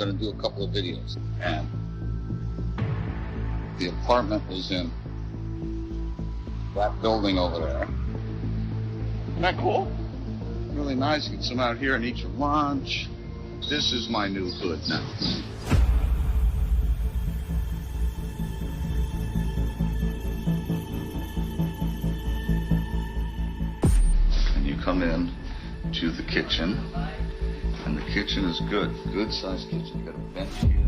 going to do a couple of videos. And the apartment was in that building over there. Isn't that cool? Really nice. You can come out here and eat your lunch. This is my new hood now. And you come in to the kitchen, and the kitchen is good sized kitchen. You got a bench here.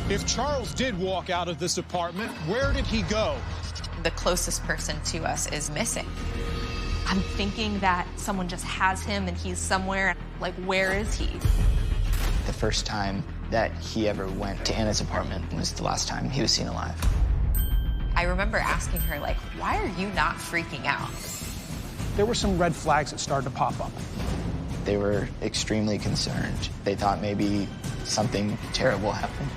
If Charles did walk out of this apartment, where did he go? The closest person to us is missing. I'm thinking that someone just has him and he's somewhere. Like, where is he? The first time that he ever went to Anna's apartment was the last time he was seen alive. I remember asking her, like, why are you not freaking out? There were some red flags that started to pop up. They were extremely concerned. They thought maybe something terrible happened.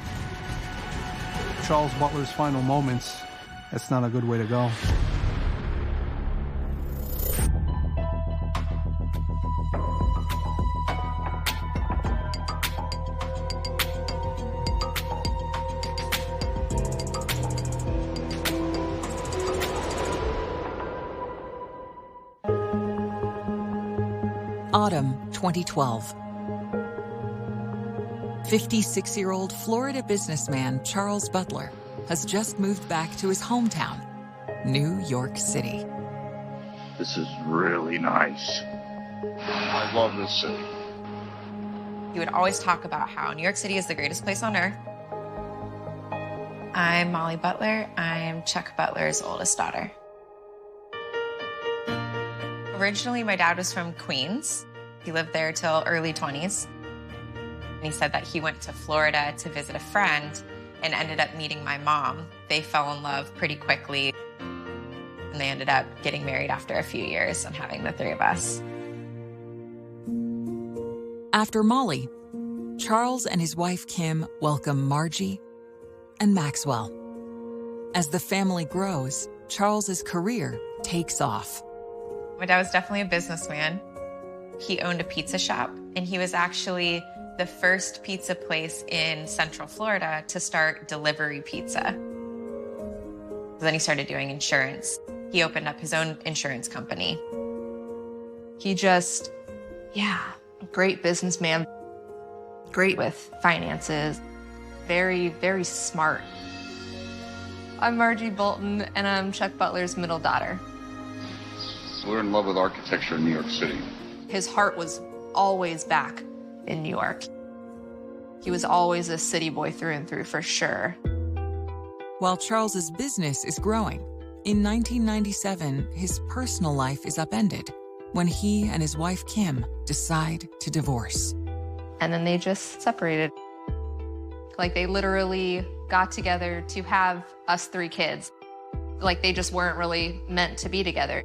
Charles Butler's final moments, that's not a good way to go. Autumn 2012. 56-year-old Florida businessman Charles Butler has just moved back to his hometown, New York City. This is really nice. I love this city. He would always talk about how New York City is the greatest place on earth. I'm Molly Butler. I'm Chuck Butler's oldest daughter. Originally, my dad was from Queens. He lived there till early 20s. And he said that he went to Florida to visit a friend and ended up meeting my mom. They fell in love pretty quickly, and they ended up getting married after a few years and having the three of us. After Molly, Charles and his wife Kim welcome Margie and Maxwell. As the family grows, Charles's career takes off. My dad was definitely a businessman. He owned a pizza shop, and he was actually the first pizza place in Central Florida to start delivery pizza. Then he started doing insurance. He opened up his own insurance company. He just, great businessman. Great with finances. Very, very smart. I'm Margie Bolton, and I'm Chuck Butler's middle daughter. We're in love with architecture in New York City. His heart was always back in New York. He was always a city boy through and through, for sure. While Charles's business is growing, in 1997, his personal life is upended when he and his wife Kim decide to divorce. And then they just separated. Like, they literally got together to have us 3 kids. Like, they just weren't really meant to be together.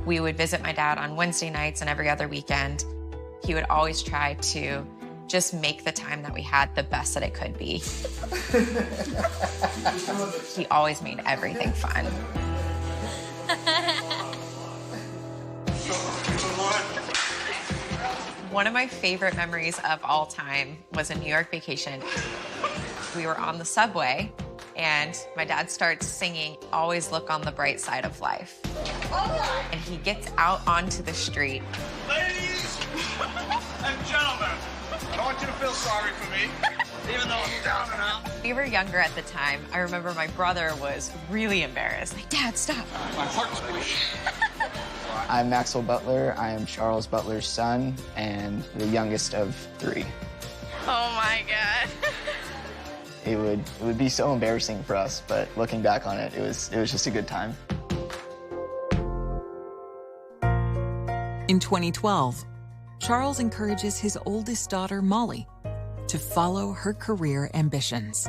We would visit my dad on Wednesday nights and every other weekend. He would always try to just make the time that we had the best that it could be. He always made everything fun. One of my favorite memories of all time was a New York vacation. We were on the subway, and my dad starts singing, "Always Look on the Bright Side of Life." And he gets out onto the street. Ladies and gentlemen, I want you to feel sorry for me, even though I'm down and out. We were younger at the time. I remember my brother was really embarrassed. Like, "Dad, stop." My heart's bleeding. I'm Maxwell Butler. I am Charles Butler's son and the youngest of 3. Oh my God. It would be so embarrassing for us, but looking back on it, it was just a good time. In 2012, Charles encourages his oldest daughter, Molly, to follow her career ambitions.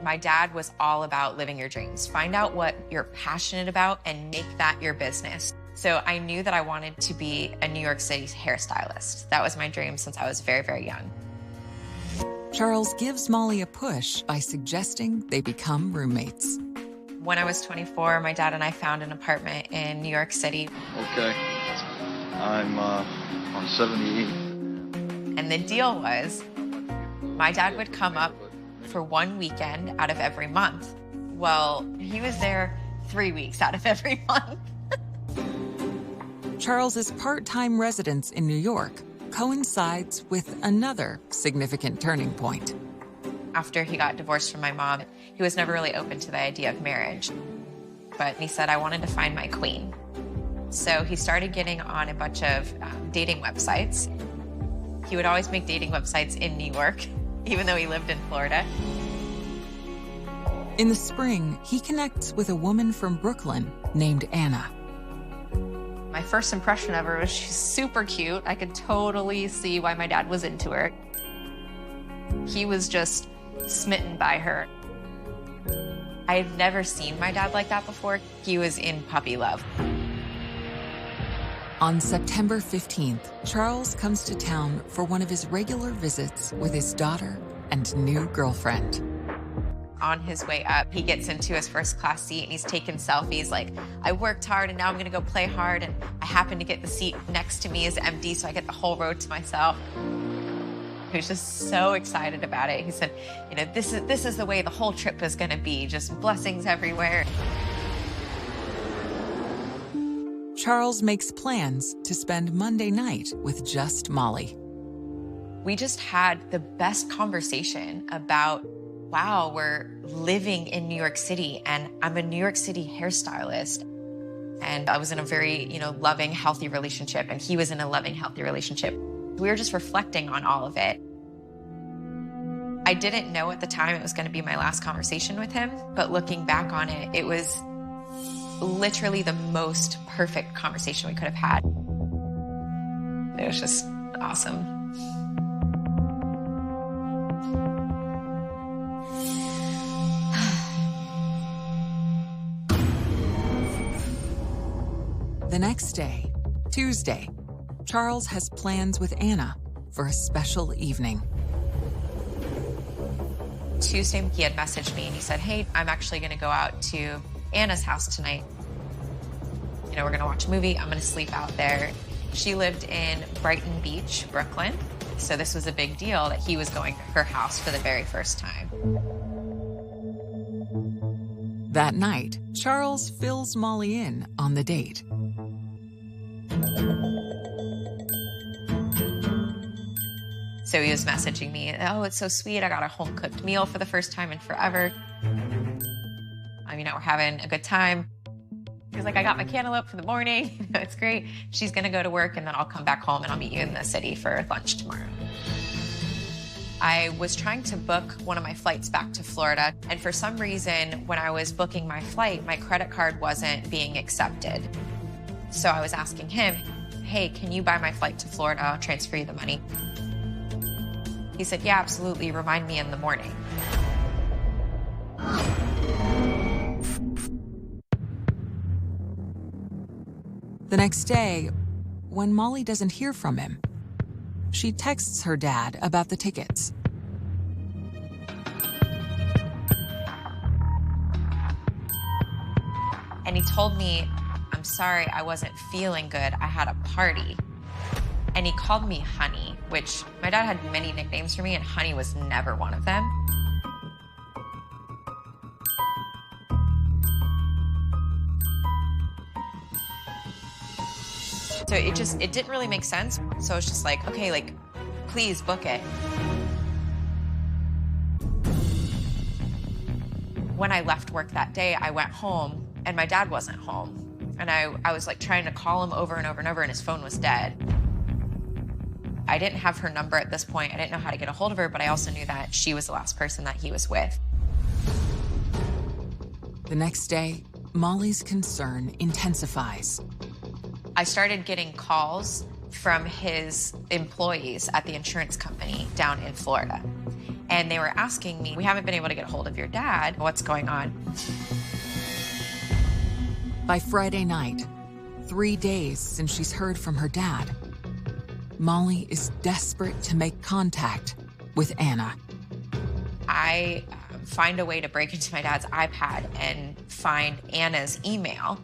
My dad was all about living your dreams. Find out what you're passionate about and make that your business. So I knew that I wanted to be a New York City hairstylist. That was my dream since I was very, very young. Charles gives Molly a push by suggesting they become roommates. When I was 24, my dad and I found an apartment in New York City. Okay. I'm on 78. And the deal was, my dad would come up for 1 weekend out of every month. Well, he was there 3 weeks out of every month. Charles's part-time residence in New York coincides with another significant turning point. After he got divorced from my mom, he was never really open to the idea of marriage. But he said, I wanted to find my queen. So he started getting on a bunch of dating websites. He would always make dating websites in New York, even though he lived in Florida. In the spring, he connects with a woman from Brooklyn named Anna. My first impression of her was she's super cute. I could totally see why my dad was into her. He was just smitten by her. I had never seen my dad like that before. He was in puppy love. On September 15th, Charles comes to town for one of his regular visits with his daughter and new girlfriend. On his way up, he gets into his first class seat and he's taking selfies like, I worked hard and now I'm gonna go play hard, and I happen to get the seat next to me is empty, so I get the whole row to myself. He was just so excited about it. He said, you know, this is the way the whole trip is gonna be, just blessings everywhere. Charles makes plans to spend Monday night with just Molly. We just had the best conversation about, wow, we're living in New York City and I'm a New York City hairstylist. And I was in a very, loving, healthy relationship, and he was in a loving, healthy relationship. We were just reflecting on all of it. I didn't know at the time it was going to be my last conversation with him, but looking back on it, it was literally the most perfect conversation we could have had. It was just awesome. The next day, Tuesday, Charles has plans with Anna for a special evening. Tuesday, he had messaged me and he said, hey, I'm actually going to go out to Anna's house tonight. We're going to watch a movie. I'm going to sleep out there. She lived in Brighton Beach, Brooklyn. So this was a big deal that he was going to her house for the very first time. That night, Charles fills Molly in on the date. So he was messaging me, oh, it's so sweet. I got a home-cooked meal for the first time in forever. We're having a good time. He was like, I got my cantaloupe for the morning. It's great. She's going to go to work, and then I'll come back home, and I'll meet you in the city for lunch tomorrow. I was trying to book one of my flights back to Florida, and for some reason, when I was booking my flight, my credit card wasn't being accepted. So I was asking him, hey, can you buy my flight to Florida? I'll transfer you the money. He said, yeah, absolutely. Remind me in the morning. The next day, when Molly doesn't hear from him, she texts her dad about the tickets. And he told me, I'm sorry, I wasn't feeling good. I had a party. And he called me Honey, which my dad had many nicknames for me, and Honey was never one of them. So it didn't really make sense. So it's just like, okay, please book it. When I left work that day, I went home and my dad wasn't home. And I was trying to call him over and over and over, and his phone was dead. I didn't have her number at this point. I didn't know how to get a hold of her, but I also knew that she was the last person that he was with. The next day, Molly's concern intensifies. I started getting calls from his employees at the insurance company down in Florida. And they were asking me, we haven't been able to get a hold of your dad. What's going on? By Friday night, 3 days since she's heard from her dad, Molly is desperate to make contact with Anna. I find a way to break into my dad's iPad and find Anna's email.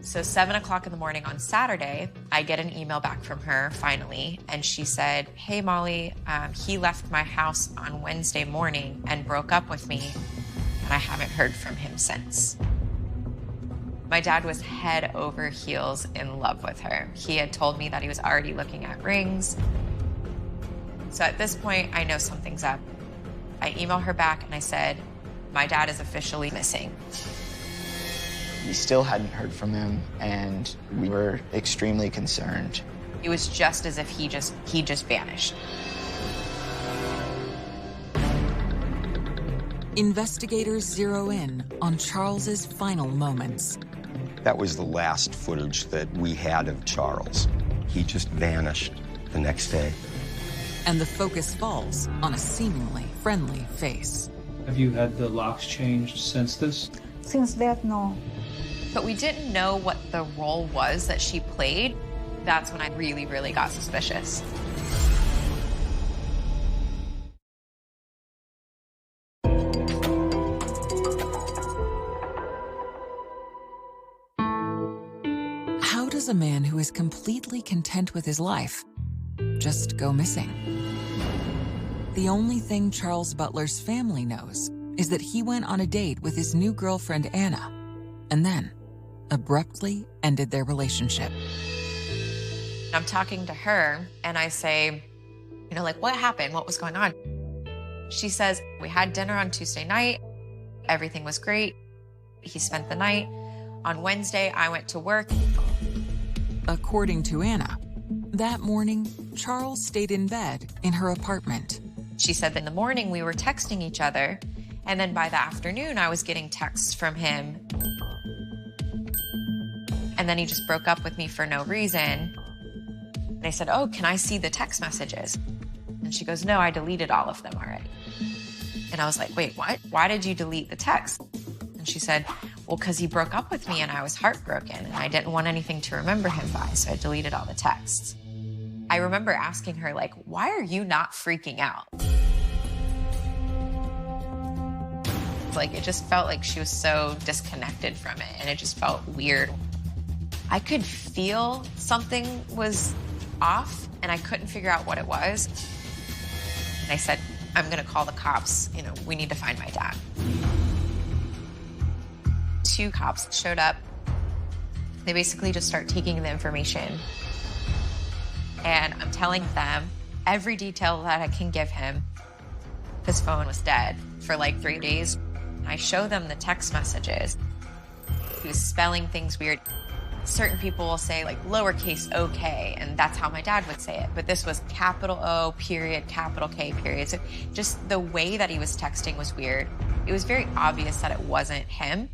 So 7 o'clock in the morning on Saturday, I get an email back from her finally, and she said, "Hey Molly, he left my house on Wednesday morning and broke up with me, and I haven't heard from him since." My dad was head over heels in love with her. He had told me that he was already looking at rings. So at this point, I know something's up. I email her back and I said, "My dad is officially missing." We still hadn't heard from him, and we were extremely concerned. It was just as if he just vanished. Investigators zero in on Charles's final moments. That was the last footage that we had of Charles. He just vanished the next day. And the focus falls on a seemingly friendly face. Have you had the locks changed since this? Since that, no. But we didn't know what the role was that she played. That's when I really, really got suspicious. How does a man who is completely content with his life just go missing? The only thing Charles Butler's family knows is that he went on a date with his new girlfriend, Anna, and then abruptly ended their relationship. I'm talking to her and I say, what happened? What was going on? She says, "We had dinner on Tuesday night. Everything was great. He spent the night. On Wednesday, I went to work." According to Anna, that morning, Charles stayed in bed in her apartment. She said that in the morning we were texting each other, and then by the afternoon I was getting texts from him. And then he just broke up with me for no reason. And I said, "Oh, can I see the text messages?" And she goes, "No, I deleted all of them already." And I was like, "Wait, what? Why did you delete the text?" And she said, "Well, because he broke up with me and I was heartbroken and I didn't want anything to remember him by, so I deleted all the texts." I remember asking her, "Why are you not freaking out?" It just felt like she was so disconnected from it, and it just felt weird. I could feel something was off, and I couldn't figure out what it was. And I said, "I'm gonna call the cops. We need to find my dad." 2 cops showed up. They basically just start taking the information. And I'm telling them every detail that I can give him. His phone was dead for 3 days. I show them the text messages. He was spelling things weird. Certain people will say lowercase OK, and that's how my dad would say it. But this was capital O, period, capital K, period. So just the way that he was texting was weird. It was very obvious that it wasn't him.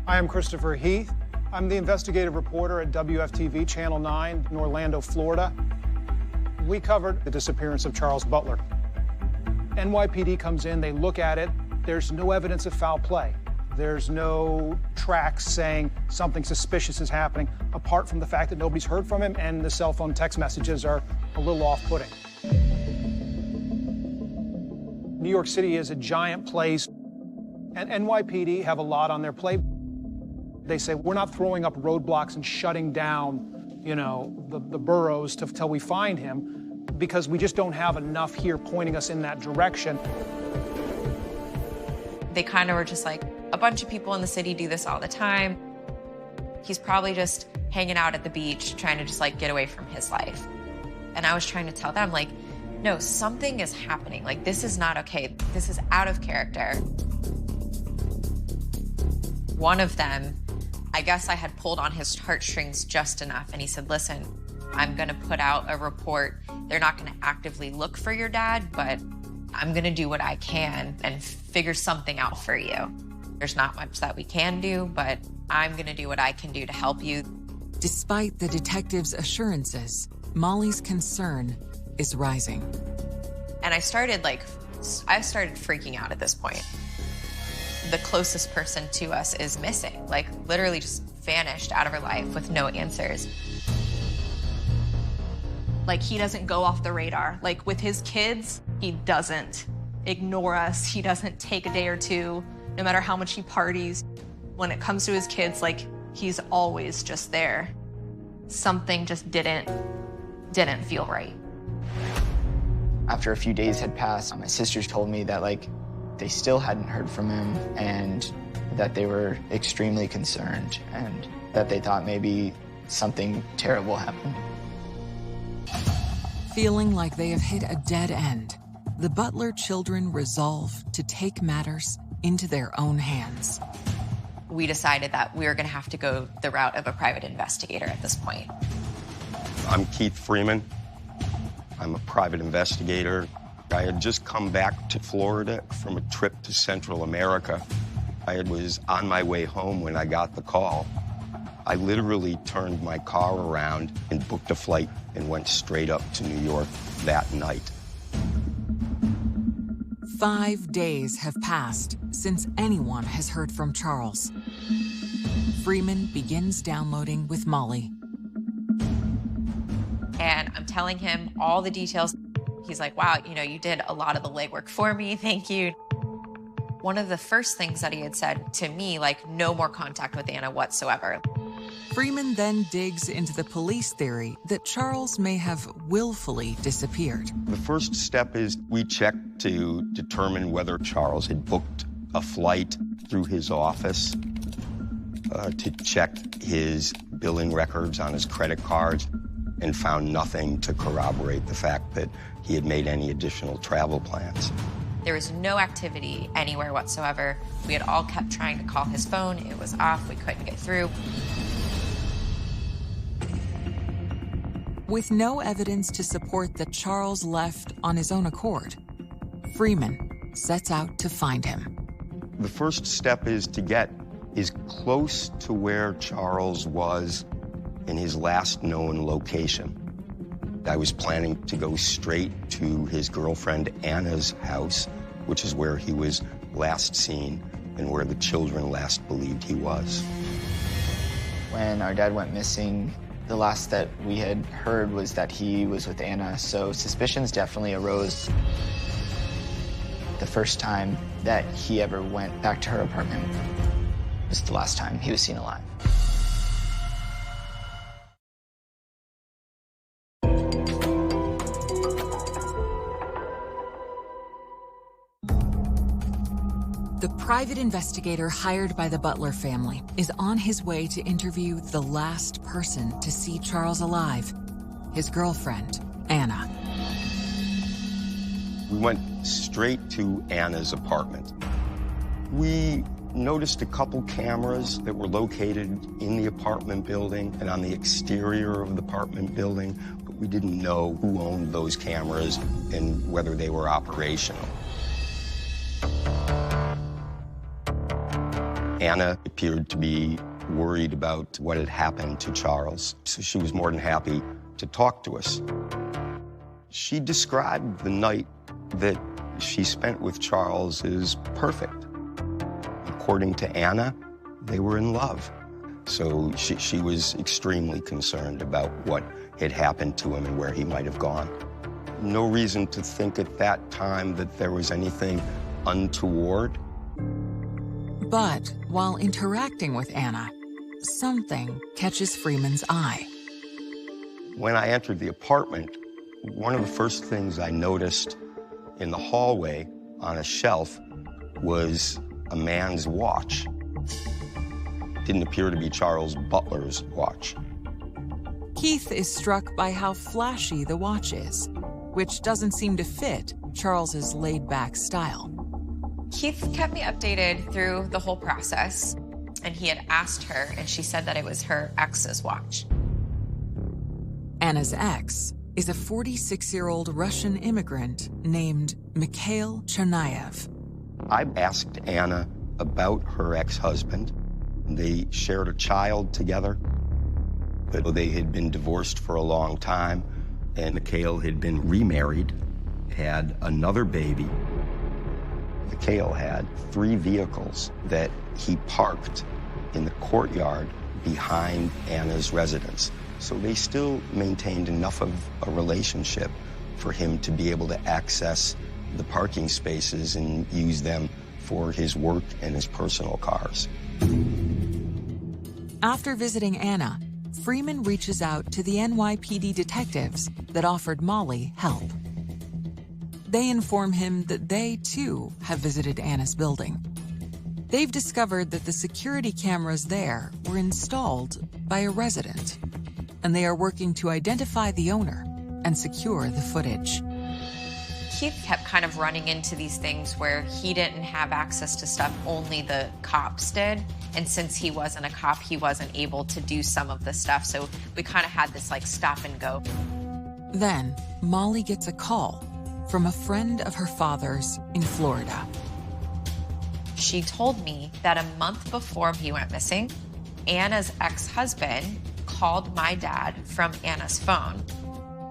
I am Christopher Heath. I'm the investigative reporter at WFTV Channel 9 in Orlando, Florida. We covered the disappearance of Charles Butler. NYPD comes in, they look at it. There's no evidence of foul play. There's no tracks saying something suspicious is happening, apart from the fact that nobody's heard from him and the cell phone text messages are a little off-putting. New York City is a giant place, and NYPD have a lot on their plate. They say, we're not throwing up roadblocks and shutting down, the boroughs till we find him, because we just don't have enough here pointing us in that direction. They kind of were just a bunch of people in the city do this all the time. He's probably just hanging out at the beach, trying to just get away from his life. And I was trying to tell them, no, something is happening. This is not okay. This is out of character. One of them, I guess I had pulled on his heartstrings just enough, and he said, "Listen, I'm gonna put out a report. They're not gonna actively look for your dad, but I'm gonna do what I can and figure something out for you. There's not much that we can do, but I'm gonna do what I can do to help you." Despite the detective's assurances, Molly's concern is rising. And I started freaking out at this point. The closest person to us is missing, literally just vanished out of her life with no answers. He doesn't go off the radar. With his kids, he doesn't ignore us. He doesn't take a day or two, no matter how much he parties. When it comes to his kids, like, he's always just there. Something just didn't feel right. After a few days had passed, my sisters told me that, like, they still hadn't heard from him and that they were extremely concerned and that they thought maybe something terrible happened. Feeling like they have hit a dead end, the Butler children resolve to take matters into their own hands. We decided that we were going to have to go the route of a private investigator at this point. I'm Keith Freeman. I'm a private investigator. I had just come back to Florida from a trip to Central America. I was on my way home when I got the call. I literally turned my car around and booked a flight and went straight up to New York that night. 5 days have passed since anyone has heard from Charles. Freeman begins downloading with Molly. And I'm telling him all the details. He's like, wow, you know, you did a lot of the legwork for me. Thank you. One of the first things that he had said to me, like, no more contact with Anna whatsoever. Freeman then digs into the police theory that Charles may have willfully disappeared. The first step is we check to determine whether Charles had booked a flight through his office, to check his billing records on his credit cards, and found nothing to corroborate the fact that he had made any additional travel plans. There was no activity anywhere whatsoever. We had all kept trying to call his phone. It was off. We couldn't get through. With no evidence to support that Charles left on his own accord, Freeman sets out to find him. The first step is to get as close to where Charles was in his last known location. I was planning to go straight to his girlfriend Anna's house, which is where he was last seen and where the children last believed he was. When our dad went missing, the last that we had heard was that he was with Anna, so suspicions definitely arose. The first time that he ever went back to her apartment was the last time he was seen alive. The private investigator hired by the Butler family is on his way to interview the last person to see Charles alive, his girlfriend, Anna. We went straight to Anna's apartment. We noticed a couple cameras that were located in the apartment building and on the exterior of the apartment building, but we didn't know who owned those cameras and whether they were operational. Anna appeared to be worried about what had happened to Charles, so she was more than happy to talk to us. She described the night that she spent with Charles as perfect. According to Anna, they were in love. So she was extremely concerned about what had happened to him and where he might have gone. No reason to think at that time that there was anything untoward. But while interacting with Anna, something catches Freeman's eye. When I entered the apartment, one of the first things I noticed in the hallway on a shelf was a man's watch. It didn't appear to be Charles Butler's watch. Keith is struck by how flashy the watch is, which doesn't seem to fit Charles's laid-back style. Keith kept me updated through the whole process, and he had asked her, and she said that it was her ex's watch. Anna's ex is a 46-year-old Russian immigrant named Mikhail Chernayev. I asked Anna about her ex-husband. They shared a child together, but they had been divorced for a long time, and Mikhail had been remarried, had another baby. Mikhail had 3 vehicles that he parked in the courtyard behind Anna's residence. So they still maintained enough of a relationship for him to be able to access the parking spaces and use them for his work and his personal cars. After visiting Anna, Freeman reaches out to the NYPD detectives that offered Molly help. They inform him that they, too, have visited Anna's building. They've discovered that the security cameras there were installed by a resident, and they are working to identify the owner and secure the footage. Keith kept kind of running into these things where he didn't have access to stuff only the cops did. And since he wasn't a cop, he wasn't able to do some of the stuff. So we kind of had this like stop and go. Then Molly gets a call from a friend of her father's in Florida. She told me that a month before he went missing, Anna's ex-husband called my dad from Anna's phone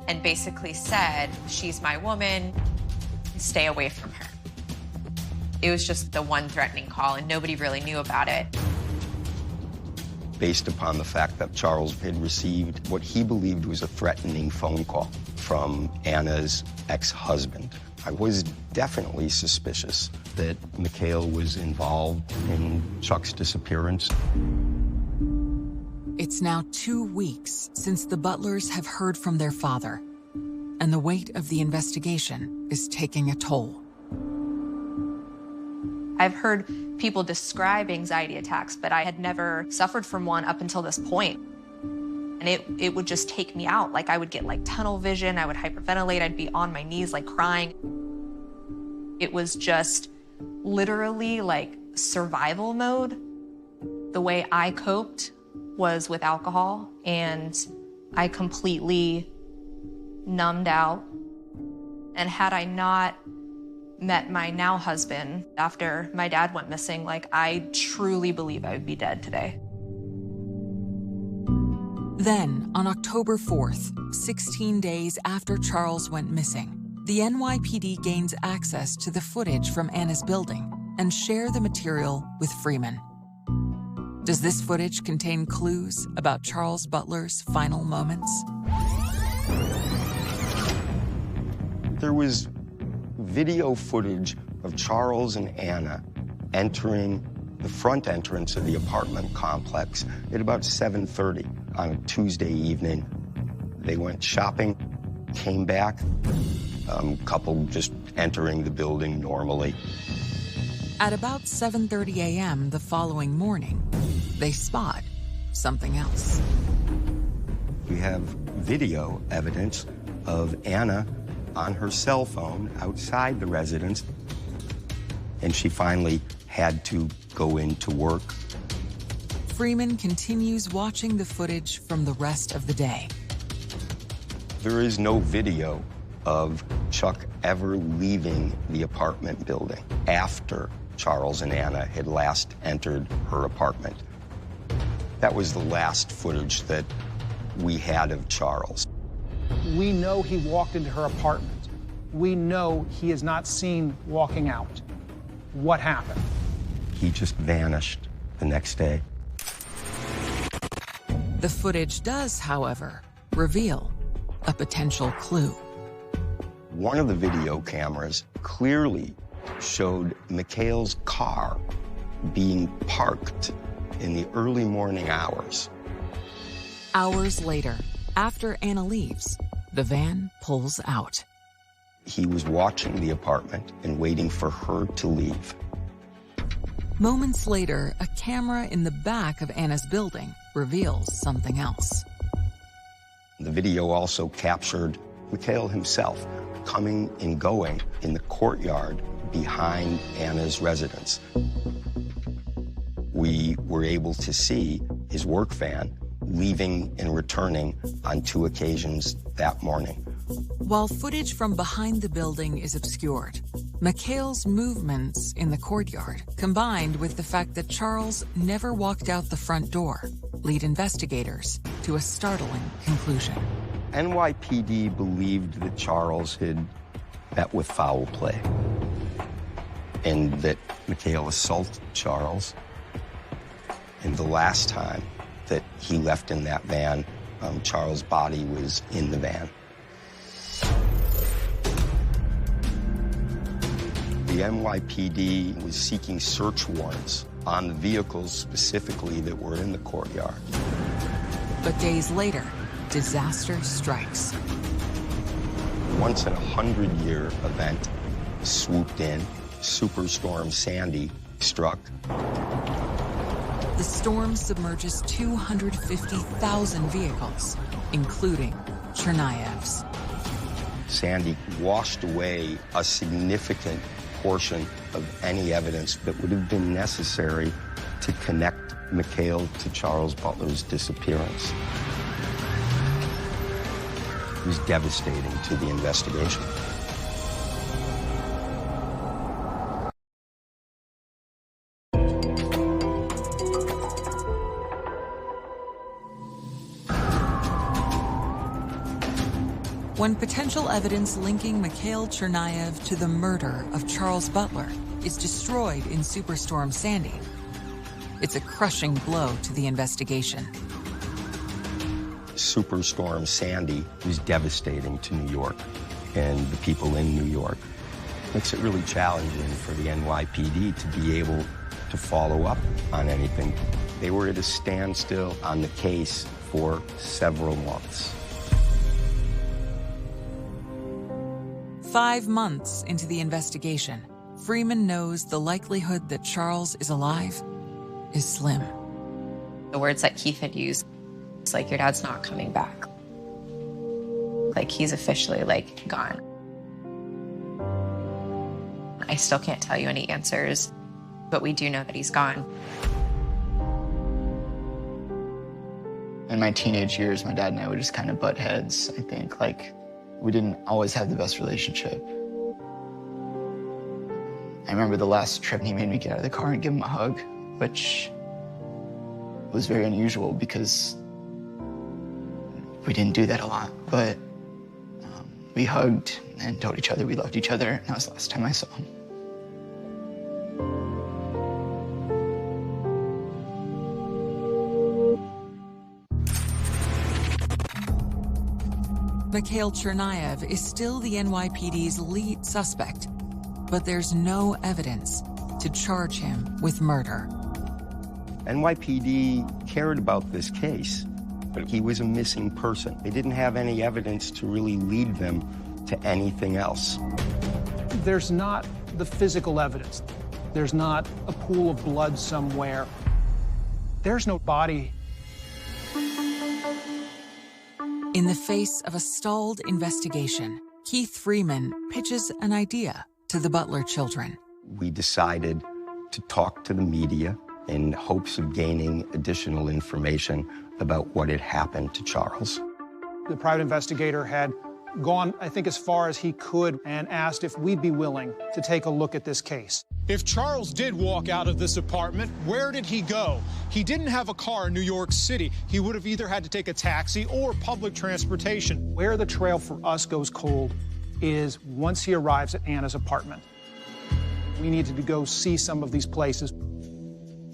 and basically said, "She's my woman, stay away from her." It was just the one threatening call, and nobody really knew about it. Based upon the fact that Charles had received what he believed was a threatening phone call from Anna's ex-husband, I was definitely suspicious that Mikhail was involved in Chuck's disappearance. It's now 2 weeks since the Butlers have heard from their father, and the weight of the investigation is taking a toll. I've heard people describe anxiety attacks, but I had never suffered from one up until this point. And it would just take me out. Like I would get like tunnel vision, I would hyperventilate, I'd be on my knees like crying. It was just literally like survival mode. The way I coped was with alcohol, and I completely numbed out. And had I not met my now husband after my dad went missing, like I truly believe I would be dead today. Then, on October 4th, 16 days after Charles went missing, the NYPD gains access to the footage from Anna's building and share the material with Freeman. Does this footage contain clues about Charles Butler's final moments? There was video footage of Charles and Anna entering the front entrance of the apartment complex at about 7:30 on a Tuesday evening. They went shopping, came back, couple just entering the building normally. At about 7:30 a.m. the following morning, they spot something else. We have video evidence of Anna on her cell phone outside the residence, and she finally had to go into work. Freeman continues watching the footage from the rest of the day. There is no video of Chuck ever leaving the apartment building after Charles and Anna had last entered her apartment. That was the last footage that we had of Charles. We know he walked into her apartment. We know he is not seen walking out. What happened? He just vanished the next day. The footage does, however, reveal a potential clue. One of the video cameras clearly showed Mikhail's car being parked in the early morning hours. Hours later, after Anna leaves, the van pulls out. He was watching the apartment and waiting for her to leave. Moments later, a camera in the back of Anna's building reveals something else. The video also captured Mikhail himself coming and going in the courtyard behind Anna's residence. We were able to see his work van leaving and returning on 2 occasions that morning. While footage from behind the building is obscured, Mikhail's movements in the courtyard, combined with the fact that Charles never walked out the front door, lead investigators to a startling conclusion. NYPD believed that Charles had met with foul play and that Mikhail assaulted Charles. And the last time that he left in that van, Charles' body was in the van. The NYPD was seeking search warrants on the vehicles specifically that were in the courtyard. But days later, disaster strikes. Once in a 100-year event swooped in. Superstorm Sandy struck. The storm submerges 250,000 vehicles, including Chernayev's. Sandy washed away a significant portion of any evidence that would have been necessary to connect Mikhail to Charles Butler's disappearance. It was devastating to the investigation. When potential evidence linking Mikhail Chernayev to the murder of Charles Butler is destroyed in Superstorm Sandy, it's a crushing blow to the investigation. Superstorm Sandy was devastating to New York and the people in New York. Makes it really challenging for the NYPD to be able to follow up on anything. They were at a standstill on the case for several months. 5 months into the investigation, Freeman knows the likelihood that Charles is alive is slim. The words that Keith had used, it's like, your dad's not coming back. Like, he's officially, like, gone. I still can't tell you any answers, but we do know that he's gone. In my teenage years, my dad and I would just kind of butt heads, I think. Like, we didn't always have the best relationship. I remember the last trip he made me get out of the car and give him a hug, which was very unusual because we didn't do that a lot. But we hugged and told each other we loved each other, and that was the last time I saw him. Mikhail Chernayev is still the NYPD's lead suspect, but there's no evidence to charge him with murder. NYPD cared about this case, but he was a missing person. They didn't have any evidence to really lead them to anything else. There's not the physical evidence. There's not a pool of blood somewhere. There's no body. In the face of a stalled investigation, Keith Freeman pitches an idea to the Butler children. We decided to talk to the media in hopes of gaining additional information about what had happened to Charles. The private investigator had gone, I think, as far as he could and asked if we'd be willing to take a look at this case. If Charles did walk out of this apartment, where did he go? He didn't have a car in New York City. He would have either had to take a taxi or public transportation. Where the trail for us goes cold is once he arrives at Anna's apartment. We needed to go see some of these places.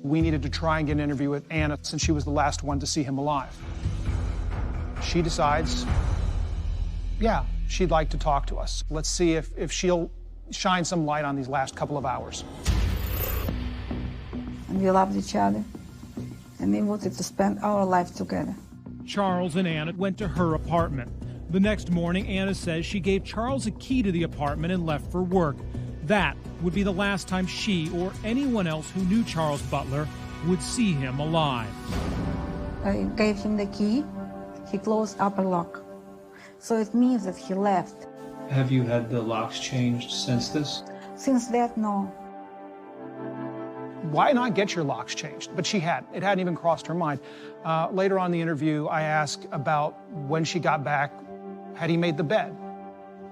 We needed to try and get an interview with Anna since she was the last one to see him alive. She decides, yeah, she'd like to talk to us. Let's see if she'll shine some light on these last couple of hours. And we loved each other, and we wanted to spend our life together. Charles and Anna went to her apartment. The next morning, Anna says she gave Charles a key to the apartment and left for work. That would be the last time she or anyone else who knew Charles Butler would see him alive. I gave him the key. He closed upper lock. So it means that he left. Have you had the locks changed since this? Since that, no. Why not get your locks changed? But she hadn't. It hadn't even crossed her mind. Later on in the interview, I asked about when she got back, had he made the bed?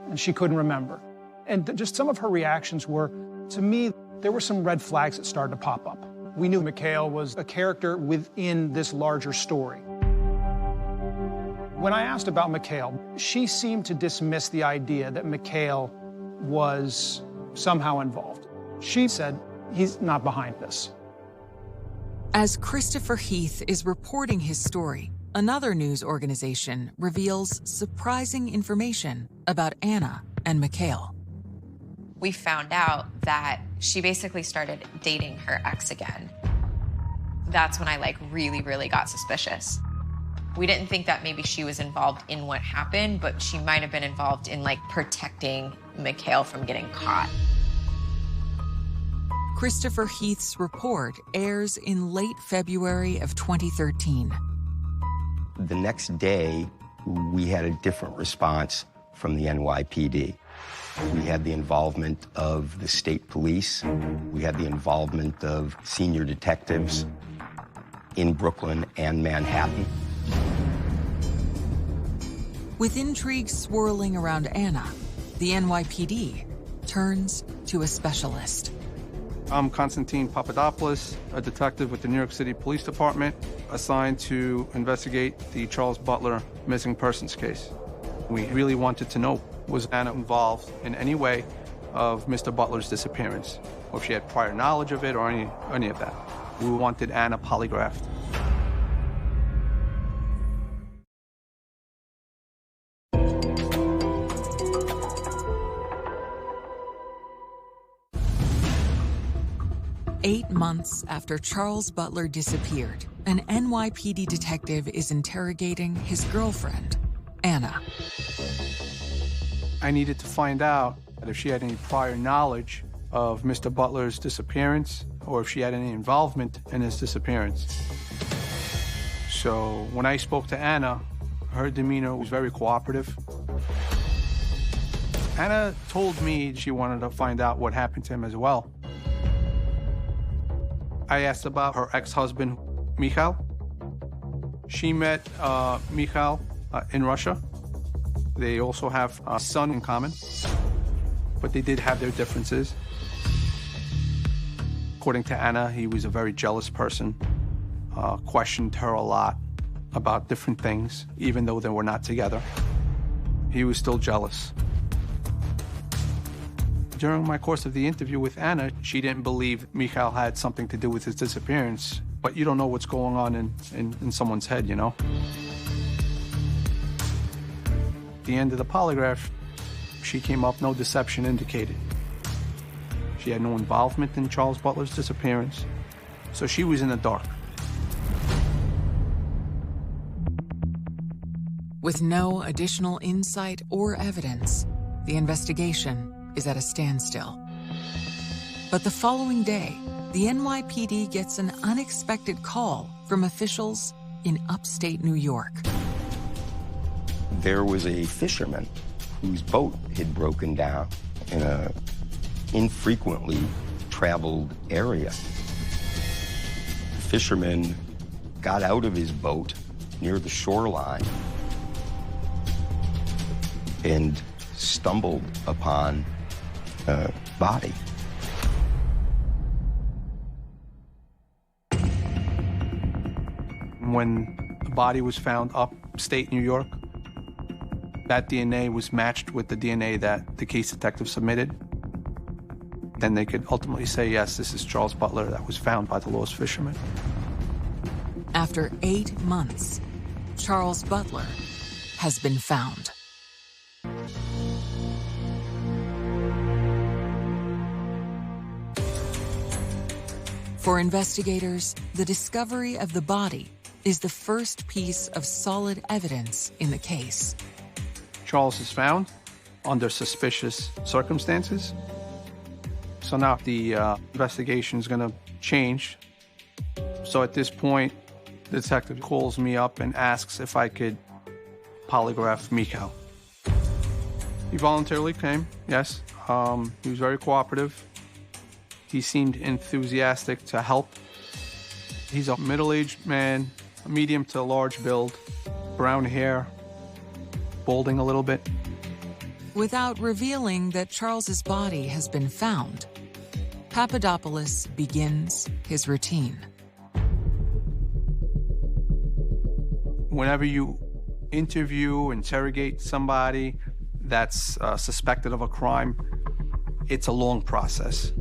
And she couldn't remember. And just some of her reactions were, to me, there were some red flags that started to pop up. We knew Mikhail was a character within this larger story. When I asked about Mikhail, she seemed to dismiss the idea that Mikhail was somehow involved. She said, he's not behind this. As Christopher Heath is reporting his story, another news organization reveals surprising information about Anna and Mikhail. we found out that she basically started dating her ex again. That's when I really, really got suspicious. We didn't think that maybe she was involved in what happened, but she might have been involved in protecting Mikhail from getting caught. Christopher Heath's report airs in late February of 2013. The next day, we had a different response from the NYPD. We had the involvement of the state police. We had the involvement of senior detectives in Brooklyn and Manhattan. With intrigue swirling around Anna, the NYPD turns to a specialist. I'm Konstantin Papadopoulos, a detective with the New York City Police Department, assigned to investigate the Charles Butler missing persons case. We really wanted to know, was Anna involved in any way of Mr. Butler's disappearance, or if she had prior knowledge of it or any of that. We wanted Anna polygraphed. Eight months after Charles Butler disappeared, an NYPD detective is interrogating his girlfriend, Anna. I needed to find out if she had any prior knowledge of Mr. Butler's disappearance or if she had any involvement in his disappearance. So when I spoke to Anna, her demeanor was very cooperative. Anna told me she wanted to find out what happened to him as well. I asked about her ex-husband, Mikhail. She met Mikhail in Russia. They also have a son in common, but they did have their differences. According to Anna, he was a very jealous person, questioned her a lot about different things, even though they were not together. He was still jealous. During my course of the interview with Anna, she didn't believe Mikhail had something to do with his disappearance, but you don't know what's going on in someone's head, you know? At the end of the polygraph, she came up, no deception indicated. She had no involvement in Charles Butler's disappearance, so she was in the dark. With no additional insight or evidence, the investigation is at a standstill. But the following day, the NYPD gets an unexpected call from officials in upstate New York. There was a fisherman whose boat had broken down in an infrequently traveled area. The fisherman got out of his boat near the shoreline and stumbled upon a body. When the body was found upstate New York, that DNA was matched with the DNA that the case detective submitted. Then they could ultimately say, yes, this is Charles Butler that was found by the lost fisherman. After 8 months, Charles Butler has been found. For investigators, the discovery of the body is the first piece of solid evidence in the case. Charles is found under suspicious circumstances. So now the investigation is going to change. So at this point, the detective calls me up and asks if I could polygraph Mikhail. He voluntarily came, yes. He was very cooperative. He seemed enthusiastic to help. He's a middle-aged man, a medium to large build, brown hair, balding a little bit. Without revealing that Charles's body has been found, Papadopoulos begins his routine. Whenever you interrogate somebody that's suspected of a crime, it's a long process.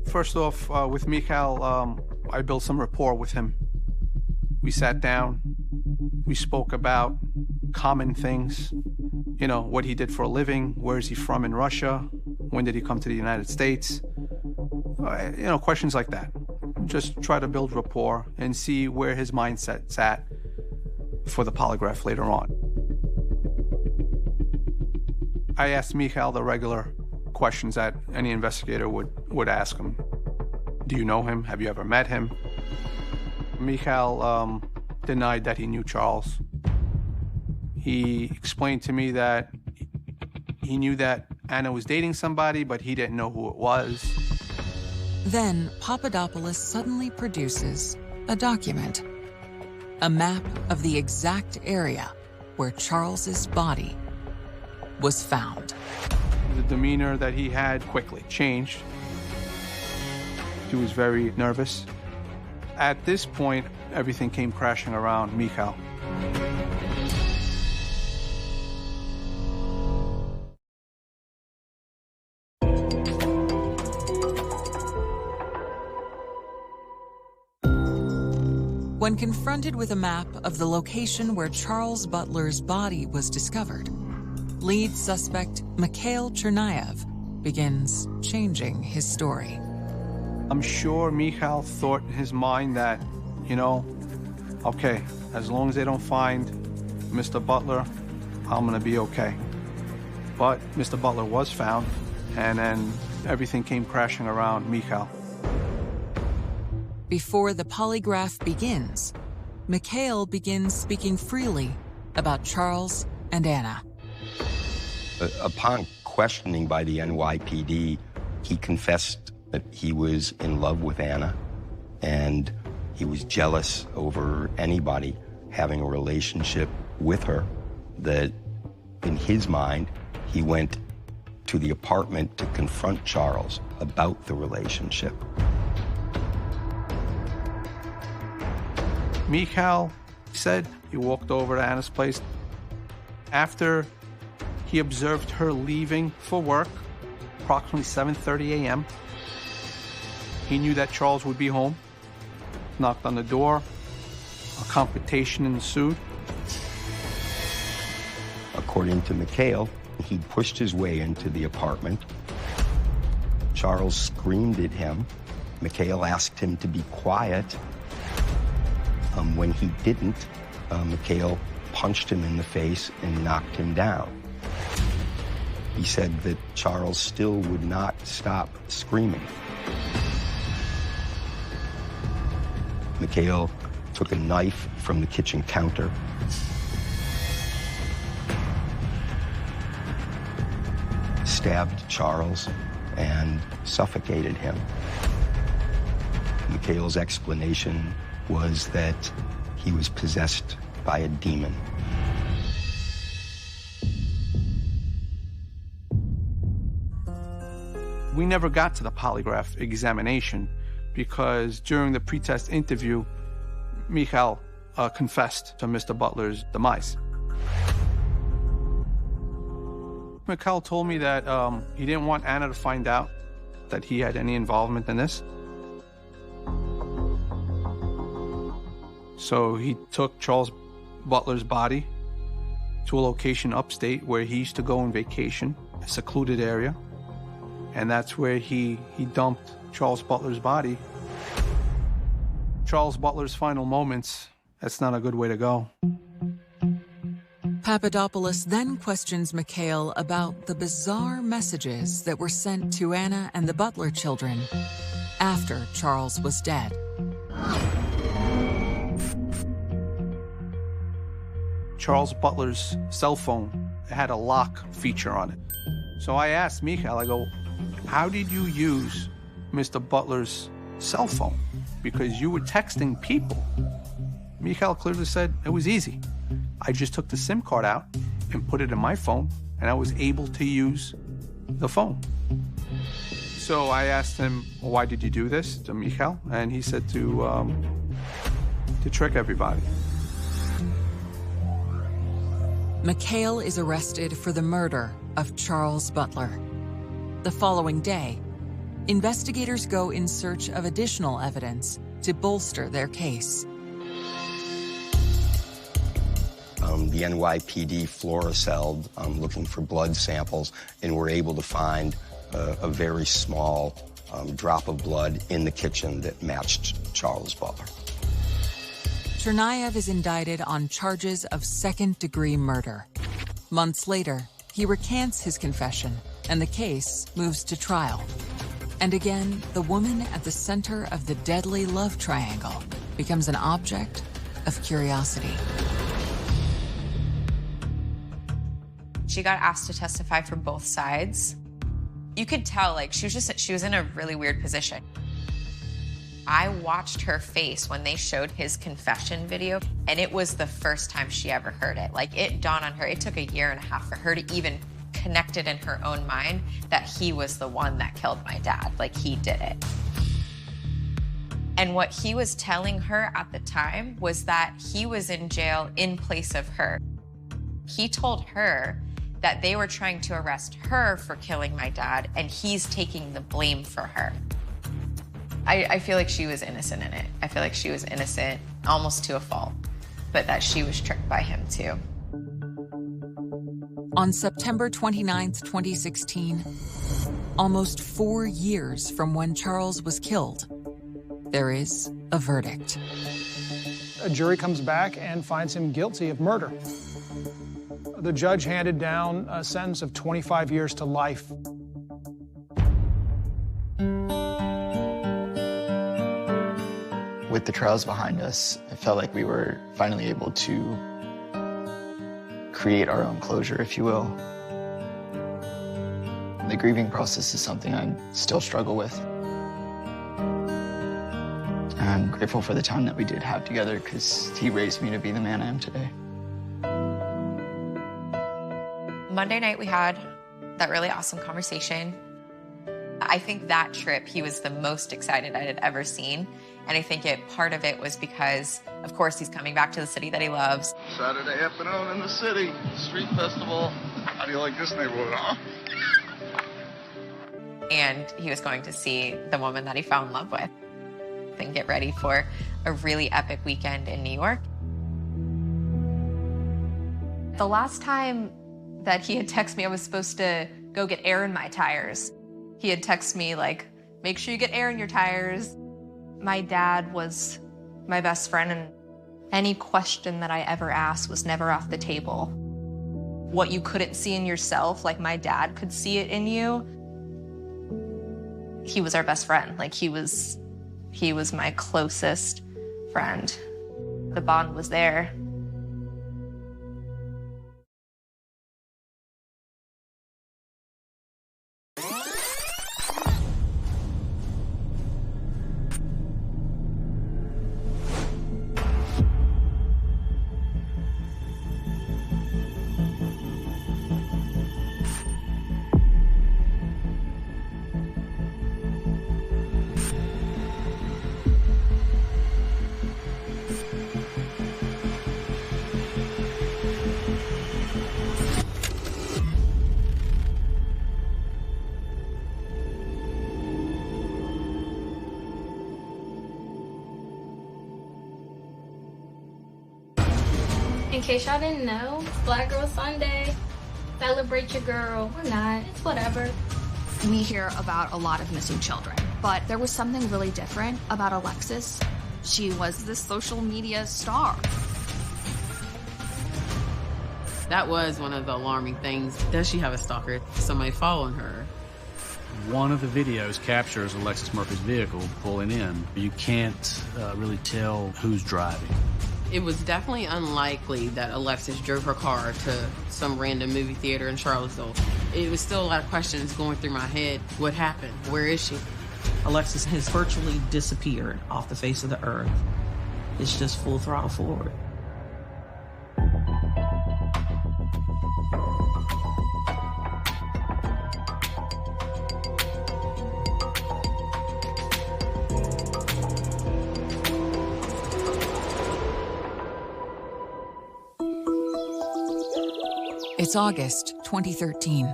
First off, with Mikhail, I built some rapport with him. We sat down, we spoke about common things, you know, what he did for a living, where is he from in Russia, When did he come to the United States? Questions like that. Just try to build rapport and see where his mindset's at for the polygraph later on. I asked Mikhail the regular questions that any investigator would ask him. Do you know him? Have you ever met him? Mikhail denied that he knew Charles. He explained to me that he knew that Anna was dating somebody, but he didn't know who it was. Then Papadopoulos suddenly produces a document, a map of the exact area where Charles's body was found. The demeanor that he had quickly changed. He was very nervous. At this point, everything came crashing around Mikhail. When confronted with a map of the location where Charles Butler's body was discovered, lead suspect Mikhail Chernayev begins changing his story. I'm sure Mikhail thought in his mind that, okay, as long as they don't find Mr. Butler, I'm gonna be okay. But Mr. Butler was found, and then everything came crashing around Mikhail. Before the polygraph begins, Mikhail begins speaking freely about Charles and Anna. Upon questioning by the NYPD, he confessed that he was in love with Anna, and he was jealous over anybody having a relationship with her, that in his mind, he went to the apartment to confront Charles about the relationship. Mikhail said he walked over to Anna's place. After he observed her leaving for work, approximately 7:30 a.m., he knew that Charles would be home, knocked on the door, a confrontation ensued. According to Mikhail, he pushed his way into the apartment. Charles screamed at him. Mikhail asked him to be quiet. When he didn't, Mikhail punched him in the face and knocked him down. He said that Charles still would not stop screaming. Mikhail took a knife from the kitchen counter, stabbed Charles, and suffocated him. Mikhail's explanation was that he was possessed by a demon. We never got to the polygraph examination because during the pretest interview, Mikhail confessed to Mr. Butler's demise. Mikhail told me that he didn't want Anna to find out that he had any involvement in this. So he took Charles Butler's body to a location upstate where he used to go on vacation, a secluded area. And that's where he dumped Charles Butler's body. Charles Butler's final moments, that's not a good way to go. Papadopoulos then questions Mikhail about the bizarre messages that were sent to Anna and the Butler children after Charles was dead. Charles Butler's cell phone had a lock feature on it. So I asked Mikhail, I go, how did you use Mr. Butler's cell phone? Because you were texting people. Mikhail clearly said it was easy. I just took the SIM card out and put it in my phone, and I was able to use the phone. So I asked him, well, why did you do this to Mikhail? And he said to trick everybody. Mikhail is arrested for the murder of Charles Butler. The following day, investigators go in search of additional evidence to bolster their case. The NYPD fluoroceled looking for blood samples and were able to find a very small drop of blood in the kitchen that matched Charles Butler. Chernayev is indicted on charges of second-degree murder. Months later, he recants his confession, and the case moves to trial. And again, the woman at the center of the deadly love triangle becomes an object of curiosity. She got asked to testify for both sides. You could tell, like, she was in a really weird position. I watched her face when they showed his confession video, and it was the first time she ever heard it. Like, it dawned on her. It took a year and a half for her to even connect it in her own mind that he was the one that killed my dad. Like, he did it. And what he was telling her at the time was that he was in jail in place of her. He told her that they were trying to arrest her for killing my dad, and he's taking the blame for her. I feel like she was innocent in it. I feel like she was innocent almost to a fault, but that she was tricked by him too. On September 29th, 2016, almost 4 years from when Charles was killed, there is a verdict. A jury comes back and finds him guilty of murder. The judge handed down a sentence of 25 years to life. With the trials behind us, I felt like we were finally able to create our own closure, if you will. The grieving process is something I still struggle with. I'm grateful for the time that we did have together because he raised me to be the man I am today. Monday night, we had that really awesome conversation. I think that trip, he was the most excited I had ever seen. And I think part of it was because, of course, he's coming back to the city that he loves. Saturday afternoon in the city, street festival. How do you like this neighborhood, huh? And he was going to see the woman that he fell in love with and get ready for a really epic weekend in New York. The last time that he had texted me, I was supposed to go get air in my tires. He had texted me, like, make sure you get air in your tires. My dad was my best friend, and any question that I ever asked was never off the table. What you couldn't see in yourself, like my dad could see it in you, he was our best friend. Like, he was my closest friend. The bond was there. In case y'all didn't know, it's Black Girl Sunday. Celebrate your girl or not, it's whatever. We hear about a lot of missing children, but there was something really different about Alexis. She was this social media star. That was one of the alarming things. Does she have a stalker? Somebody following her? One of the videos captures Alexis Murphy's vehicle pulling in. You can't really tell who's driving. It was definitely unlikely that Alexis drove her car to some random movie theater in Charlottesville. It was still a lot of questions going through my head. What happened? Where is she? Alexis has virtually disappeared off the face of the earth. It's just full throttle forward. It's August 2013.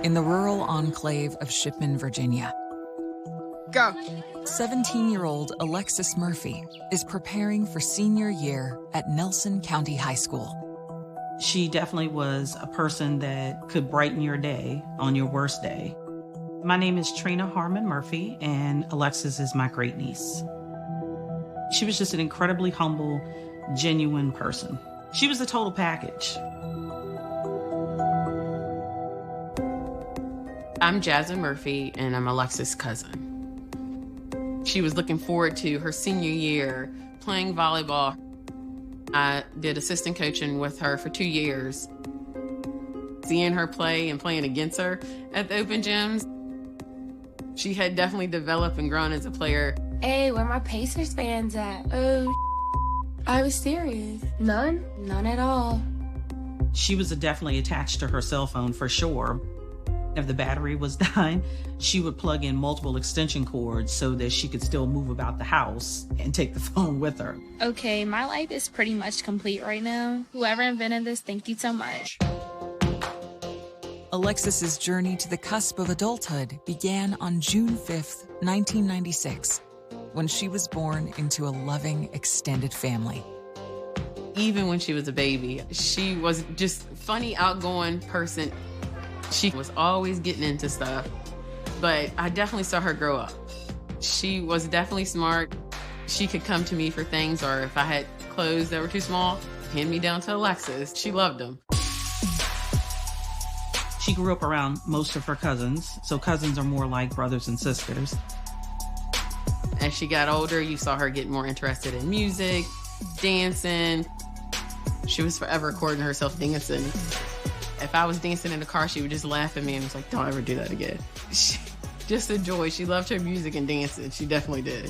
In the rural enclave of Shipman, Virginia. Go. 17-year-old Alexis Murphy is preparing for senior year at Nelson County High School. She definitely was a person that could brighten your day on your worst day. My name is Trina Harmon Murphy, and Alexis is my great niece. She was just an incredibly humble, genuine person. She was the total package. I'm Jasmine Murphy, and I'm Alexis' cousin. She was looking forward to her senior year playing volleyball. I did assistant coaching with her for 2 years. Seeing her play and playing against her at the open gyms, she had definitely developed and grown as a player. Hey, where my Pacers fans at? Oh, I was serious. None? None at all. She was definitely attached to her cell phone for sure. If the battery was dying, she would plug in multiple extension cords so that she could still move about the house and take the phone with her. Okay, my life is pretty much complete right now. Whoever invented this, thank you so much. Alexis's journey to the cusp of adulthood began on June 5th, 1996, when she was born into a loving, extended family. Even when she was a baby, she was just a funny, outgoing person. She was always getting into stuff, but I definitely saw her grow up. She was definitely smart. She could come to me for things, or if I had clothes that were too small, hand me down to Alexis. She loved them. She grew up around most of her cousins, so cousins are more like brothers and sisters. As she got older, you saw her get more interested in music, dancing. She was forever recording herself dancing. If I was dancing in the car, she would just laugh at me and was like, don't ever do that again. Just a joy. She loved her music and dancing. She definitely did.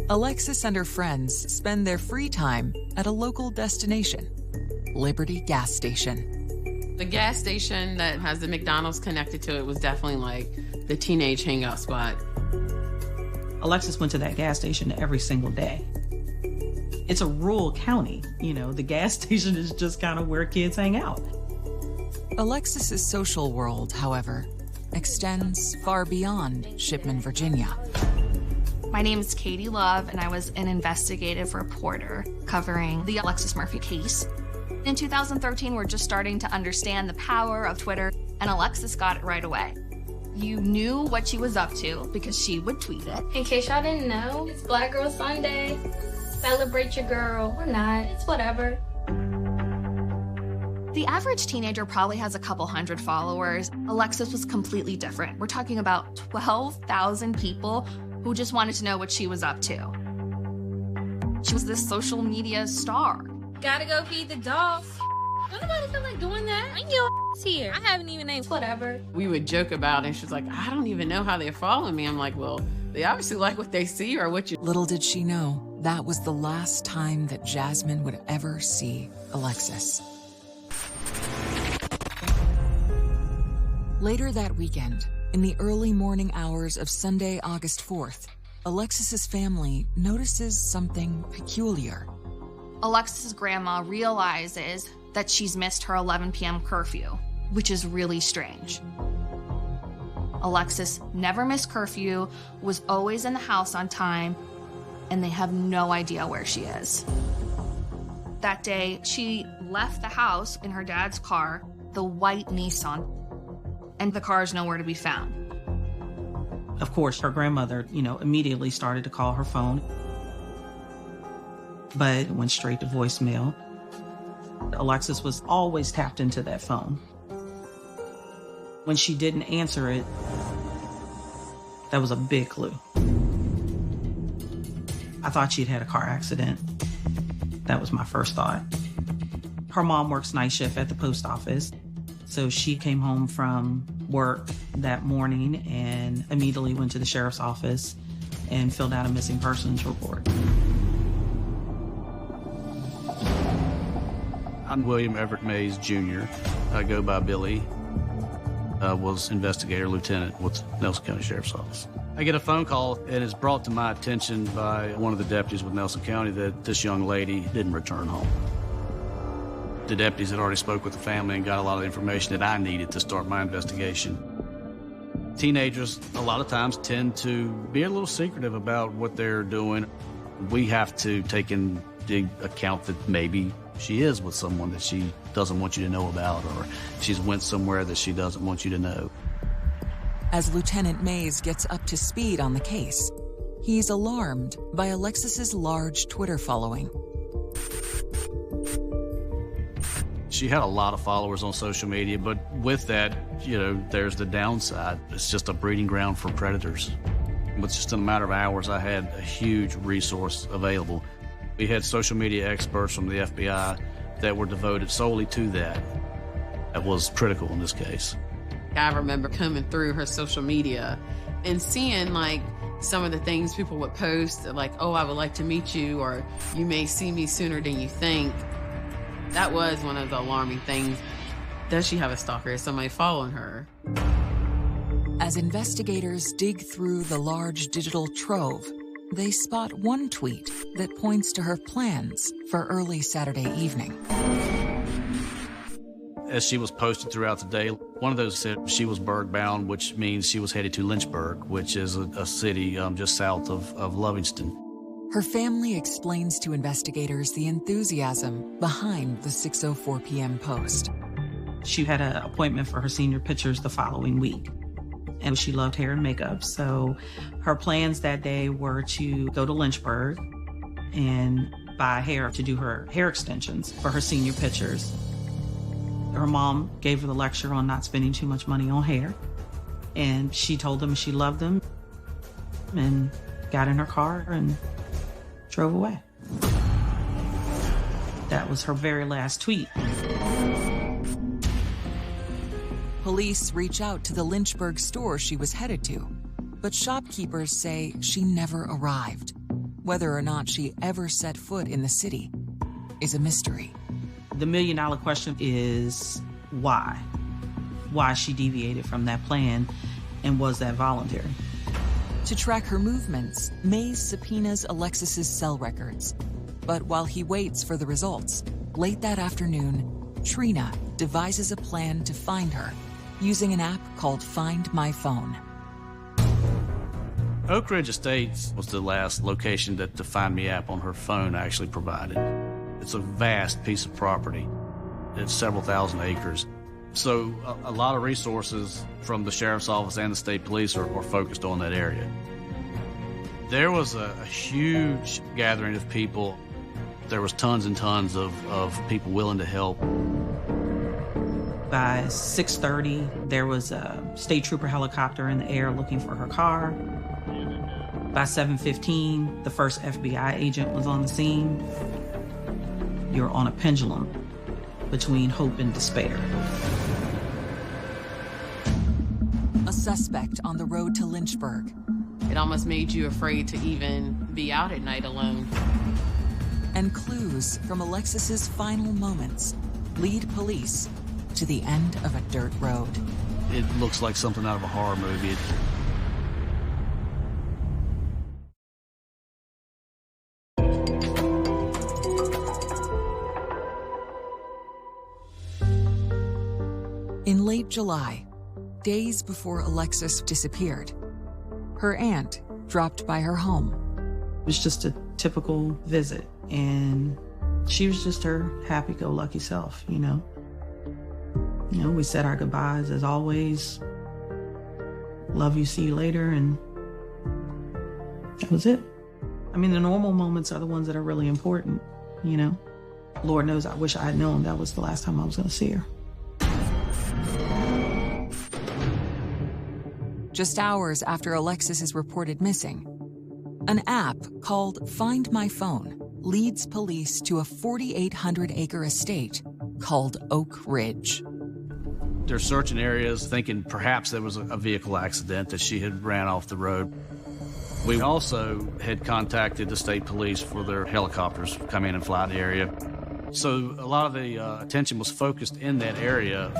Alexis and her friends spend their free time at a local destination, Liberty Gas Station. The gas station that has the McDonald's connected to it was definitely like the teenage hangout spot. Alexis went to that gas station every single day. It's a rural county, you know, the gas station is just kind of where kids hang out. Alexis's social world, however, extends far beyond Shipman, Virginia. My name is Katie Love, and I was an investigative reporter covering the Alexis Murphy case. In 2013, we're just starting to understand the power of Twitter, and Alexis got it right away. You knew what she was up to because she would tweet it. In case y'all didn't know, it's Black Girl Sunday. Celebrate your girl. Or not, it's whatever. The average teenager probably has a couple hundred followers. Alexis was completely different. We're talking about 12,000 people who just wanted to know what she was up to. She was this social media star. Gotta go feed the dogs. Don't nobody feel like doing that. Bring your ass here. I haven't even named whatever. We would joke about it, and she's like, I don't even know how they're following me. I'm like, well, they obviously like what they see or what you... Little did she know, that was the last time that Jasmine would ever see Alexis. Later that weekend, in the early morning hours of Sunday, August 4th, Alexis's family notices something peculiar. Alexis's grandma realizes that she's missed her 11 p.m. curfew, which is really strange. Alexis never missed curfew, was always in the house on time, and they have no idea where she is. That day, she left the house in her dad's car, the white Nissan, and the car is nowhere to be found. Of course, her grandmother, immediately started to call her phone, but it went straight to voicemail. Alexis was always tapped into that phone. When she didn't answer it, that was a big clue. I thought she'd had a car accident. That was my first thought. Her mom works night shift at the post office, so she came home from work that morning and immediately went to the sheriff's office and filled out a missing persons report. I'm William Everett Mays, Jr. I go by Billy. I was investigator lieutenant with Nelson County Sheriff's Office. I get a phone call, and it's brought to my attention by one of the deputies with Nelson County that this young lady didn't return home. The deputies had already spoke with the family and got a lot of information that I needed to start my investigation. Teenagers, a lot of times, tend to be a little secretive about what they're doing. We have to take into account that maybe she is with someone that she doesn't want you to know about, or she's went somewhere that she doesn't want you to know. As Lieutenant Mays gets up to speed on the case, he's alarmed by Alexis's large Twitter following. She had a lot of followers on social media, but with that, there's the downside. It's just a breeding ground for predators. But just in a matter of hours, I had a huge resource available. We had social media experts from the FBI that were devoted solely to that. That was critical in this case. I remember coming through her social media and seeing some of the things people would post, like, oh, I would like to meet you, or you may see me sooner than you think. That was one of the alarming things. Does she have a stalker? Is somebody following her? As investigators dig through the large digital trove, they spot one tweet that points to her plans for early Saturday evening. As she was posted throughout the day, one of those said she was Berg-bound, which means she was headed to Lynchburg, which is a city just south of Lovingston. Her family explains to investigators the enthusiasm behind the 6:04 p.m. post. She had an appointment for her senior pictures the following week, and she loved hair and makeup. So her plans that day were to go to Lynchburg and buy hair to do her hair extensions for her senior pictures. Her mom gave her the lecture on not spending too much money on hair, and she told them she loved them and got in her car and drove away. That was her very last tweet. Police reach out to the Lynchburg store she was headed to, but shopkeepers say she never arrived. Whether or not she ever set foot in the city is a mystery. The million-dollar question is why? Why she deviated from that plan, and was that voluntary? To track her movements, Mays subpoenas Alexis's cell records. But while he waits for the results, late that afternoon, Trina devises a plan to find her using an app called Find My Phone. Oak Ridge Estates was the last location that the Find Me app on her phone actually provided. It's a vast piece of property. It's several thousand acres. So a lot of resources from the sheriff's office and the state police are focused on that area. There was a huge gathering of people. There was tons and tons of people willing to help. By 6:30, there was a state trooper helicopter in the air looking for her car. By 7:15, the first FBI agent was on the scene. You're on a pendulum between hope and despair. A suspect on the road to Lynchburg. It almost made you afraid to even be out at night alone. And clues from Alexis's final moments lead police to the end of a dirt road. It looks like something out of a horror movie. In late July, days before Alexis disappeared, her aunt dropped by her home. It was just a typical visit, and she was just her happy-go-lucky self, you know. We said our goodbyes as always. Love you, see you later, and that was it. I mean, the normal moments are the ones that are really important, Lord knows I wish I had known that was the last time I was going to see her. Just hours after Alexis is reported missing, an app called Find My Phone leads police to a 4,800-acre estate called Oak Ridge. They're searching areas thinking perhaps there was a vehicle accident, that she had ran off the road. We also had contacted the state police for their helicopters to come in and fly the area. So a lot of the attention was focused in that area.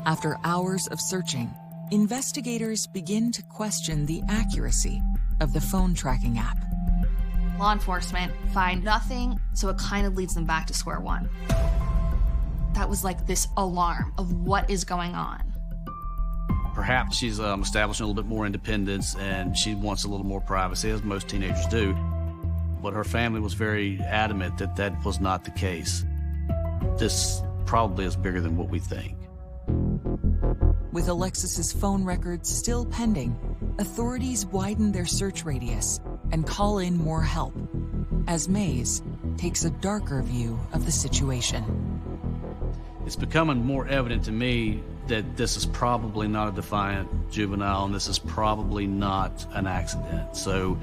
After hours of searching, investigators begin to question the accuracy of the phone tracking app. Law enforcement find nothing, so it kind of leads them back to square one. That was like this alarm of what is going on. Perhaps she's establishing a little bit more independence and she wants a little more privacy, as most teenagers do. but her family was very adamant that that was not the case. This probably is bigger than what we think. With Alexis's phone records still pending, authorities widen their search radius and call in more help as Mays takes a darker view of the situation. It's becoming more evident to me that this is probably not a defiant juvenile, and this is probably not an accident. So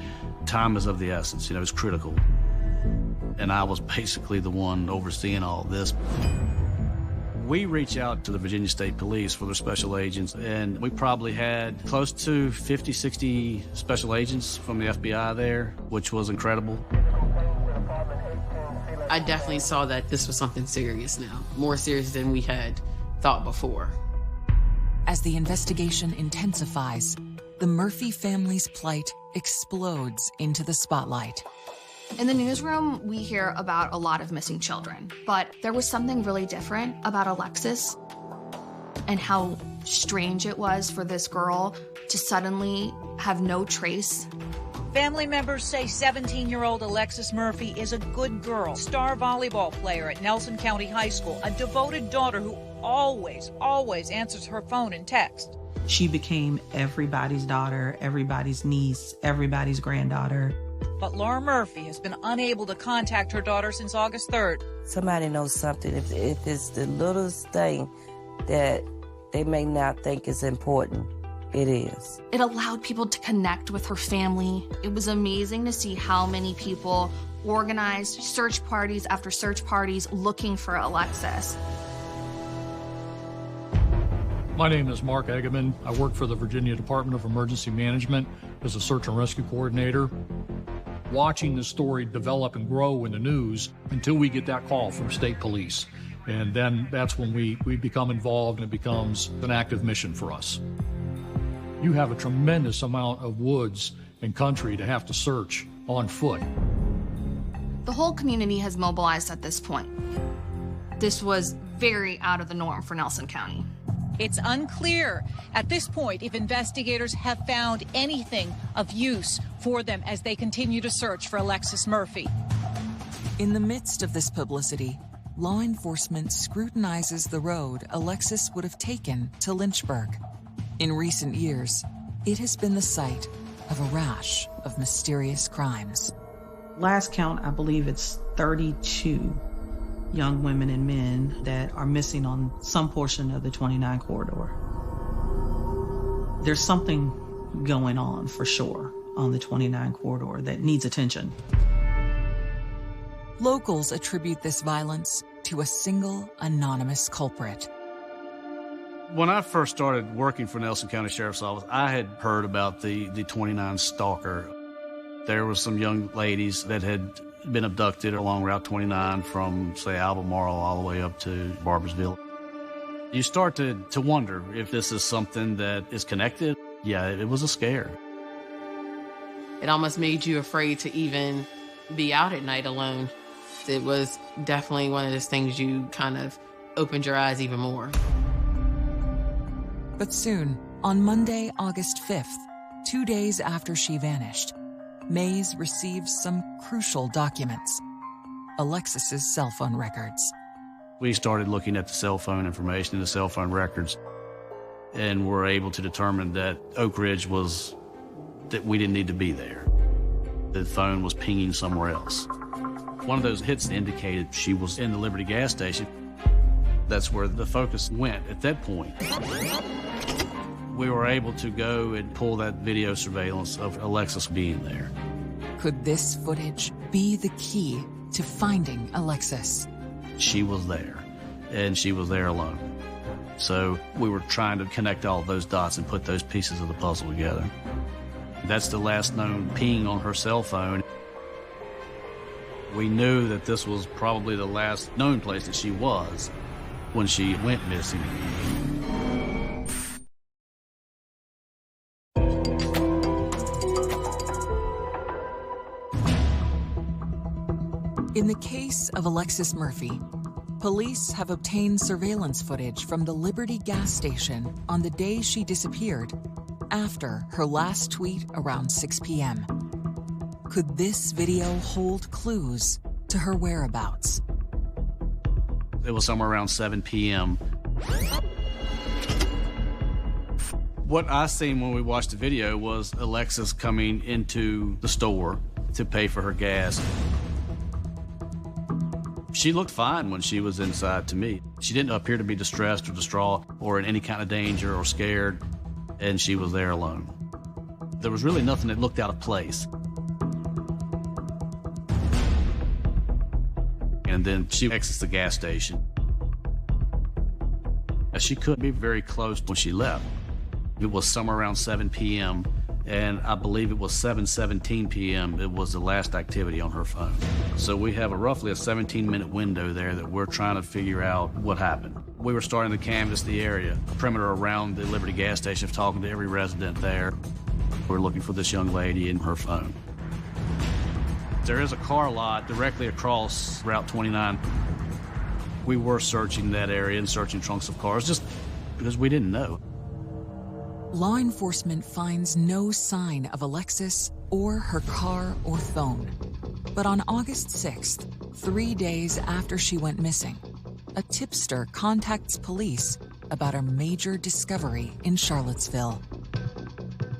time is of the essence, it's critical. And I was basically the one overseeing all this. We reach out to the Virginia State Police for their special agents, and we probably had close to 50, 60 special agents from the FBI there, which was incredible. I definitely saw that this was something serious now, more serious than we had thought before. As the investigation intensifies, the Murphy family's plight explodes into the spotlight. In the newsroom, we hear about a lot of missing children, but there was something really different about Alexis and how strange it was for this girl to suddenly have no trace. Family members say 17-year-old Alexis Murphy is a good girl, star volleyball player at Nelson County High School, a devoted daughter who always answers her phone and text. She became everybody's daughter, everybody's niece, everybody's granddaughter. But Laura Murphy has been unable to contact her daughter since August 3rd. Somebody knows something. If it's the littlest thing that they may not think is important, it is. It allowed people to connect with her family. It was amazing to see how many people organized search parties after search parties looking for Alexis. My name is Mark Egeman. I work for the Virginia Department of Emergency Management as a search and rescue coordinator. Watching this story develop and grow in the news until we get that call from state police. And then that's when we become involved and it becomes an active mission for us. You have a tremendous amount of woods and country to have to search on foot. The whole community has mobilized at this point. This was very out of the norm for Nelson County. It's unclear at this point if investigators have found anything of use for them as they continue to search for Alexis Murphy. In the midst of this publicity, law enforcement scrutinizes the road Alexis would have taken to Lynchburg. In recent years, it has been the site of a rash of mysterious crimes. Last count, I believe it's 32 young women and men that are missing on some portion of the 29 corridor. There's something going on for sure on the 29 corridor that needs attention. Locals attribute this violence to a single anonymous culprit. When I first started working for Nelson County Sheriff's Office, I had heard about the 29 stalker. There were some young ladies that had been abducted along Route 29 from, say, Albemarle all the way up to Barboursville. You start to wonder if this is something that is connected. Yeah, it was a scare. It almost made you afraid to even be out at night alone. It was definitely one of those things you kind of opened your eyes even more. But soon, on Monday, August 5th, 2 days after she vanished, Mays receives some crucial documents: Alexis's cell phone records. We started looking at the cell phone information and the cell phone records, and were able to determine that Oak Ridge that we didn't need to be there. The phone was pinging somewhere else. One of those hits indicated she was in the Liberty gas station. That's where the focus went at that point. We were able to go and pull that video surveillance of Alexis being there. Could this footage be the key to finding Alexis? She was there, and she was there alone. So we were trying to connect all those dots and put those pieces of the puzzle together. That's the last known ping on her cell phone. We knew that this was probably the last known place that she was when she went missing. In the case of Alexis Murphy, police have obtained surveillance footage from the Liberty gas station on the day she disappeared, after her last tweet around 6 p.m. Could this video hold clues to her whereabouts? It was somewhere around 7 p.m. What I seen when we watched the video was Alexis coming into the store to pay for her gas. She looked fine when she was inside to me. She didn't appear to be distressed or distraught or in any kind of danger or scared, and she was there alone. There was really nothing that looked out of place. And then she exits the gas station. She couldn't be very close when she left. It was somewhere around 7 p.m., and I believe it was 7:17 p.m. It was the last activity on her phone. So we have roughly a 17-minute window there that we're trying to figure out what happened. We were starting to canvass the area, the perimeter around the Liberty gas station, talking to every resident there. We're looking for this young lady and her phone. There is a car lot directly across Route 29. We were searching that area and searching trunks of cars just because we didn't know. Law enforcement finds no sign of Alexis or her car or phone. But on August 6th, 3 days after she went missing, a tipster contacts police about a major discovery in Charlottesville.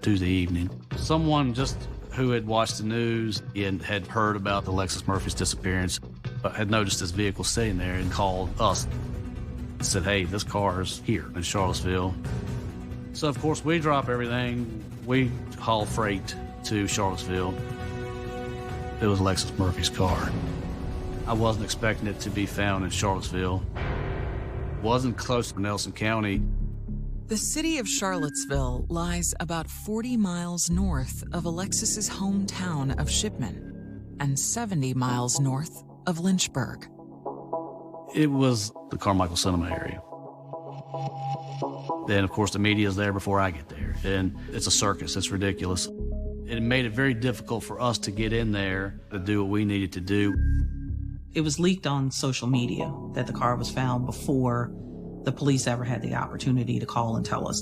Tuesday evening, someone just who had watched the news and had heard about Alexis Murphy's disappearance had noticed this vehicle sitting there and called us. Said, hey, this car is here in Charlottesville. So, of course, we drop everything. We haul freight to Charlottesville. It was Alexis Murphy's car. I wasn't expecting it to be found in Charlottesville. Wasn't close to Nelson County. The city of Charlottesville lies about 40 miles north of Alexis's hometown of Shipman and 70 miles north of Lynchburg. It was the Carmichael Cinema area. Then, of course, the media is there before I get there. And it's a circus. It's ridiculous. It made it very difficult for us to get in there to do what we needed to do. It was leaked on social media that the car was found before the police ever had the opportunity to call and tell us.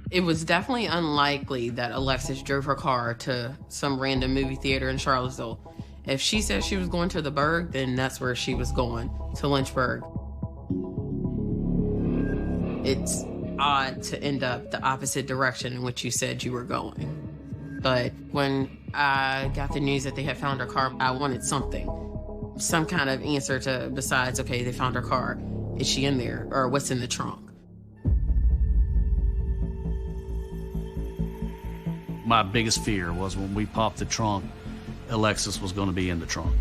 It was definitely unlikely that Alexis drove her car to some random movie theater in Charlottesville. If she said she was going to the Berg, then that's where she was going, to Lynchburg. It's odd to end up the opposite direction in which you said you were going. But when I got the news that they had found her car, I wanted something. Some kind of answer to, besides, okay, they found her car. Is she in there? Or what's in the trunk? My biggest fear was when we popped the trunk, Alexis was going to be in the trunk.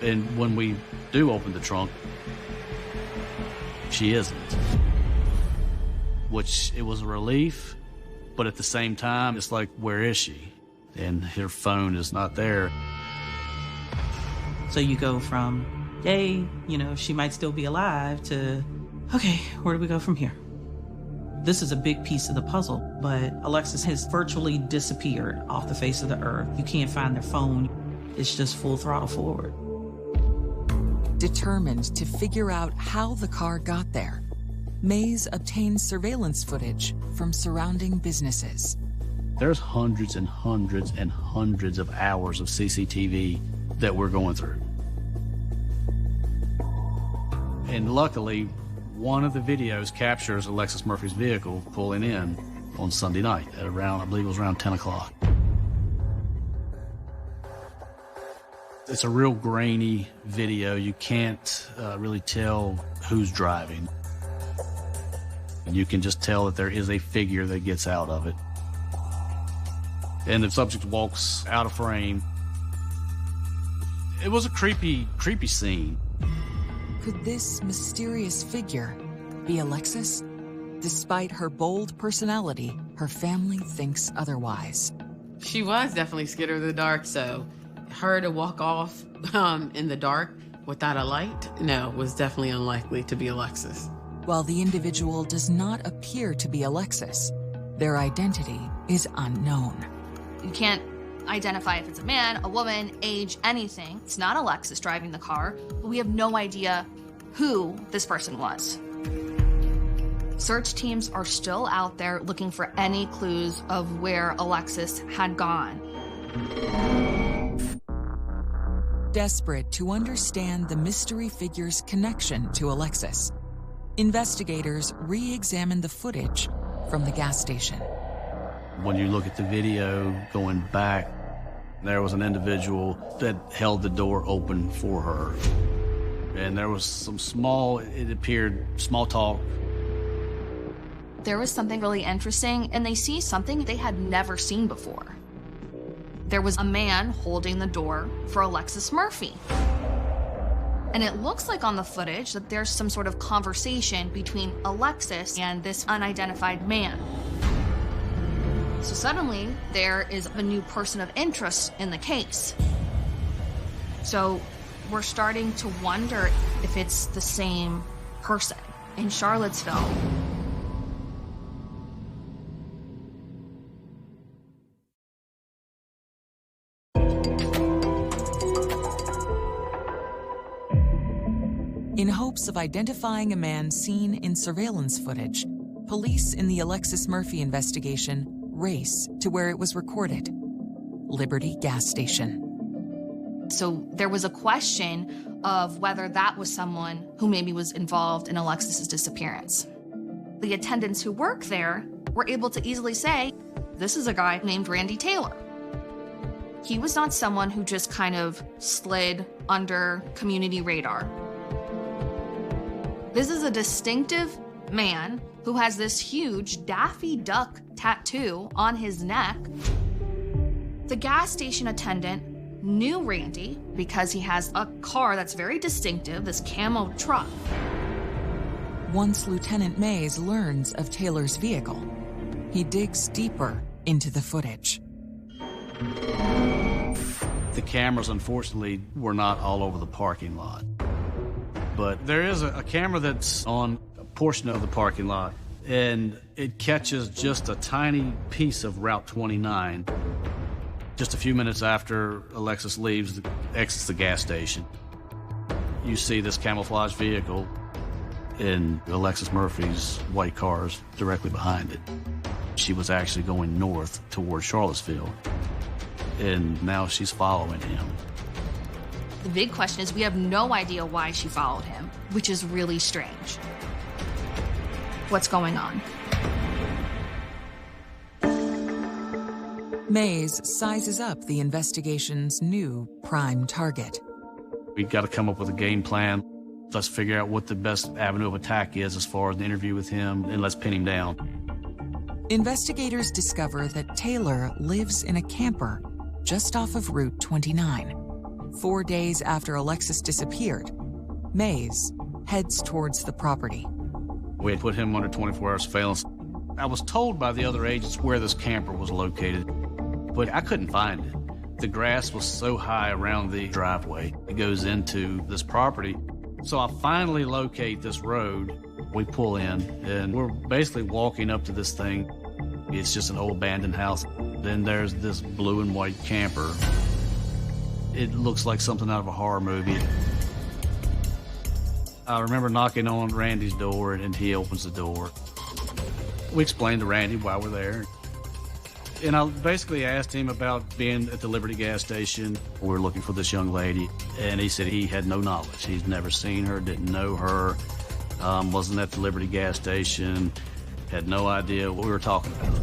And when we do open the trunk, she isn't. Which, it was a relief, but at the same time, it's like, where is she? And her phone is not there. So you go from, yay, she might still be alive, to, okay, where do we go from here? This is a big piece of the puzzle, but Alexis has virtually disappeared off the face of the earth. You can't find their phone. It's just full throttle forward. Determined to figure out how the car got there, Mays obtained surveillance footage from surrounding businesses. There's hundreds and hundreds and hundreds of hours of CCTV that we're going through. And luckily, one of the videos captures Alexis Murphy's vehicle pulling in on Sunday night at around, I believe it was around 10 o'clock. It's a real grainy video. You can't really tell who's driving. You can just tell that there is a figure that gets out of it. And the subject walks out of frame. It was a creepy scene. Could this mysterious figure be Alexis? Despite her bold personality, her family thinks otherwise. She was definitely scared of the dark, so her to walk off in the dark without a light, no, was definitely unlikely to be Alexis. While the individual does not appear to be Alexis, their identity is unknown. You can't identify if it's a man, a woman, age, anything. It's not Alexis driving the car, but we have no idea who this person was. Search teams are still out there looking for any clues of where Alexis had gone. Desperate to understand the mystery figure's connection to Alexis, investigators re-examined the footage from the gas station. When you look at the video going back, there was an individual that held the door open for her. And there was some it appeared, small talk. There was something really interesting, and they see something they had never seen before. There was a man holding the door for Alexis Murphy. And it looks like on the footage that there's some sort of conversation between Alexis and this unidentified man. So suddenly, there is a new person of interest in the case. So we're starting to wonder if it's the same person in Charlottesville. In hopes of identifying a man seen in surveillance footage, police in the Alexis Murphy investigation race to where it was recorded, Liberty Gas Station. So there was a question of whether that was someone who maybe was involved in Alexis's disappearance. The attendants who work there were able to easily say, this is a guy named Randy Taylor. He was not someone who just kind of slid under community radar. This is a distinctive man who has this huge Daffy Duck tattoo on his neck. The gas station attendant knew Randy because he has a car that's very distinctive, this camo truck. Once Lieutenant Mays learns of Taylor's vehicle, he digs deeper into the footage. The cameras, unfortunately, were not all over the parking lot. But there is a camera that's on a portion of the parking lot, and it catches just a tiny piece of Route 29 just a few minutes after Alexis exits the gas station. You see this camouflage vehicle and Alexis Murphy's white cars directly behind it. She was actually going north towards Charlottesville, and now she's following him. The big question is we have no idea why she followed him, which is really strange. What's going on? Mays sizes up the investigation's new prime target. We've got to come up with a game plan. Let's figure out what the best avenue of attack is as far as the interview with him, and let's pin him down. Investigators discover that Taylor lives in a camper just off of Route 29. 4 days after Alexis disappeared, Mays heads towards the property. We had put him under 24-hour surveillance. I was told by the other agents where this camper was located, but I couldn't find it. The grass was so high around the driveway. It goes into this property. So I finally locate this road. We pull in, and we're basically walking up to this thing. It's just an old abandoned house. Then there's this blue and white camper. It looks like something out of a horror movie. I remember knocking on Randy's door, and he opens the door. We explained to Randy why we're there. And I basically asked him about being at the Liberty gas station. We were looking for this young lady, and he said he had no knowledge. He's never seen her, didn't know her, wasn't at the Liberty gas station, had no idea what we were talking about.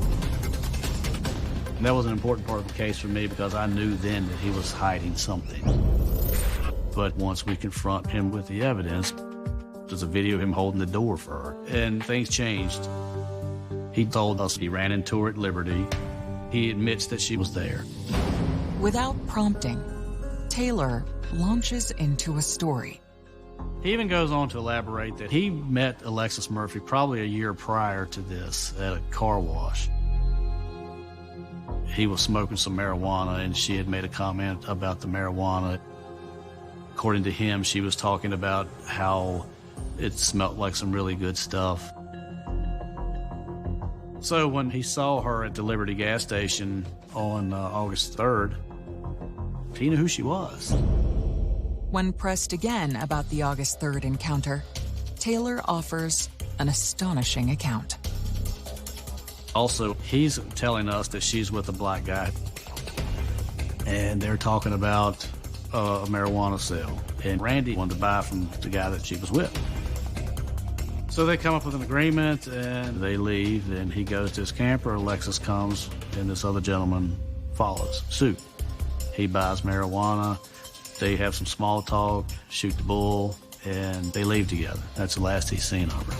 And that was an important part of the case for me because I knew then that he was hiding something. But once we confront him with the evidence, there's a video of him holding the door for her, and things changed. He told us he ran into her at Liberty. He admits that she was there. Without prompting, Taylor launches into a story. He even goes on to elaborate that he met Alexis Murphy probably a year prior to this at a car wash. He was smoking some marijuana, and she had made a comment about the marijuana. According to him, she was talking about how it smelled like some really good stuff. So when he saw her at the Liberty gas station on August 3rd, he knew who she was. When pressed again about the August 3rd encounter, Taylor offers an astonishing account. Also, he's telling us that she's with a black guy. And they're talking about a marijuana sale. And Randy wanted to buy from the guy that she was with. So they come up with an agreement and they leave, and he goes to his camper. Alexis comes, and this other gentleman follows suit. He buys marijuana. They have some small talk, shoot the bull, and they leave together. That's the last he's seen of her.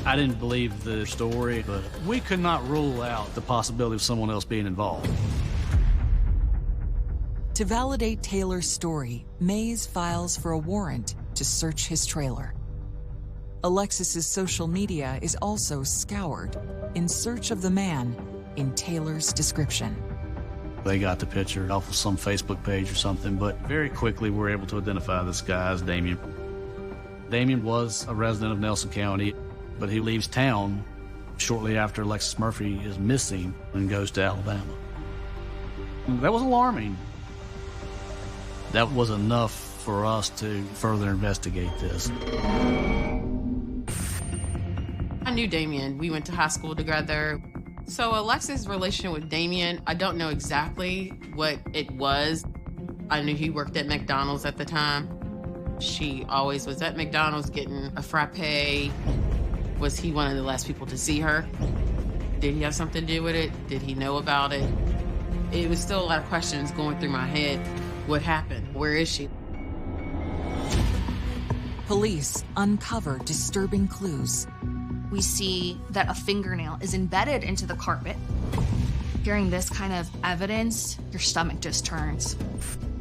I didn't believe the story, but we could not rule out the possibility of someone else being involved. To validate Taylor's story, Mays files for a warrant to search his trailer. Alexis's social media is also scoured in search of the man in Taylor's description. They got the picture off of some Facebook page or something, but very quickly we're able to identify this guy as Damien. Damien was a resident of Nelson County, but he leaves town shortly after Alexis Murphy is missing and goes to Alabama. That was alarming. That was enough for us to further investigate this. I knew Damien. We went to high school together. So Alexis' relationship with Damien, I don't know exactly what it was. I knew he worked at McDonald's at the time. She always was at McDonald's getting a frappe. Was he one of the last people to see her? Did he have something to do with it? Did he know about it? It was still a lot of questions going through my head. What happened? Where is she? Police uncover disturbing clues. We see that a fingernail is embedded into the carpet. Hearing this kind of evidence, your stomach just turns.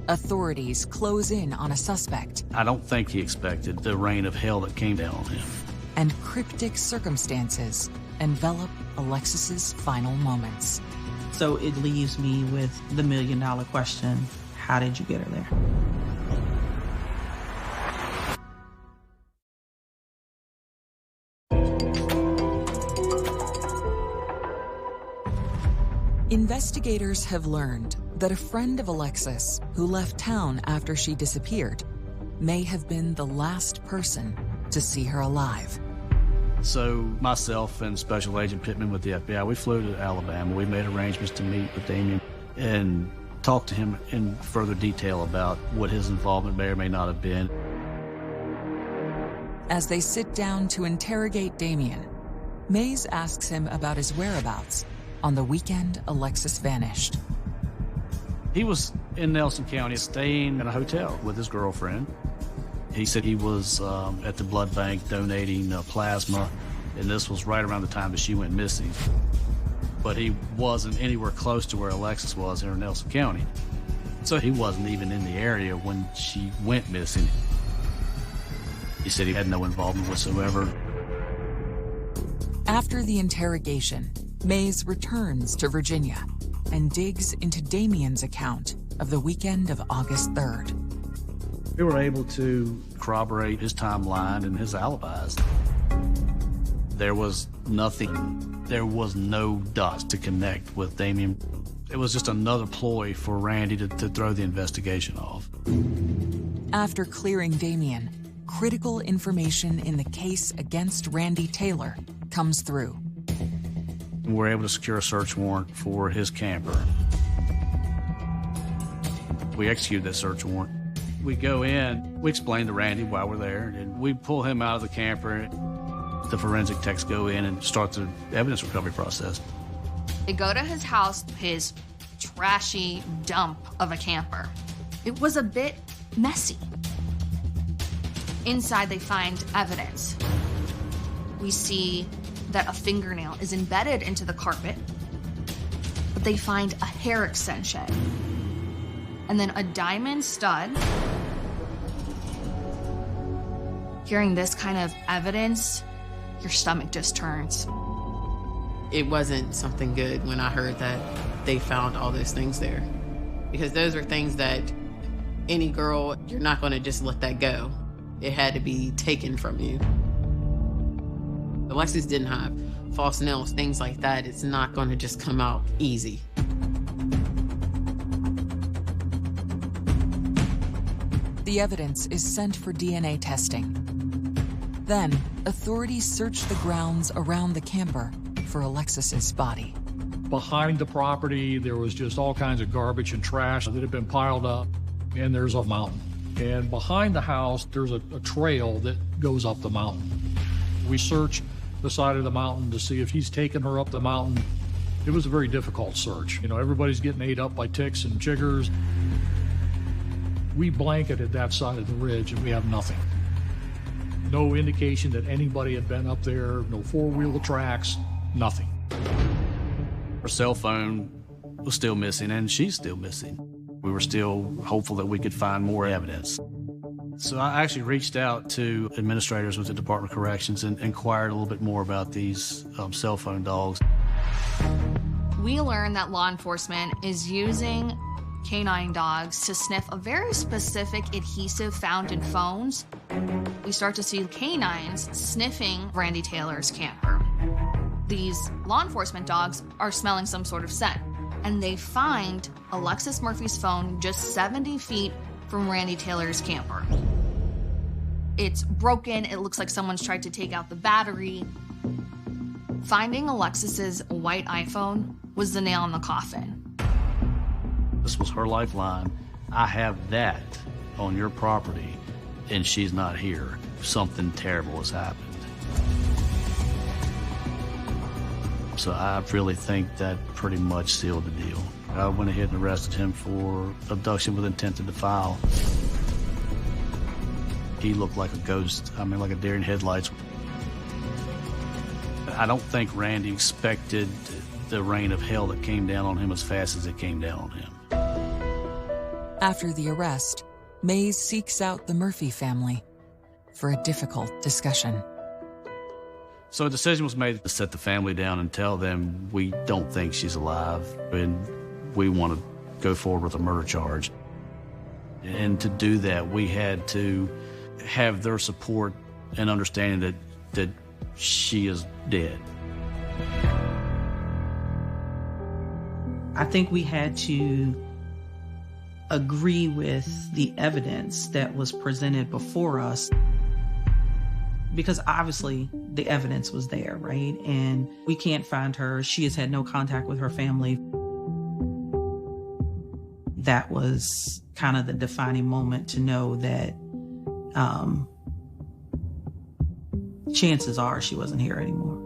Authorities close in on a suspect. I don't think he expected the rain of hell that came down on him. And cryptic circumstances envelop Alexis's final moments. So it leaves me with the million-dollar question, how did you get her there? Investigators have learned that a friend of Alexis, who left town after she disappeared, may have been the last person to see her alive. So myself and Special Agent Pittman with the FBI, we flew to Alabama. We made arrangements to meet with Damien and talk to him in further detail about what his involvement may or may not have been. As they sit down to interrogate Damien, Mays asks him about his whereabouts on the weekend Alexis vanished. He was in Nelson County staying in a hotel with his girlfriend. He said he was at the blood bank donating plasma, and this was right around the time that she went missing. But he wasn't anywhere close to where Alexis was in Nelson County. So he wasn't even in the area when she went missing. He said he had no involvement whatsoever. After the interrogation, Mays returns to Virginia and digs into Damien's account of the weekend of August 3rd. We were able to corroborate his timeline and his alibis. There was nothing. There was no dots to connect with Damien. It was just another ploy for Randy to throw the investigation off. After clearing Damien, critical information in the case against Randy Taylor comes through. We were able to secure a search warrant for his camper. We executed that search warrant. We go in, we explain to Randy why we're there, and we pull him out of the camper. The forensic techs go in and start the evidence recovery process. They go to his house, his trashy dump of a camper. It was a bit messy. Inside, they find evidence. We see that a fingernail is embedded into the carpet, but they find a hair extension and then a diamond stud. Hearing this kind of evidence, your stomach just turns. It wasn't something good when I heard that they found all those things there, because those are things that any girl, you're not going to just let that go. It had to be taken from you. Alexis didn't have false nails, things like that. It's not going to just come out easy. The evidence is sent for DNA testing. Then, authorities searched the grounds around the camper for Alexis's body. Behind the property, there was just all kinds of garbage and trash that had been piled up, and there's a mountain. And behind the house, there's a trail that goes up the mountain. We searched the side of the mountain to see if he's taken her up the mountain. It was a very difficult search. You know, everybody's getting ate up by ticks and chiggers. We blanketed that side of the ridge, and we have nothing. No indication that anybody had been up there, no four-wheel tracks, nothing. Her cell phone was still missing, and she's still missing. We were still hopeful that we could find more evidence. So I actually reached out to administrators with the Department of Corrections and inquired a little bit more about these cell phone dogs. We learned that law enforcement is using canine dogs to sniff a very specific adhesive found in phones. We start to see canines sniffing Randy Taylor's camper. These law enforcement dogs are smelling some sort of scent, and they find Alexis Murphy's phone just 70 feet from Randy Taylor's camper. It's broken. It looks like someone's tried to take out the battery. Finding Alexis's white iPhone was the nail in the coffin. This was her lifeline. I have that on your property, and she's not here. Something terrible has happened. So I really think that pretty much sealed the deal. I went ahead and arrested him for abduction with intent to defile. He looked like a ghost, like a deer in headlights. I don't think Randy expected the rain of hell that came down on him as fast as it came down on him. After the arrest, Mays seeks out the Murphy family for a difficult discussion. So a decision was made to set the family down and tell them we don't think she's alive and we want to go forward with a murder charge. And to do that, we had to have their support and understanding that she is dead. I think we had to agree with the evidence that was presented before us, because obviously the evidence was there, right? And we can't find her. She has had no contact with her family. That was kind of the defining moment to know that chances are she wasn't here anymore.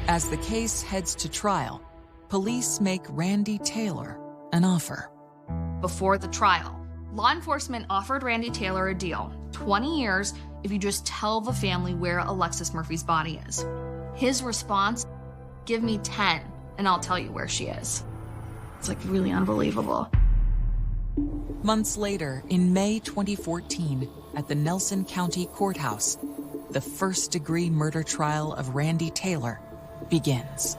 As the case heads to trial, police make Randy Taylor an offer. Before the trial, law enforcement offered Randy Taylor a deal, 20 years if you just tell the family where Alexis Murphy's body is. His response, give me 10 and I'll tell you where she is. It's like really unbelievable. Months later, in May 2014, at the Nelson County Courthouse, the first-degree murder trial of Randy Taylor begins.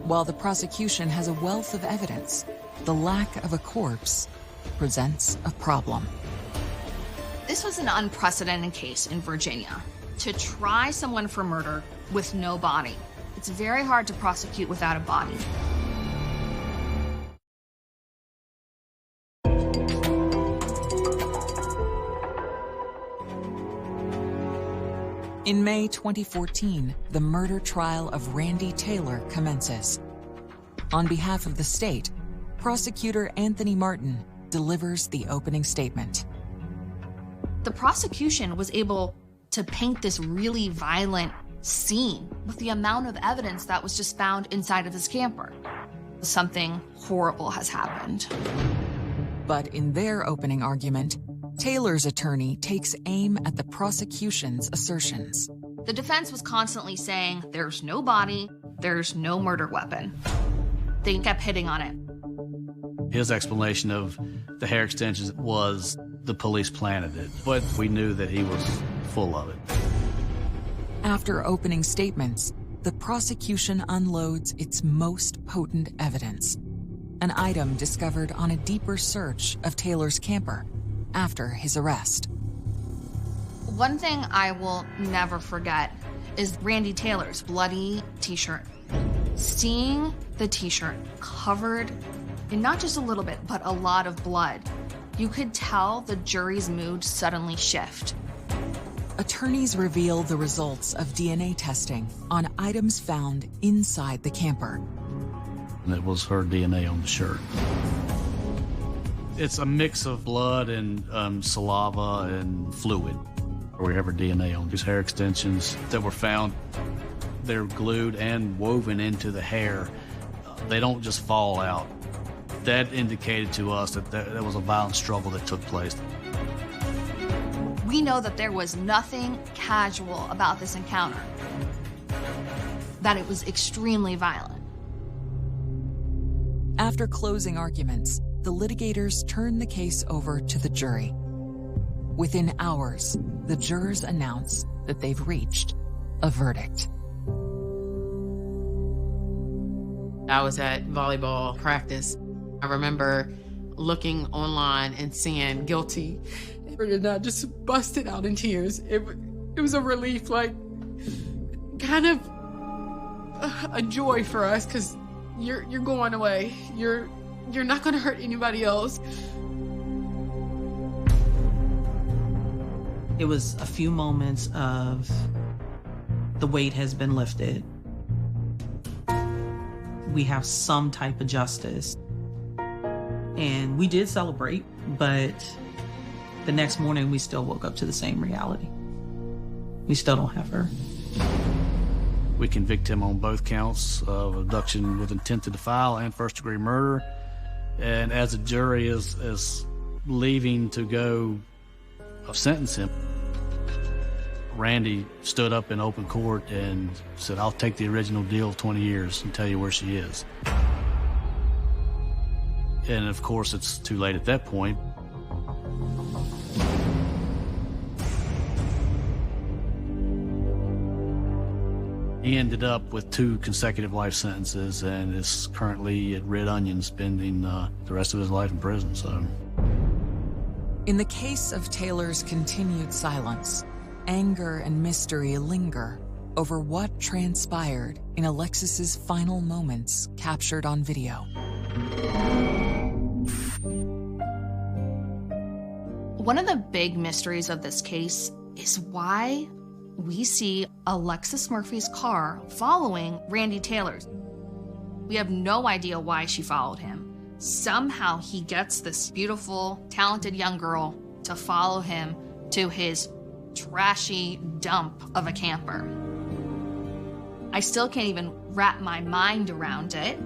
While the prosecution has a wealth of evidence, the lack of a corpse presents a problem. This was an unprecedented case in Virginia. To try someone for murder with no body, it's very hard to prosecute without a body. In May 2014, the murder trial of Randy Taylor commences. On behalf of the state, prosecutor Anthony Martin delivers the opening statement. The prosecution was able to paint this really violent scene with the amount of evidence that was just found inside of this camper. Something horrible has happened. But in their opening argument, Taylor's attorney takes aim at the prosecution's assertions. The defense was constantly saying, there's no body, there's no murder weapon. They kept hitting on it. His explanation of the hair extensions was the police planted it, but we knew that he was full of it. After opening statements, the prosecution unloads its most potent evidence, an item discovered on a deeper search of Taylor's camper after his arrest. One thing I will never forget is Randy Taylor's bloody t-shirt. Seeing the t-shirt covered in not just a little bit, but a lot of blood, you could tell the jury's mood suddenly shift. Attorneys reveal the results of DNA testing on items found inside the camper. And it was her DNA on the shirt. It's a mix of blood and saliva and fluid. We have her DNA on these hair extensions that were found. They're glued and woven into the hair. They don't just fall out. That indicated to us that there was a violent struggle that took place. We know that there was nothing casual about this encounter, that it was extremely violent. After closing arguments, the litigators turned the case over to the jury. Within hours, the jurors announce that they've reached a verdict. I was at volleyball practice. I remember looking online and seeing guilty. And I just busted out in tears. It was a relief, like kind of a joy for us, because you're going away. You're not going to hurt anybody else. It was a few moments of the weight has been lifted. We have some type of justice. And we did celebrate, but the next morning we still woke up to the same reality. We still don't have her. We convict him on both counts of abduction with intent to defile and first-degree murder. And as the jury is leaving to go sentence him, Randy stood up in open court and said, "I'll take the original deal of 20 years and tell you where she is." And of course, it's too late at that point. He ended up with 2 consecutive life sentences and is currently at Red Onion spending the rest of his life in prison. So, in the case of Taylor's continued silence, anger and mystery linger over what transpired in Alexis's final moments captured on video. One of the big mysteries of this case is why we see Alexis Murphy's car following Randy Taylor's. We have no idea why she followed him. Somehow he gets this beautiful, talented young girl to follow him to his trashy dump of a camper. I still can't even wrap my mind around it.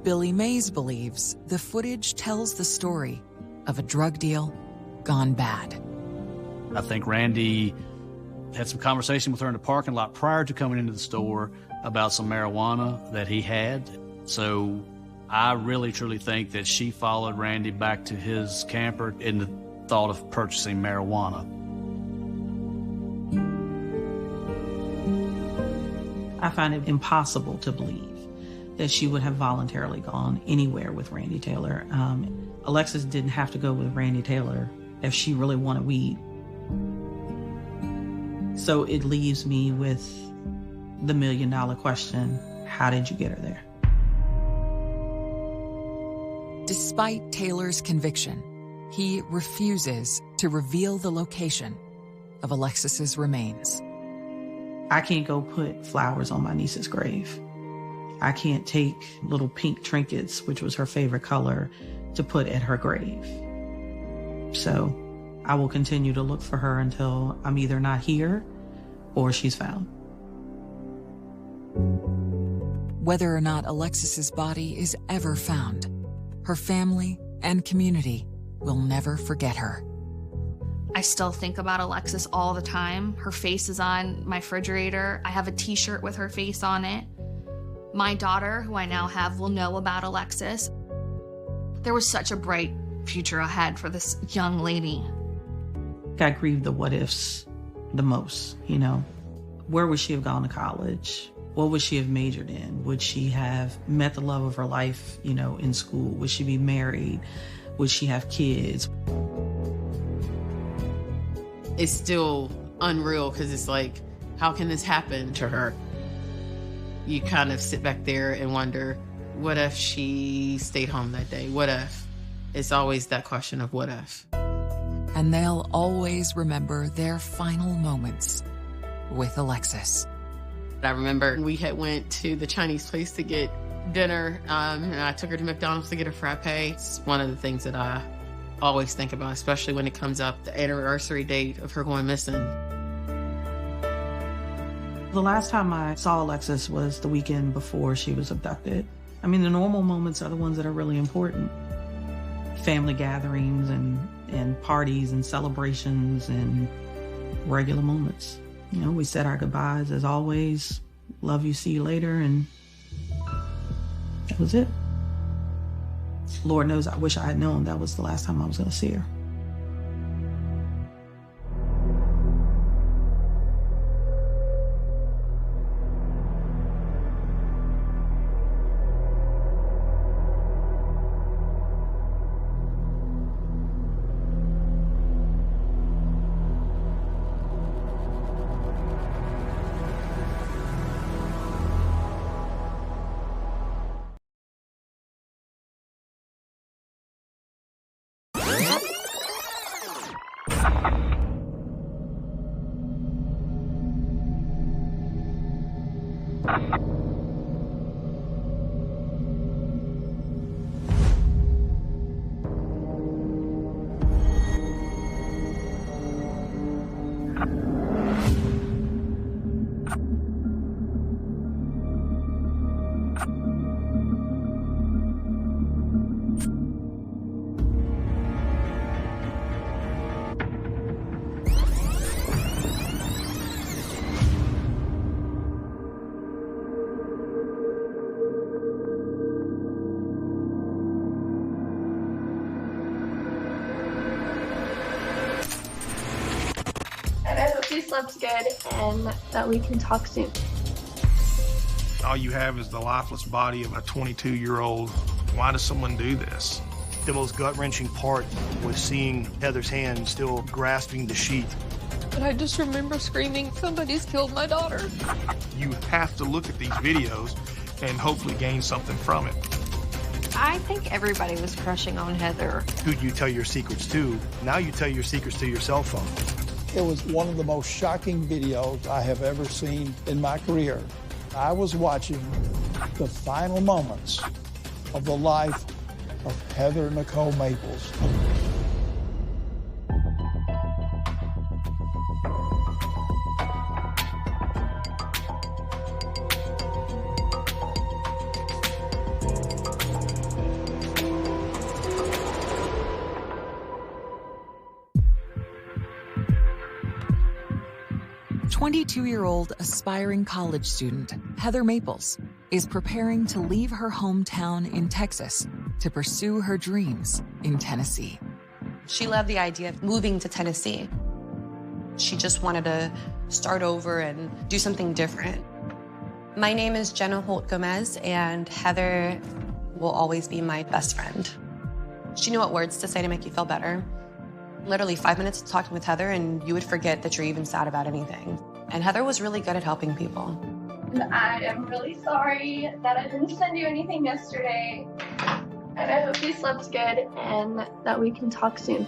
Billy Mays believes the footage tells the story of a drug deal gone bad. I think Randy had some conversation with her in the parking lot prior to coming into the store about some marijuana that he had. So I really, truly think that she followed Randy back to his camper in the thought of purchasing marijuana. I find it impossible to believe that she would have voluntarily gone anywhere with Randy Taylor. Alexis didn't have to go with Randy Taylor if she really wanted weed. So it leaves me with the million-dollar question: how did you get her there? Despite Taylor's conviction, he refuses to reveal the location of Alexis's remains. I can't go put flowers on my niece's grave. I can't take little pink trinkets, which was her favorite color, to put at her grave. So I will continue to look for her until I'm either not here or she's found. Whether or not Alexis's body is ever found, her family and community will never forget her. I still think about Alexis all the time. Her face is on my refrigerator. I have a t-shirt with her face on it. My daughter, who I now have, will know about Alexis. There was such a bright future ahead for this young lady. I grieve the what ifs the most, you know. Where would she have gone to college? What would she have majored in? Would she have met the love of her life, you know, in school? Would she be married? Would she have kids? It's still unreal because it's like, how can this happen to her? You kind of sit back there and wonder, what if she stayed home that day? What if? It's always that question of what if. And they'll always remember their final moments with Alexis. I remember we had went to the Chinese place to get dinner, and I took her to McDonald's to get a frappe. It's one of the things that I always think about, especially when it comes up the anniversary date of her going missing. The last time I saw Alexis was the weekend before she was abducted. I mean, the normal moments are the ones that are really important. Family gatherings and parties and celebrations and regular moments. You know, we said our goodbyes as always. Love you, see you later, and that was it. Lord knows I wish I had known that was the last time I was going to see her. She slept good and that we can talk soon. All you have is the lifeless body of a 22-year-old. Why does someone do this? The most gut-wrenching part was seeing Heather's hand still grasping the sheet. And I just remember screaming, somebody's killed my daughter. You have to look at these videos and hopefully gain something from it. I think everybody was crushing on Heather. Who do you tell your secrets to? Now you tell your secrets to your cell phone. It was one of the most shocking videos I have ever seen in my career. I was watching the final moments of the life of Heather Nicole Maples. "22-year-old aspiring college student Heather Maples is preparing to leave her hometown in Texas to pursue her dreams in Tennessee." She loved the idea of moving to Tennessee. She just wanted to start over and do something different. My name is Jenna Holt Gomez, and Heather will always be my best friend. She knew what words to say to make you feel better. Literally 5 minutes talking with Heather and you would forget that you're even sad about anything. And Heather was really good at helping people. I am really sorry that I didn't send you anything yesterday. And I hope you slept good and that we can talk soon.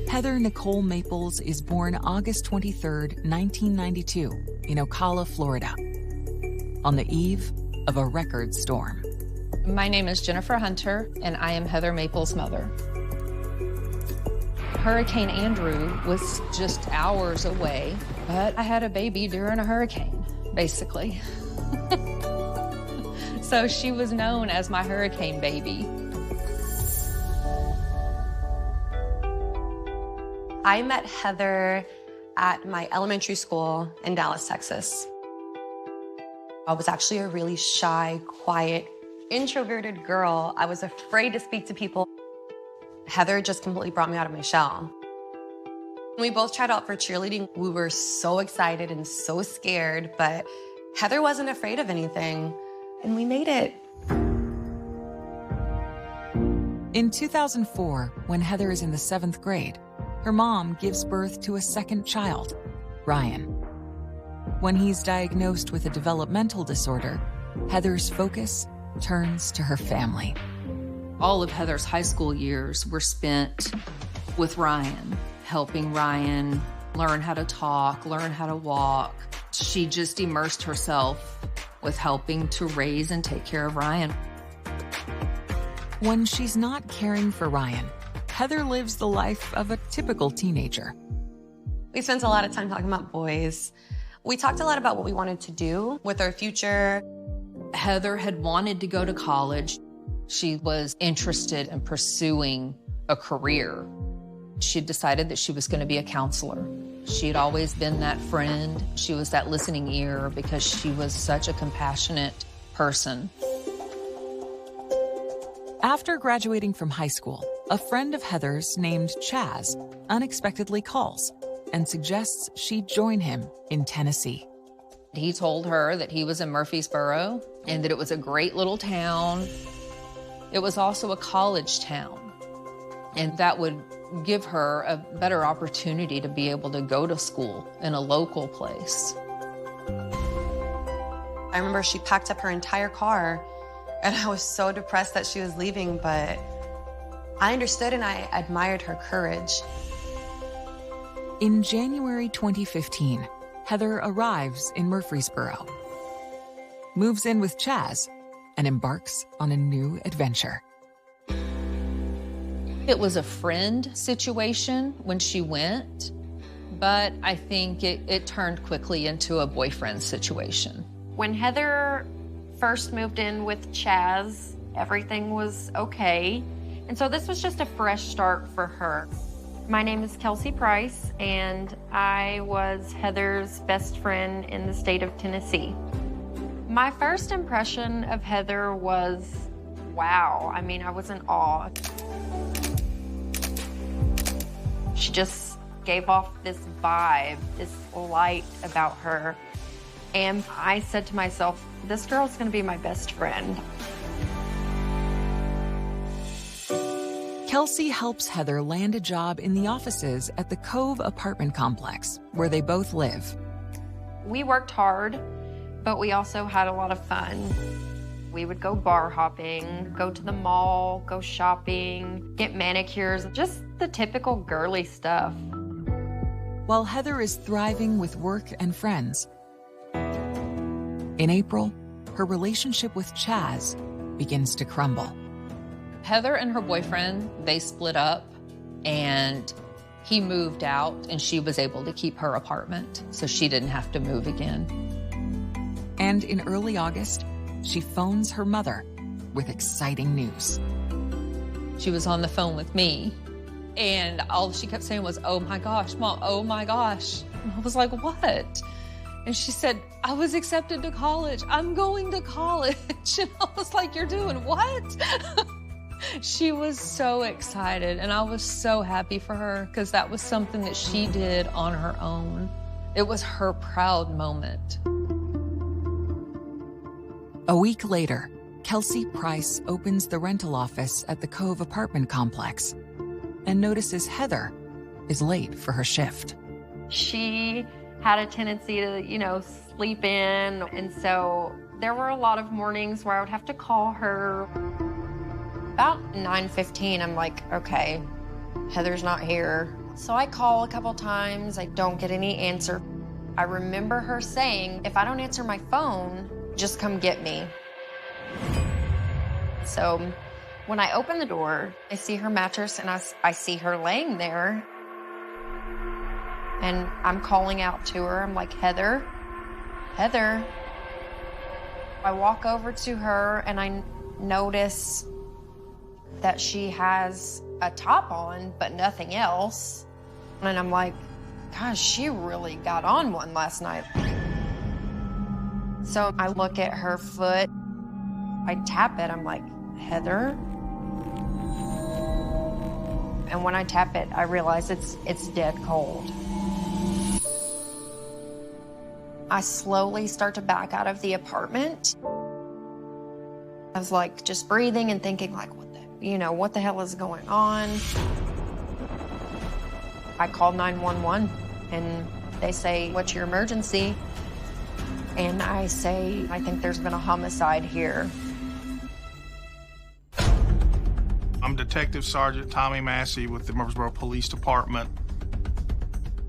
Heather Nicole Maples is born August 23, 1992, in Ocala, Florida, on the eve of a record storm. My name is Jennifer Hunter, and I am Heather Maples' mother. Hurricane Andrew was just hours away, but I had a baby during a hurricane, basically. So she was known as my hurricane baby. I met Heather at my elementary school in Dallas, Texas. I was actually a really shy, quiet, introverted girl. I was afraid to speak to people. Heather just completely brought me out of my shell. We both tried out for cheerleading. We were so excited and so scared, but Heather wasn't afraid of anything, and we made it. In 2004, when Heather is in the 7th grade, her mom gives birth to a second child, Ryan. When he's diagnosed with a developmental disorder, Heather's focus turns to her family. All of Heather's high school years were spent with Ryan, helping Ryan learn how to talk, learn how to walk. She just immersed herself with helping to raise and take care of Ryan. When she's not caring for Ryan, Heather lives the life of a typical teenager. We spent a lot of time talking about boys. We talked a lot about what we wanted to do with our future. Heather had wanted to go to college. She was interested in pursuing a career. She decided that she was going to be a counselor. She had always been that friend. She was that listening ear because she was such a compassionate person. After graduating from high school, a friend of Heather's named Chaz unexpectedly calls and suggests she join him in Tennessee. He told her that he was in Murfreesboro and that it was a great little town. It was also a college town, and that would give her a better opportunity to be able to go to school in a local place. I remember she packed up her entire car, and I was so depressed that she was leaving, but I understood and I admired her courage. In January 2015, Heather arrives in Murfreesboro, moves in with Chaz, and embarks on a new adventure. It was a friend situation when she went, but I think it turned quickly into a boyfriend situation. When Heather first moved in with Chaz, everything was okay. And so this was just a fresh start for her. My name is Kelsey Price, and I was Heather's best friend in the state of Tennessee. My first impression of Heather was, wow. I mean, I was in awe. She just gave off this vibe, this light about her. And I said to myself, this girl's gonna be my best friend. Kelsey helps Heather land a job in the offices at the Cove apartment complex, where they both live. We worked hard, but we also had a lot of fun. We would go bar hopping, go to the mall, go shopping, get manicures, just the typical girly stuff. While Heather is thriving with work and friends, in April, her relationship with Chaz begins to crumble. Heather and her boyfriend, they split up, and he moved out, and she was able to keep her apartment, so she didn't have to move again. And in early August, she phones her mother with exciting news. She was on the phone with me, and all she kept saying was, "Oh my gosh, Mom, oh my gosh." And I was like, "What?" And she said, "I was accepted to college. I'm going to college." And I was like, "You're doing what?" She was so excited, and I was so happy for her because that was something that she did on her own. It was her proud moment. A week later, Kelsey Price opens the rental office at the Cove apartment complex and notices Heather is late for her shift. She had a tendency to, sleep in. And so there were a lot of mornings where I would have to call her. About 9:15, I'm like, okay, Heather's not here. So I call a couple times, I don't get any answer. I remember her saying, if I don't answer my phone, just come get me. So when I open the door, I see her mattress and I see her laying there. And I'm calling out to her. I'm like, Heather, Heather. I walk over to her and I notice that she has a top on, but nothing else. And I'm like, gosh, she really got on one last night. So I look at her foot, I tap it, I'm like, Heather? And when I tap it, I realize it's dead cold. I slowly start to back out of the apartment. I was like just breathing and thinking like, what the hell is going on? I called 911 and they say, what's your emergency? and I say, I think there's been a homicide here. I'm Detective Sergeant Tommy Massey with the Murfreesboro Police Department.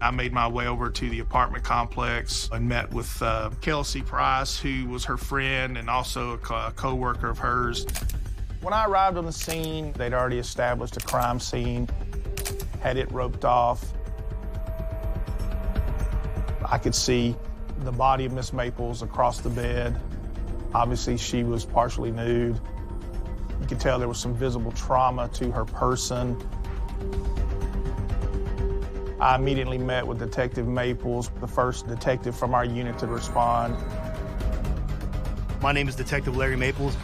I made my way over to the apartment complex and met with Kelsey Price, who was her friend and also a co-worker of hers. When I arrived on the scene, they'd already established a crime scene, had it roped off. I could see the body of Miss Maples across the bed. Obviously, she was partially nude. You could tell there was some visible trauma to her person. I immediately met with Detective Maples, the first detective from our unit to respond. My name is Detective Larry Maples.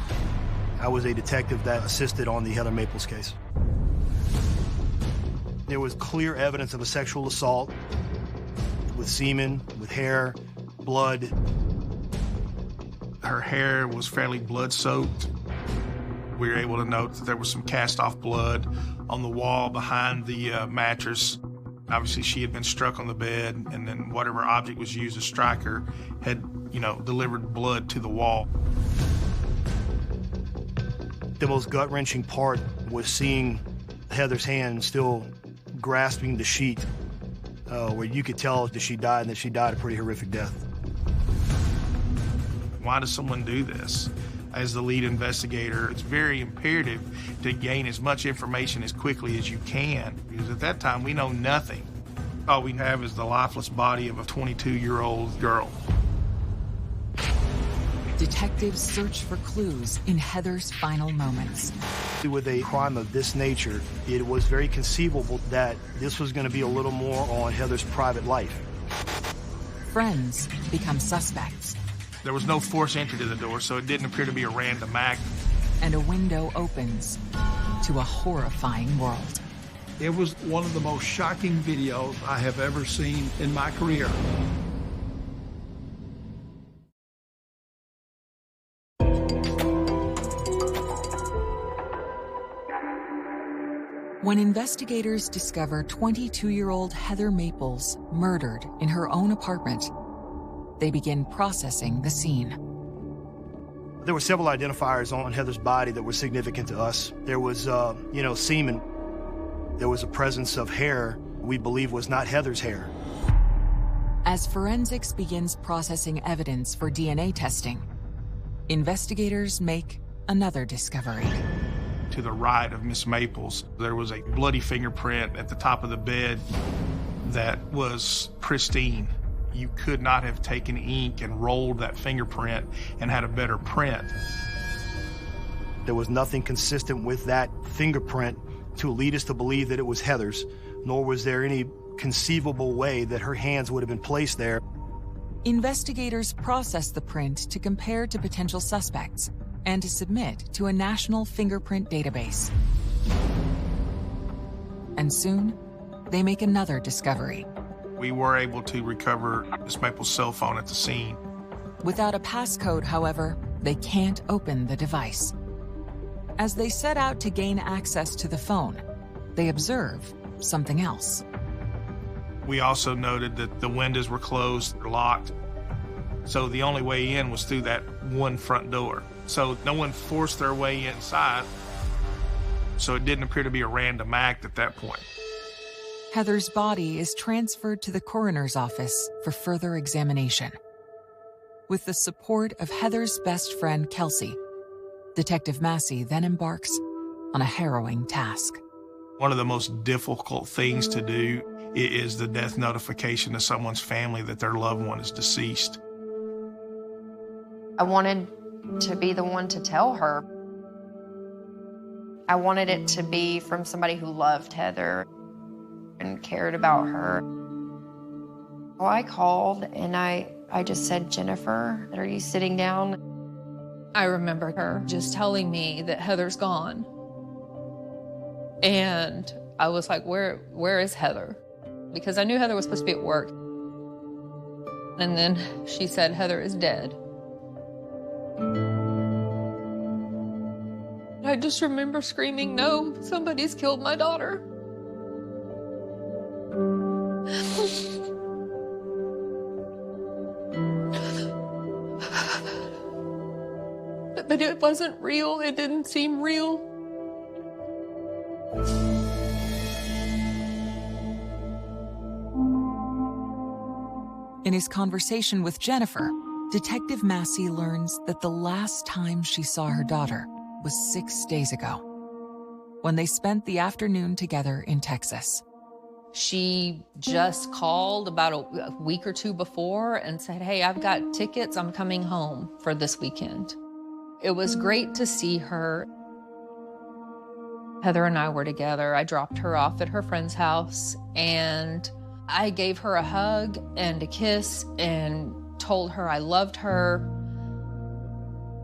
I was a detective that assisted on the Heather Maples case. There was clear evidence of a sexual assault with semen, with hair, blood. Her hair was fairly blood-soaked. We were able to note that there was some cast-off blood on the wall behind the mattress. Obviously, she had been struck on the bed, and then whatever object was used to strike her had, delivered blood to the wall. The most gut-wrenching part was seeing Heather's hand still grasping the sheet, where you could tell that she died, and that she died a pretty horrific death. Why does someone do this? As the lead investigator, it's very imperative to gain as much information as quickly as you can, because at that time, we know nothing. All we have is the lifeless body of a 22-year-old girl. Detectives search for clues in Heather's final moments. With a crime of this nature, it was very conceivable that this was going to be a little more on Heather's private life. Friends become suspects. There was no forced entry to the door, so it didn't appear to be a random act. And a window opens to a horrifying world. It was one of the most shocking videos I have ever seen in my career. When investigators discover 22-year-old Heather Maples murdered in her own apartment, they begin processing the scene. There were several identifiers on Heather's body that were significant to us. There was, semen. There was a presence of hair we believe was not Heather's hair. As forensics begins processing evidence for DNA testing, investigators make another discovery. To the right of Miss Maples, there was a bloody fingerprint at the top of the bed that was pristine. You could not have taken ink and rolled that fingerprint and had a better print. There was nothing consistent with that fingerprint to lead us to believe that it was Heather's, nor was there any conceivable way that her hands would have been placed there. Investigators process the print to compare to potential suspects and to submit to a national fingerprint database. And soon, they make another discovery. We were able to recover Miss Maples' cell phone at the scene. Without a passcode, however, they can't open the device. As they set out to gain access to the phone, they observe something else. We also noted that the windows were closed or locked, so the only way in was through that one front door. So no one forced their way inside, so it didn't appear to be a random act at that point. Heather's body is transferred to the coroner's office for further examination. With the support of Heather's best friend, Kelsey, Detective Massey then embarks on a harrowing task. One of the most difficult things to do is the death notification to someone's family that their loved one is deceased. I wanted to be the one to tell her. I wanted it to be from somebody who loved Heather and cared about her. Well, I called and I just said, Jennifer, are you sitting down? I remember her just telling me that Heather's gone. And I was like, where is Heather? Because I knew Heather was supposed to be at work. And then she said, Heather is dead. I just remember screaming, no, somebody's killed my daughter. But it wasn't real. It didn't seem real. In his conversation with Jennifer, Detective Massey learns that the last time she saw her daughter was 6 days ago, when they spent the afternoon together in Texas. She just called about a week or two before and said, hey, I've got tickets. I'm coming home for this weekend. It was great to see her. Heather and I were together. I dropped her off at her friend's house, and I gave her a hug and a kiss and told her I loved her.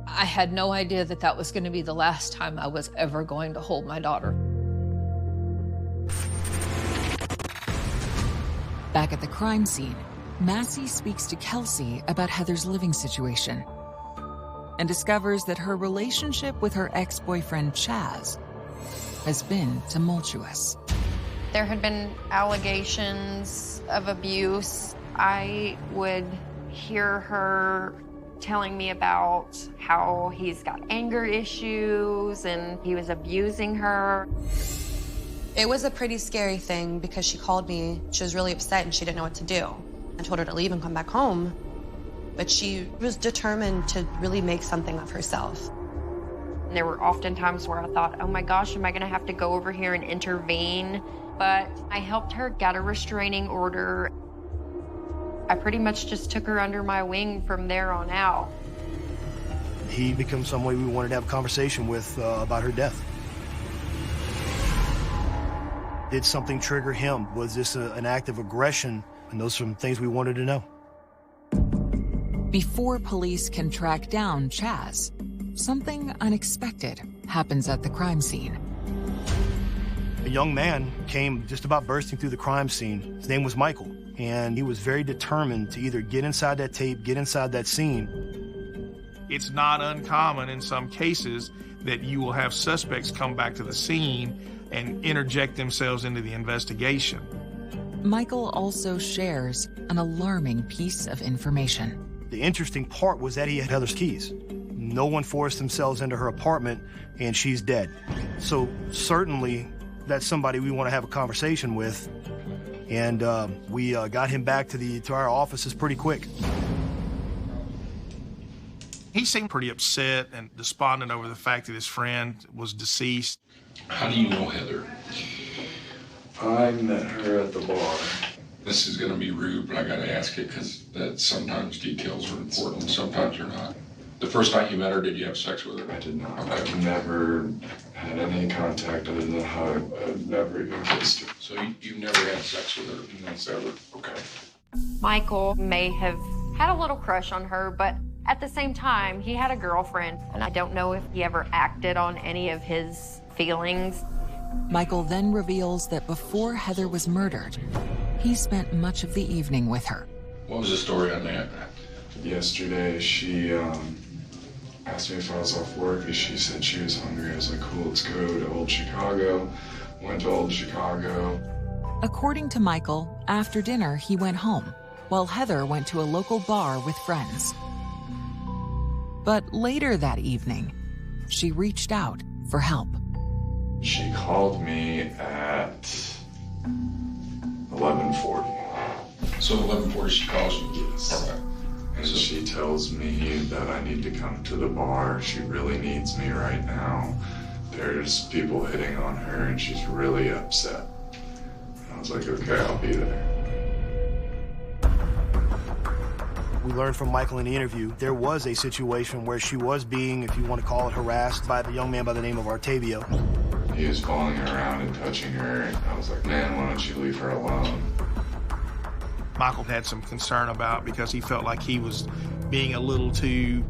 I had no idea that that was going to be the last time I was ever going to hold my daughter. Back at the crime scene, Massey speaks to Kelsey about Heather's living situation and discovers that her relationship with her ex-boyfriend Chaz has been tumultuous. There had been allegations of abuse. I would hear her telling me about how he's got anger issues and he was abusing her. It was a pretty scary thing because she called me. She was really upset and she didn't know what to do. I told her to leave and come back home, but she was determined to really make something of herself. There were often times where I thought, oh my gosh, am I gonna have to go over here and intervene? But I helped her get a restraining order. I pretty much just took her under my wing from there on out. He becomes somebody we wanted to have a conversation with about her death. Did something trigger him? Was this an act of aggression? And those are some things we wanted to know. Before police can track down Chaz, something unexpected happens at the crime scene. A young man came just about bursting through the crime scene. His name was Michael, and he was very determined to either get inside that tape, get inside that scene. It's not uncommon in some cases that you will have suspects come back to the scene and interject themselves into the investigation. Michael also shares an alarming piece of information. The interesting part was that he had Heather's keys. No one forced themselves into her apartment, and she's dead. So certainly that's somebody we want to have a conversation with, and we got him back to our offices pretty quick. He seemed pretty upset and despondent over the fact that his friend was deceased. How do you know Heather? I met her at the bar. This is going to be rude, but I got to ask it because that sometimes details are important, sometimes they're not. The first night you met her, did you have sex with her? I did not. Okay. I've never had any contact other than a hug. I've never even kissed her. So you've never had sex with her? No, never. Okay. Michael may have had a little crush on her, but at the same time, he had a girlfriend, and I don't know if he ever acted on any of his feelings. Michael then reveals that before Heather was murdered, he spent much of the evening with her. What was the story on that? Yesterday, she asked me if I was off work, and she said she was hungry. I was like, cool, let's go to Old Chicago. Went to Old Chicago. According to Michael, after dinner, he went home, while Heather went to a local bar with friends. But later that evening, she reached out for help. She called me at 11:40. So 11:40 she calls you? Yes. Okay. And she tells me that I need to come to the bar. She really needs me right now. There's people hitting on her and she's really upset. And I was like, okay, I'll be there. We learned from Michael in the interview, there was a situation where she was being, if you want to call it, harassed by the young man by the name of Artavio. He was following her around and touching her, and I was like, man, why don't you leave her alone? Michael had some concern about because he felt like he was being a little too,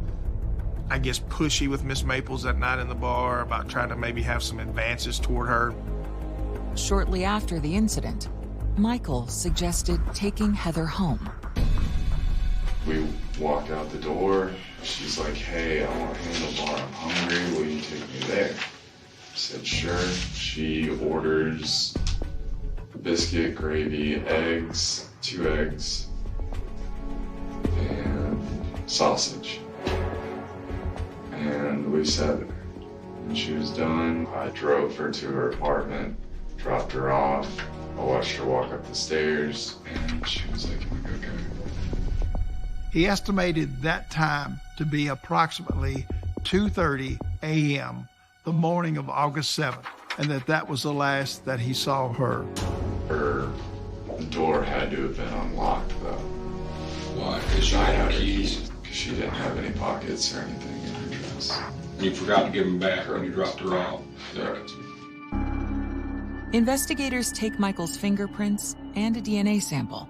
I guess, pushy with Miss Maples that night in the bar about trying to maybe have some advances toward her. Shortly after the incident, Michael suggested taking Heather home. We walked out the door. She's like, hey, I want to handlebar. I'm hungry. Will you take me there? I said, sure. She orders biscuit, gravy, eggs, 2 eggs, and sausage. release Heather. When she was done, I drove her to her apartment, dropped her off. I watched her walk up the stairs, and she was like, "I'm gonna go." He estimated that time to be approximately 2:30 a.m. the morning of August 7th, and that was the last that he saw her. Her door had to have been unlocked, though. Why? Because she had her keys? Because she didn't have any pockets or anything in her dress. You forgot to give them back when you dropped her off. Correct. Investigators take Michael's fingerprints and a DNA sample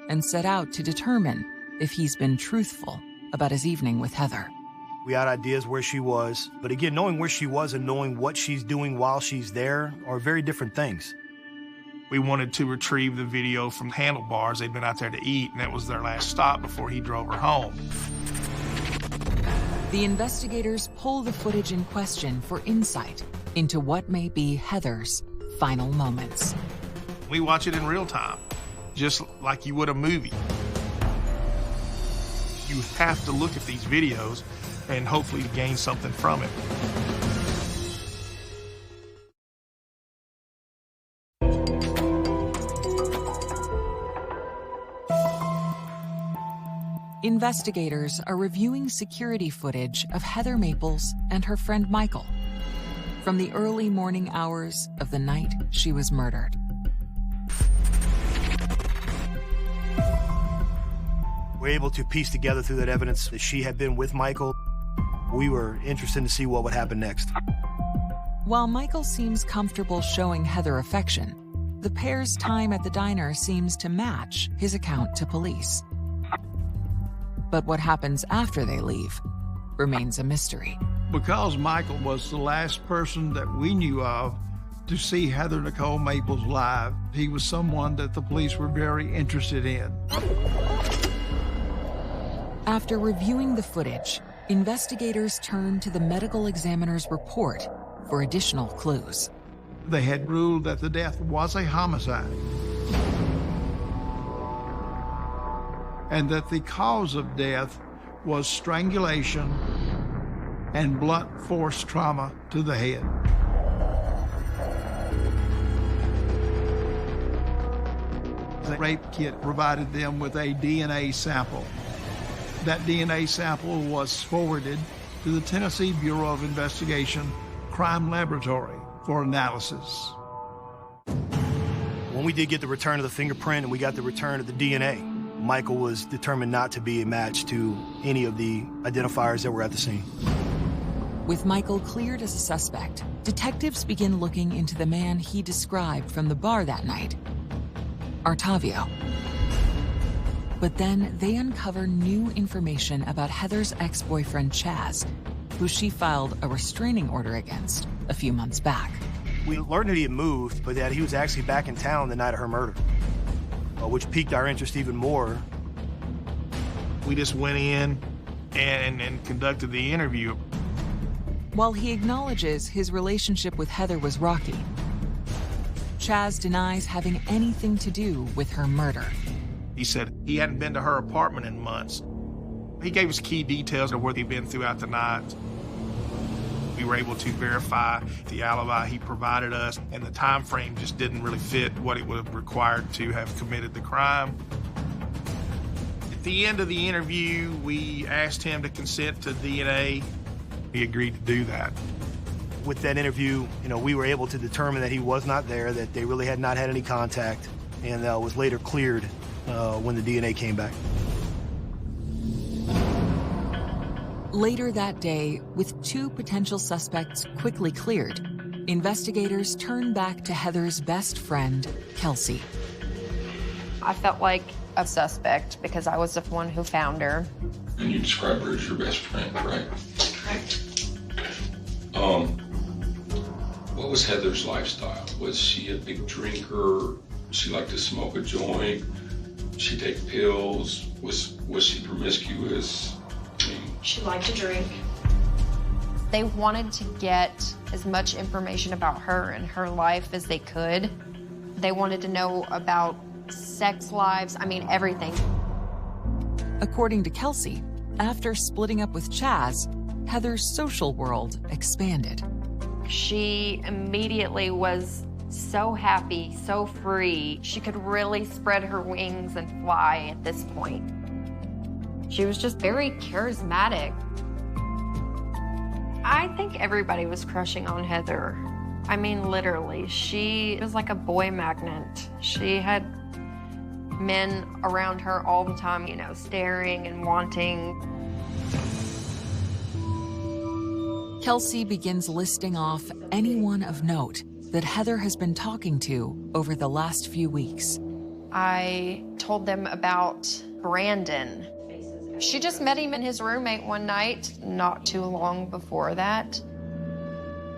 and set out to determine if he's been truthful about his evening with Heather. We had ideas where she was, but again, knowing where she was and knowing what she's doing while she's there are very different things. We wanted to retrieve the video from Handlebars. They'd been out there to eat, and that was their last stop before he drove her home. The investigators pull the footage in question for insight into what may be Heather's final moments. We watch it in real time, just like you would a movie. You have to look at these videos and hopefully gain something from it. Investigators are reviewing security footage of Heather Maples and her friend Michael from the early morning hours of the night she was murdered. We're able to piece together through that evidence that she had been with Michael. We were interested to see what would happen next. While Michael seems comfortable showing Heather affection, the pair's time at the diner seems to match his account to police. But what happens after they leave remains a mystery. Because Michael was the last person that we knew of to see Heather Nicole Maples live, he was someone that the police were very interested in. After reviewing the footage, investigators turned to the medical examiner's report for additional clues. They had ruled that the death was a homicide, and that the cause of death was strangulation and blunt force trauma to the head. The rape kit provided them with a DNA sample. That DNA sample was forwarded to the Tennessee Bureau of Investigation Crime Laboratory for analysis. When we did get the return of the fingerprint and we got the return of the DNA, Michael was determined not to be a match to any of the identifiers that were at the scene. With Michael cleared as a suspect, detectives begin looking into the man he described from the bar that night, Artavio. But then they uncover new information about Heather's ex-boyfriend, Chaz, who she filed a restraining order against a few months back. We learned that he had moved, but that he was actually back in town the night of her murder, which piqued our interest even more. We just went in and conducted the interview. While he acknowledges his relationship with Heather was rocky, Chaz denies having anything to do with her murder. He said he hadn't been to her apartment in months. He gave us key details of where he'd been throughout the night. We were able to verify the alibi he provided us, and the time frame just didn't really fit what it would have required to have committed the crime. At the end of the interview, we asked him to consent to DNA. He agreed to do that. With that interview, we were able to determine that he was not there, that they really had not had any contact, and was later cleared when the DNA came back. Later that day, with two potential suspects quickly cleared, investigators turn back to Heather's best friend, Kelsey. I felt like a suspect because I was the one who found her. And you described her as your best friend, right? Correct. What was Heather's lifestyle? Was she a big drinker? She liked to smoke a joint? She take pills? Was she promiscuous? She liked to drink. They wanted to get as much information about her and her life as they could. They wanted to know about sex lives, everything. According to Kelsey, after splitting up with Chaz, Heather's social world expanded. She immediately was so happy, so free. She could really spread her wings and fly at this point. She was just very charismatic. I think everybody was crushing on Heather. I mean, literally, she was like a boy magnet. She had men around her all the time, you know, staring and wanting. Kelsey begins listing off anyone of note that Heather has been talking to over the last few weeks. I told them about Brandon. She just met him and his roommate one night, not too long before that.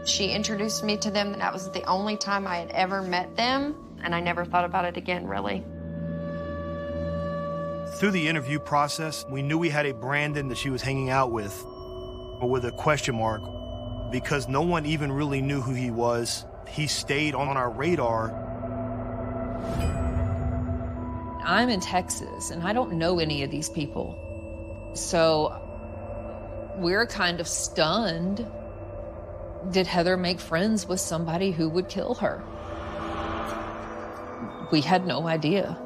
She introduced me to them, and that was the only time I had ever met them, and I never thought about it again, really. Through the interview process, we knew we had a Brandon that she was hanging out with, or with a question mark, because no one even really knew who he was. He stayed on our radar. I'm in Texas, and I don't know any of these people. So we're kind of stunned. Did Heather make friends with somebody who would kill her? We had no idea.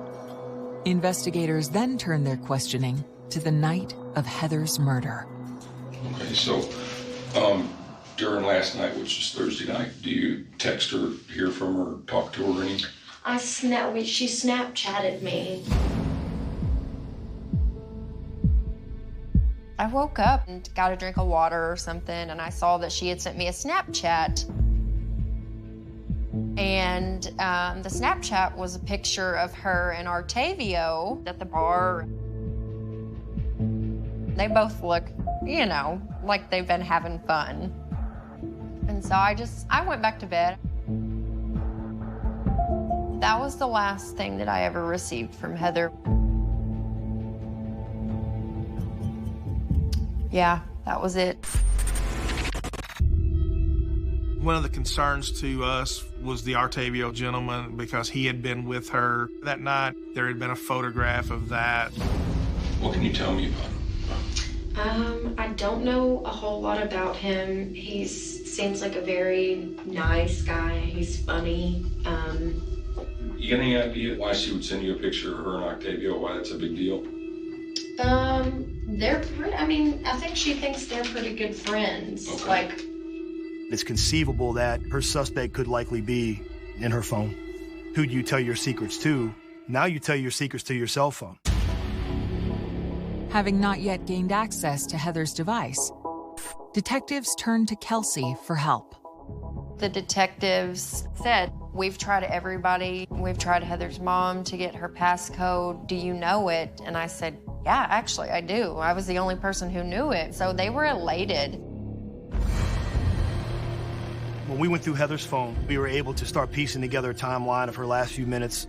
Investigators then turned their questioning to the night of Heather's murder. Okay, so during last night, which was Thursday night, do you text her, hear from her, talk to her, or anything? She Snapchatted me. I woke up and got a drink of water or something, and I saw that she had sent me a Snapchat. And the Snapchat was a picture of her and Artavio at the bar. They both look, you know, like they've been having fun. And so I went back to bed. That was the last thing that I ever received from Heather. Yeah, that was it. One of the concerns to us was the Artavio gentleman, because he had been with her that night. There had been a photograph of that. What can you tell me about him? I don't know a whole lot about him. He seems like a very nice guy. He's funny. You got any idea why she would send you a picture of her and Octavio, why that's a big deal? I think she thinks they're pretty good friends. Okay. It's conceivable that her suspect could likely be in her phone. Who do you tell your secrets to? Now you tell your secrets to your cell phone. Having not yet gained access to Heather's device, detectives turned to Kelsey for help. The detectives said, "We've tried everybody. We've tried Heather's mom to get her passcode. Do you know it?" And I said, "Yeah, actually, I do. I was the only person who knew it." So they were elated. When we went through Heather's phone, we were able to start piecing together a timeline of her last few minutes.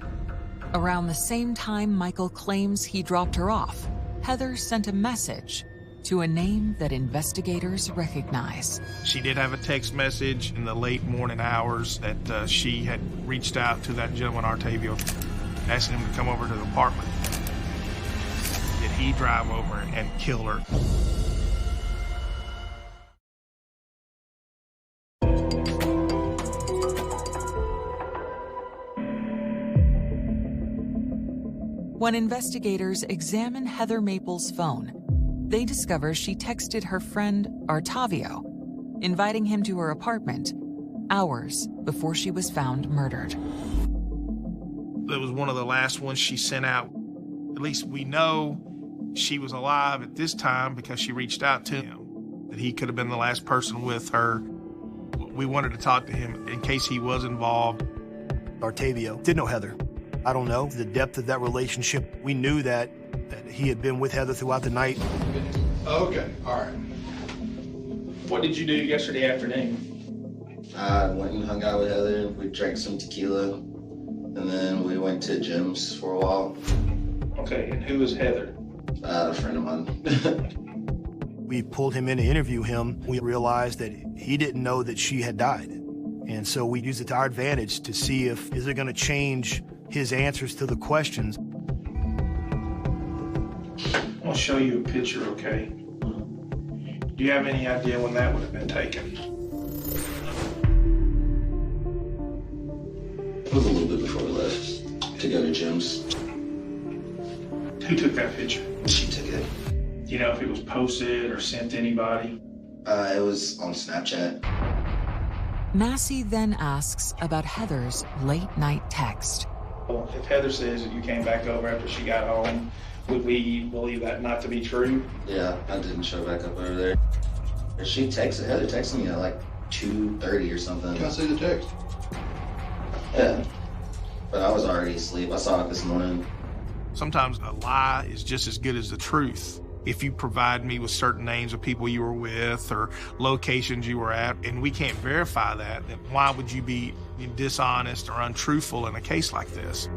Around the same time Michael claims he dropped her off, Heather sent a message to a name that investigators recognize. She did have a text message in the late morning hours that she had reached out to that gentleman, Artavio, asking him to come over to the apartment. Did he drive over and kill her? When investigators examine Heather Maples' phone, they discover she texted her friend Artavio, inviting him to her apartment hours before she was found murdered. That was one of the last ones she sent out. At least we know she was alive at this time because she reached out to him, that he could have been the last person with her. We wanted to talk to him in case he was involved. Artavio did know Heather. I don't know the depth of that relationship. We knew that he had been with Heather throughout the night. Okay, all right. What did you do yesterday afternoon? I went and hung out with Heather. We drank some tequila, and then we went to gyms for a while. Okay, and who is Heather? A friend of mine. We pulled him in to interview him. We realized that he didn't know that she had died. And so we used it to our advantage to see is it going to change his answers to the questions. I'll show you a picture, okay? Do you have any idea when that would have been taken? It was a little bit before we left to go to Jim's. Who took that picture? She took it. Do you know if it was posted or sent to anybody? It was on Snapchat. Massey then asks about Heather's late-night text. Well, if Heather says that you came back over after she got home, would we believe that not to be true? Yeah, I didn't show back up over there. Heather texted me at like 2:30 or something. Can I see the text? Yeah, but I was already asleep. I saw it this morning. Sometimes a lie is just as good as the truth. If you provide me with certain names of people you were with or locations you were at, and we can't verify that, then why would you be dishonest or untruthful in a case like this?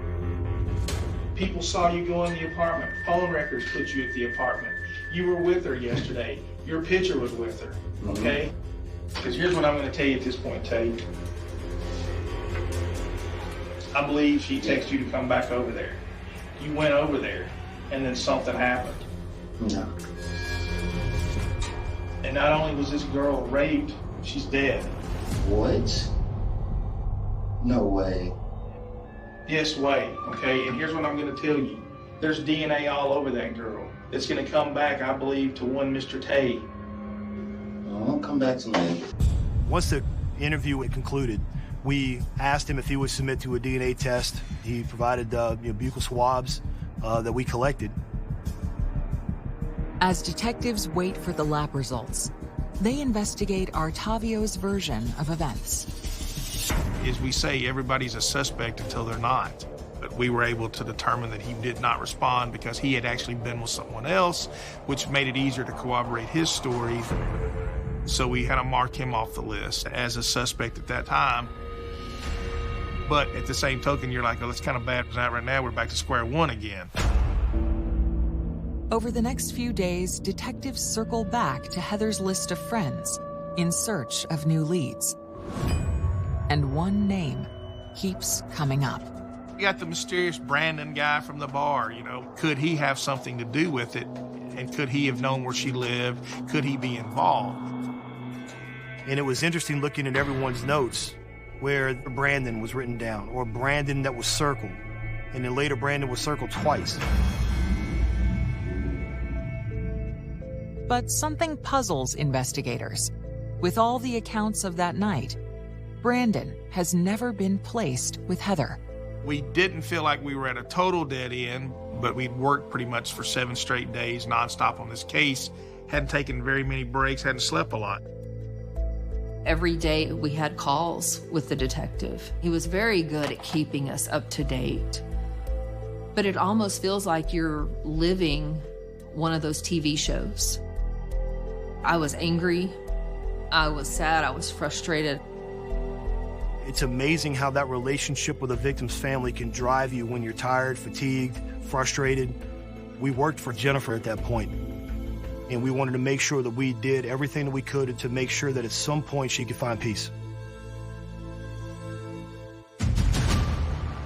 People saw you go in the apartment. Phone records put you at the apartment. You were with her yesterday. Your picture was with her, okay? Because here's what I'm going to tell you at this point, Tate. I believe she texted you to come back over there. You went over there, and then something happened. No. And not only was this girl raped, she's dead. What? No way. Yes way, okay? And here's what I'm going to tell you. There's DNA all over that girl. It's going to come back, I believe, to one Mr. Tate. Won't come back to me. Once the interview had concluded, we asked him if he would submit to a DNA test. He provided buccal swabs that we collected. As detectives wait for the lab results, they investigate Artavio's version of events. As we say, everybody's a suspect until they're not. But we were able to determine that he did not respond because he had actually been with someone else, which made it easier to corroborate his story. So we had to mark him off the list as a suspect at that time. But at the same token, you're like, oh, that's kind of bad. Right now, we're back to square one again. Over the next few days, detectives circle back to Heather's list of friends in search of new leads. And one name keeps coming up. You got the mysterious Brandon guy from the bar, Could he have something to do with it? And could he have known where she lived? Could he be involved? And it was interesting looking at everyone's notes where Brandon was written down, or Brandon that was circled. And then later Brandon was circled twice. But something puzzles investigators. With all the accounts of that night, Brandon has never been placed with Heather. We didn't feel like we were at a total dead end, but we'd worked pretty much for 7 straight days nonstop on this case, hadn't taken very many breaks, hadn't slept a lot. Every day we had calls with the detective. He was very good at keeping us up to date. But it almost feels like you're living one of those TV shows. I was angry, I was sad, I was frustrated. It's amazing how that relationship with a victim's family can drive you when you're tired, fatigued, frustrated. We worked for Jennifer at that point, and we wanted to make sure that we did everything that we could to make sure that at some point she could find peace.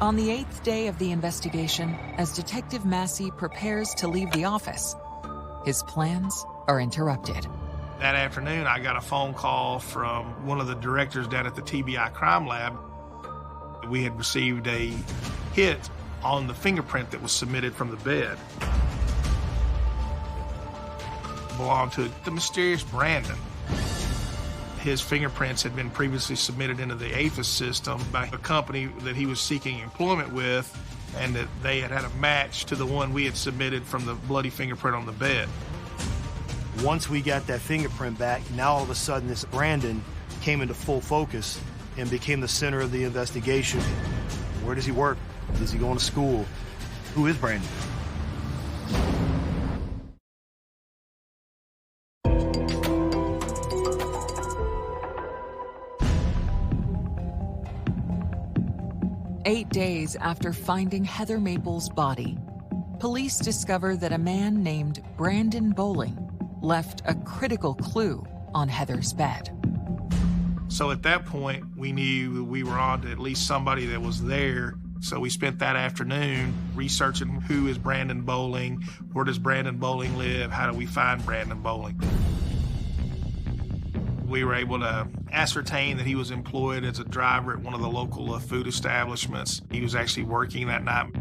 On the 8th day of the investigation, as Detective Massey prepares to leave the office, his plans are interrupted. That afternoon, I got a phone call from one of the directors down at the TBI Crime Lab. We had received a hit on the fingerprint that was submitted from the bed. Belonged to the mysterious Brandon. His fingerprints had been previously submitted into the APHIS system by a company that he was seeking employment with, and that they had had a match to the one we had submitted from the bloody fingerprint on the bed. Once we got that fingerprint back, now all of a sudden this Brandon came into full focus and became the center of the investigation. Where does he work? Is he going to school? Who is Brandon? Eight days after finding Heather Maples' body, police discover that a man named Brandon Bowling left a critical clue on Heather's bed. So at that point, we knew we were on to at least somebody that was there. So we spent that afternoon researching who is Brandon Bowling, where does Brandon Bowling live, how do we find Brandon Bowling. We were able to ascertain that he was employed as a driver at one of the local food establishments. He was actually working that night.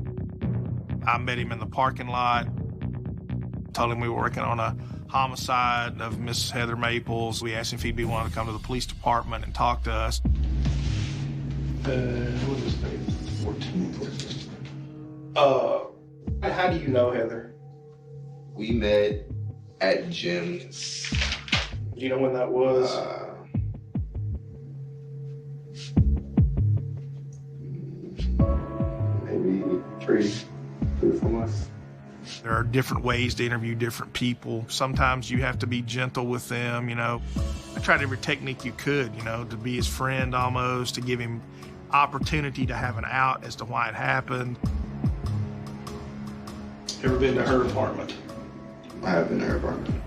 I met him in the parking lot, told him we were working on a homicide of Miss Heather Maples. We asked him if he'd be willing to come to the police department and talk to us. What was his name? 14. How do you know Heather? We met at Jim's. Do you know when that was? Maybe 3 or 4 months. There are different ways to interview different people. Sometimes you have to be gentle with them, you know. I tried every technique you could, you know, to be his friend almost, to give him opportunity to have an out as to why it happened. Ever been to her apartment? I have been to her apartment.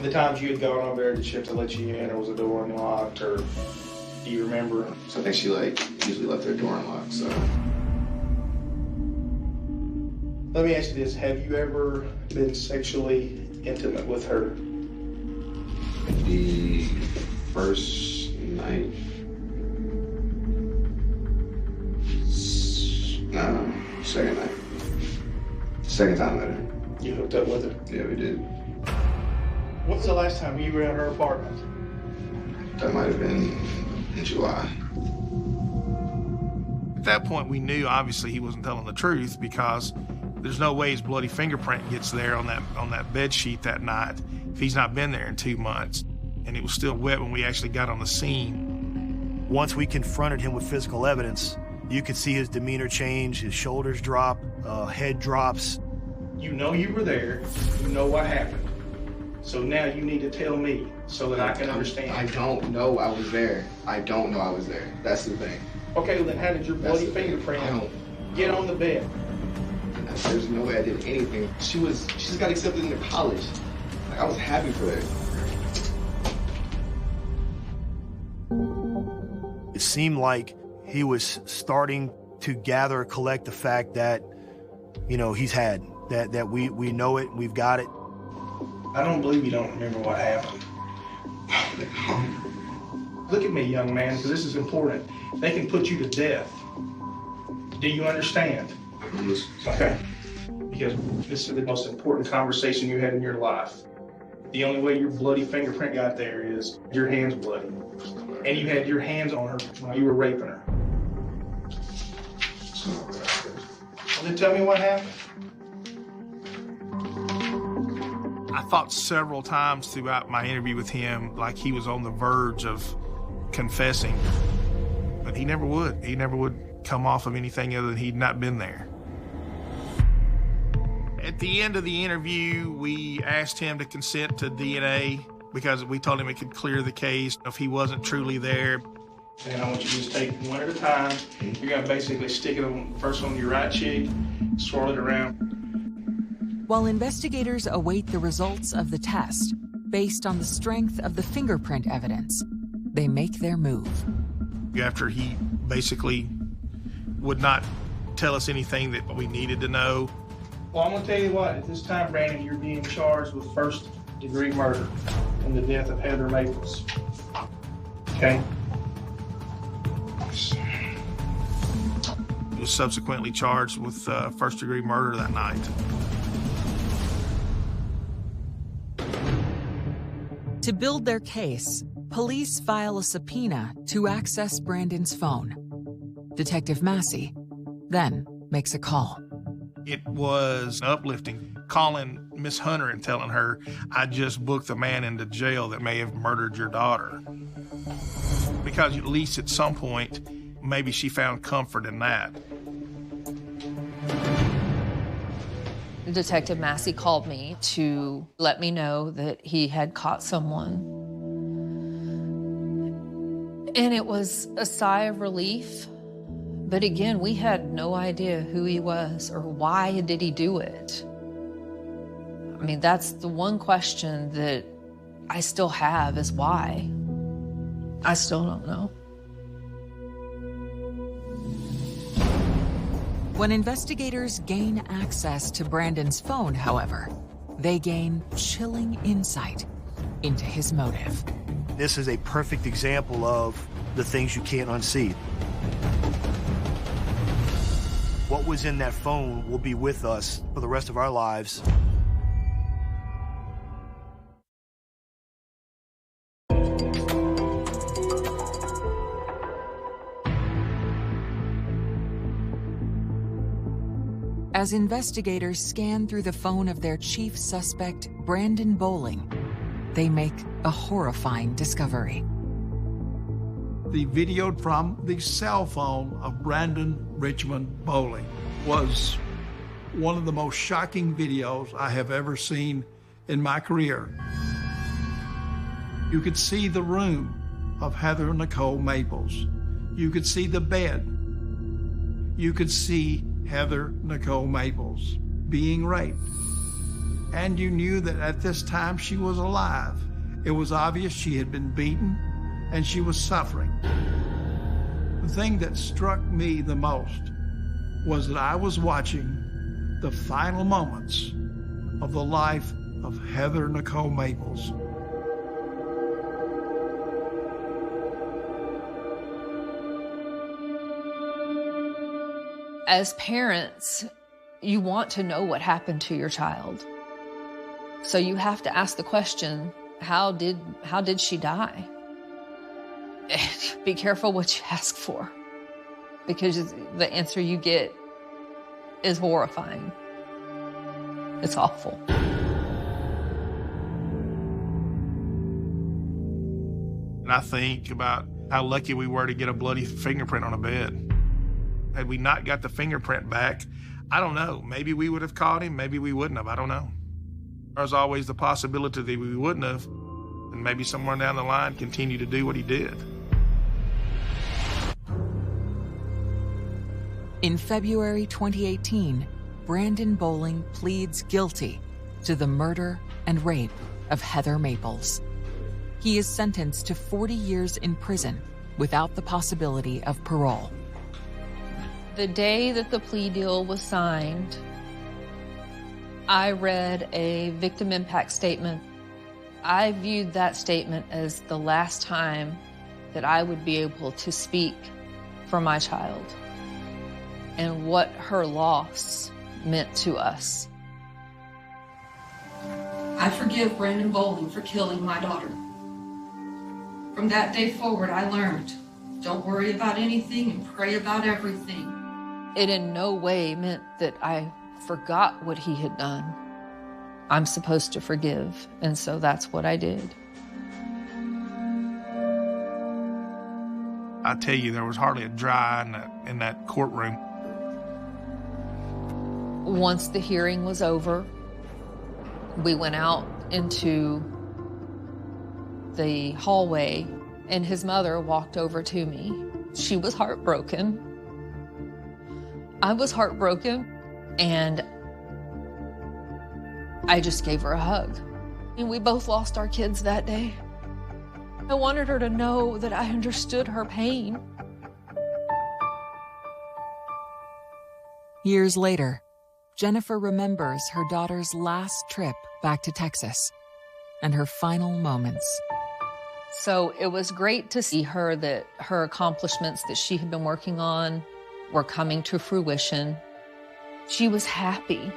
The times you had gone over there, did she have to let you in, or was the door unlocked, or do you remember? So I think she usually left her door unlocked, so. Let me ask you this, have you ever been sexually intimate with her? The first night? No, second night. Second time I met her. You hooked up with her? Yeah, we did. When's the last time you were at her apartment? That might have been in July. At that point, we knew obviously he wasn't telling the truth, because there's no way his bloody fingerprint gets there on that bed sheet that night if he's not been there in 2 months. And it was still wet when we actually got on the scene. Once we confronted him with physical evidence, you could see his demeanor change, his shoulders drop, head drops. You know you were there, you know what happened. So now you need to tell me so that I can understand. I don't know I was there. I don't know I was there. That's the thing. Okay, well then how did your bloody fingerprint get on the bed? There's no way I did anything. She just got accepted into college. Like, I was happy for her. It seemed like he was starting to collect the fact that, you know, he's had, that we know it, we've got it. I don't believe you don't remember what happened. Look at me, young man, because this is important. They can put you to death. Do you understand? Okay. Because this is the most important conversation you had in your life. The only way your bloody fingerprint got there is your hand's bloody. And you had your hands on her while you were raping her. Well, then tell me what happened. I thought several times throughout my interview with him like he was on the verge of confessing, but he never would. He never would come off of anything other than he'd not been there. At the end of the interview, we asked him to consent to DNA because we told him it could clear the case if he wasn't truly there. And I want you to just take one at a time. You're gonna basically stick it on first on your right cheek, swirl it around. While investigators await the results of the test, based on the strength of the fingerprint evidence, they make their move. After he basically would not tell us anything that we needed to know. Well, I'm gonna tell you what, at this time, Brandon, you're being charged with first-degree murder in the death of Heather Maples. Okay? He was subsequently charged with first-degree murder that night. To build their case, police file a subpoena to access Brandon's phone. Detective Massey then makes a call. It was uplifting, calling Miss Hunter and telling her, I just booked the man into jail that may have murdered your daughter. Because at least at some point, maybe she found comfort in that. Detective Massey called me to let me know that he had caught someone. And it was a sigh of relief. But again, we had no idea who he was or why did he do it. I mean, that's the one question that I still have is why. I still don't know. When investigators gain access to Brandon's phone, however, they gain chilling insight into his motive. This is a perfect example of the things you can't unsee. What was in that phone will be with us for the rest of our lives. As investigators scan through the phone of their chief suspect, Brandon Bowling, they make a horrifying discovery. The video from the cell phone of Brandon Richmond Bowling was one of the most shocking videos I have ever seen in my career. You could see the room of Heather Nicole Maples. You could see the bed. You could see Heather Nicole Maples being raped. And you knew that at this time she was alive. It was obvious she had been beaten and she was suffering. The thing that struck me the most was that I was watching the final moments of the life of Heather Nicole Maples. As parents, you want to know what happened to your child. So you have to ask the question, how did she die? Be careful what you ask for, because the answer you get is horrifying. It's awful. And I think about how lucky we were to get a bloody fingerprint on a bed. Had we not got the fingerprint back, I don't know. Maybe we would have caught him, maybe we wouldn't have. I don't know. There's always the possibility that we wouldn't have, and maybe somewhere down the line continue to do what he did. In February 2018, Brandon Bowling pleads guilty to the murder and rape of Heather Maples. He is sentenced to 40 years in prison without the possibility of parole. The day that the plea deal was signed, I read a victim impact statement. I viewed that statement as the last time that I would be able to speak for my child and what her loss meant to us. I forgive Brandon Bowling for killing my daughter. From that day forward, I learned, don't worry about anything and pray about everything. It in no way meant that I forgot what he had done. I'm supposed to forgive, and so that's what I did. I tell you, there was hardly a dry in that courtroom. Once the hearing was over, we went out into the hallway, and his mother walked over to me. She was heartbroken. I was heartbroken, and I just gave her a hug. And we both lost our kids that day. I wanted her to know that I understood her pain. Years later, Jennifer remembers her daughter's last trip back to Texas and her final moments. So it was great to see her, that her accomplishments that she had been working on were coming to fruition. She was happy.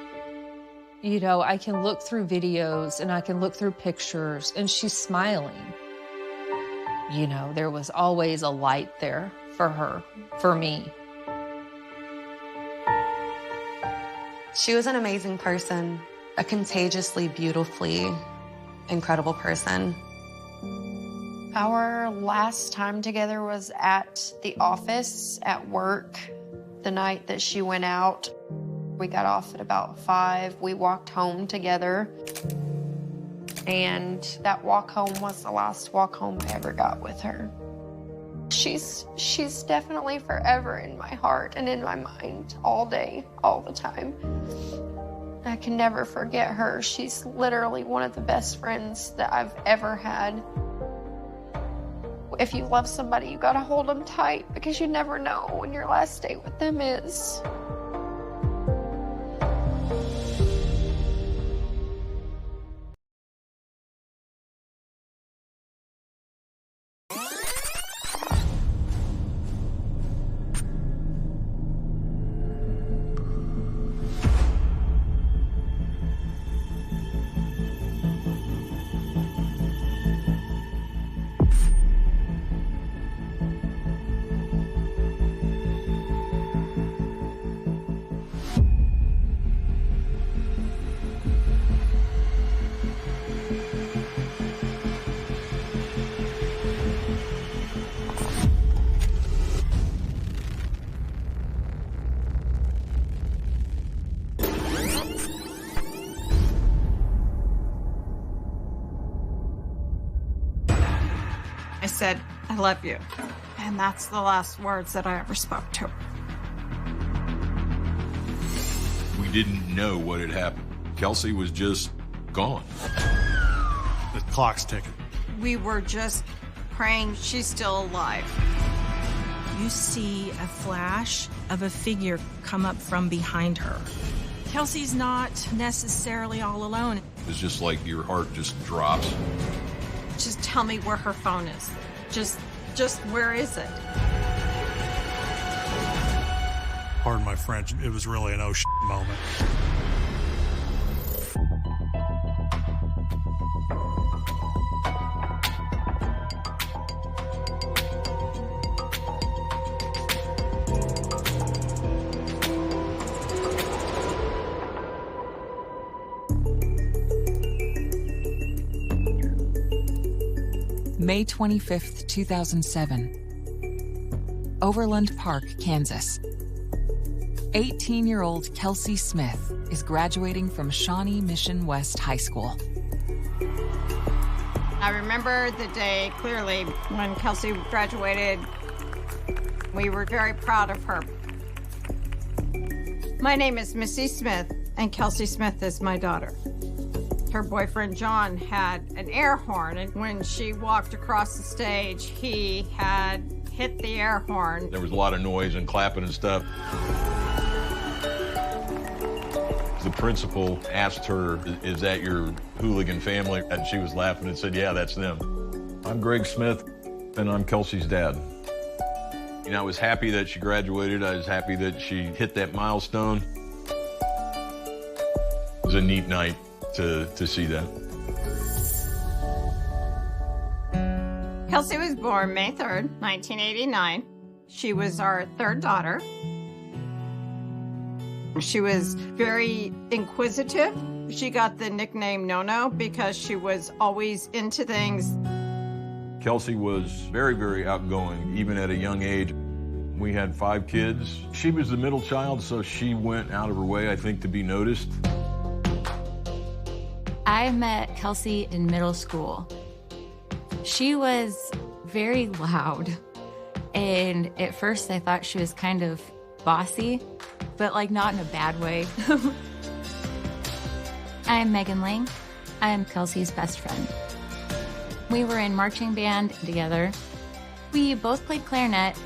You know, I can look through videos and I can look through pictures and she's smiling. You know, there was always a light there for her, for me. She was an amazing person, a contagiously, beautifully incredible person. Our last time together was at the office at work the night that she went out. We got off at about 5. We walked home together. And that walk home was the last walk home I ever got with her. She's definitely forever in my heart and in my mind all day, all the time. I can never forget her. She's literally one of the best friends that I've ever had. If you love somebody, you gotta hold them tight because you never know when your last day with them is. said, "I love you." And that's the last words that I ever spoke to her. We didn't know what had happened. Kelsey was just gone. The clock's ticking. We were just praying she's still alive. You see a flash of a figure come up from behind her. Kelsey's not necessarily all alone. It's just like your heart just drops. Just tell me where her phone is. Just where is it? Pardon my French, it was really an oh shit moment. May 25th, 2007. Overland Park, Kansas. 18-year-old Kelsey Smith is graduating from Shawnee Mission West High School. I remember the day clearly when Kelsey graduated. We were very proud of her. My name is Missy Smith, and Kelsey Smith is my daughter. Her boyfriend, John, had an air horn, and when she walked across the stage, he had hit the air horn. There was a lot of noise and clapping and stuff. The principal asked her, "Is that your hooligan family?" And she was laughing and said, "Yeah, that's them." I'm Greg Smith, and I'm Kelsey's dad. You know, I was happy that she graduated. I was happy that she hit that milestone. It was a neat night to see that. Kelsey was born May 3rd, 1989. She was our third daughter. She was very inquisitive. She got the nickname No-No because she was always into things. Kelsey was very, very outgoing, even at a young age. We had 5 kids. She was the middle child, so she went out of her way, I think, to be noticed. I met Kelsey in middle school. She was very loud, and at first I thought she was kind of bossy, but like not in a bad way. I'm Megan Lang. I'm Kelsey's best friend. We were in marching band together. We both played clarinet.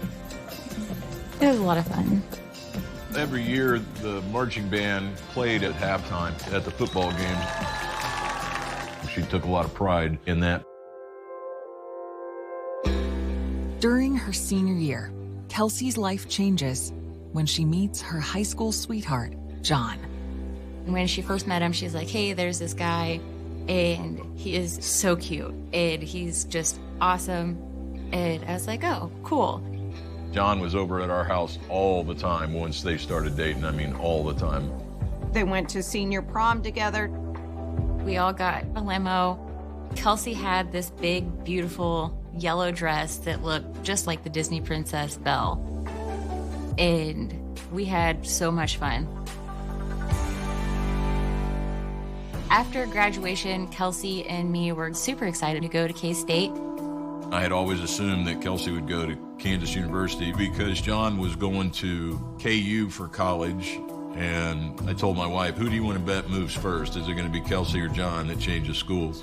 It was a lot of fun. Every year, the marching band played at halftime at the football games. She took a lot of pride in that. During her senior year, Kelsey's life changes when she meets her high school sweetheart, John. When she first met him, she's like, "Hey, there's this guy, and he is so cute, and he's just awesome." And I was like, "Oh, cool." John was over at our house all the time once they started dating. I mean, all the time. They went to senior prom together. We all got a limo. Kelsey had this big, beautiful yellow dress that looked just like the Disney princess Belle. And we had so much fun. After graduation, Kelsey and me were super excited to go to K-State. I had always assumed that Kelsey would go to Kansas University because John was going to KU for college. And I told my wife, "Who do you want to bet moves first? Is it going to be Kelsey or John that changes schools?"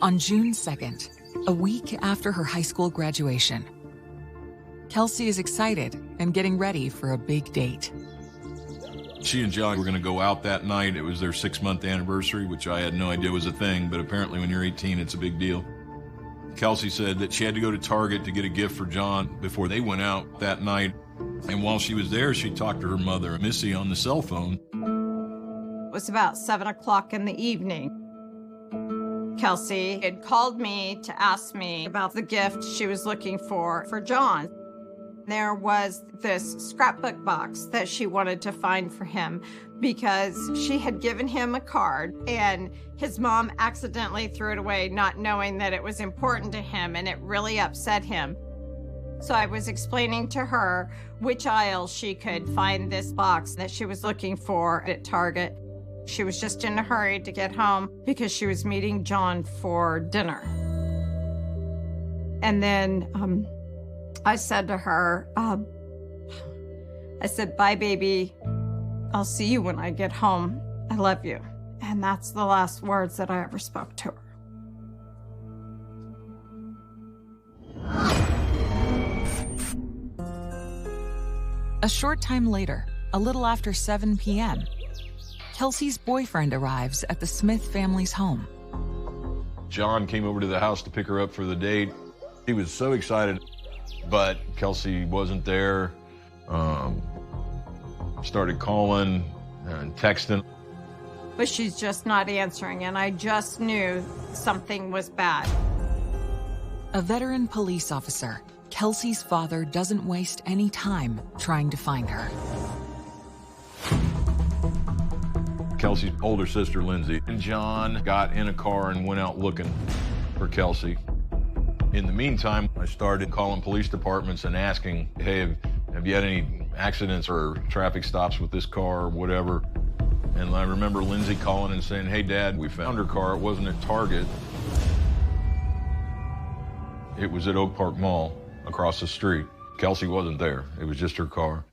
On June 2nd, a week after her high school graduation, Kelsey is excited and getting ready for a big date. She and John were going to go out that night. It was their 6-month anniversary, which I had no idea was a thing, but apparently when you're 18, it's a big deal. Kelsey said that she had to go to Target to get a gift for John before they went out that night. And while she was there, she talked to her mother, Missy, on the cell phone. It was about 7 o'clock in the evening. Kelsey had called me to ask me about the gift she was looking for John. There was this scrapbook box that she wanted to find for him because she had given him a card and his mom accidentally threw it away, not knowing that it was important to him, and it really upset him. So I was explaining to her which aisle she could find this box that she was looking for at Target. She was just in a hurry to get home because she was meeting John for dinner. And then I said to her, I said, "Bye, baby. I'll see you when I get home. I love you." And that's the last words that I ever spoke to her. A short time later, a little after 7 p.m., Kelsey's boyfriend arrives at the Smith family's home. John came over to the house to pick her up for the date. He was so excited, but Kelsey wasn't there. Started calling and texting. But she's just not answering, and I just knew something was bad. A veteran police officer, Kelsey's father doesn't waste any time trying to find her. Kelsey's older sister, Lindsay, and John got in a car and went out looking for Kelsey. In the meantime, I started calling police departments and asking, "Hey, have you had any accidents or traffic stops with this car or whatever?" And I remember Lindsay calling and saying, "Hey, Dad, we found her car. It wasn't at Target. It was at Oak Park Mall across the street. Kelsey wasn't there. It was just her car."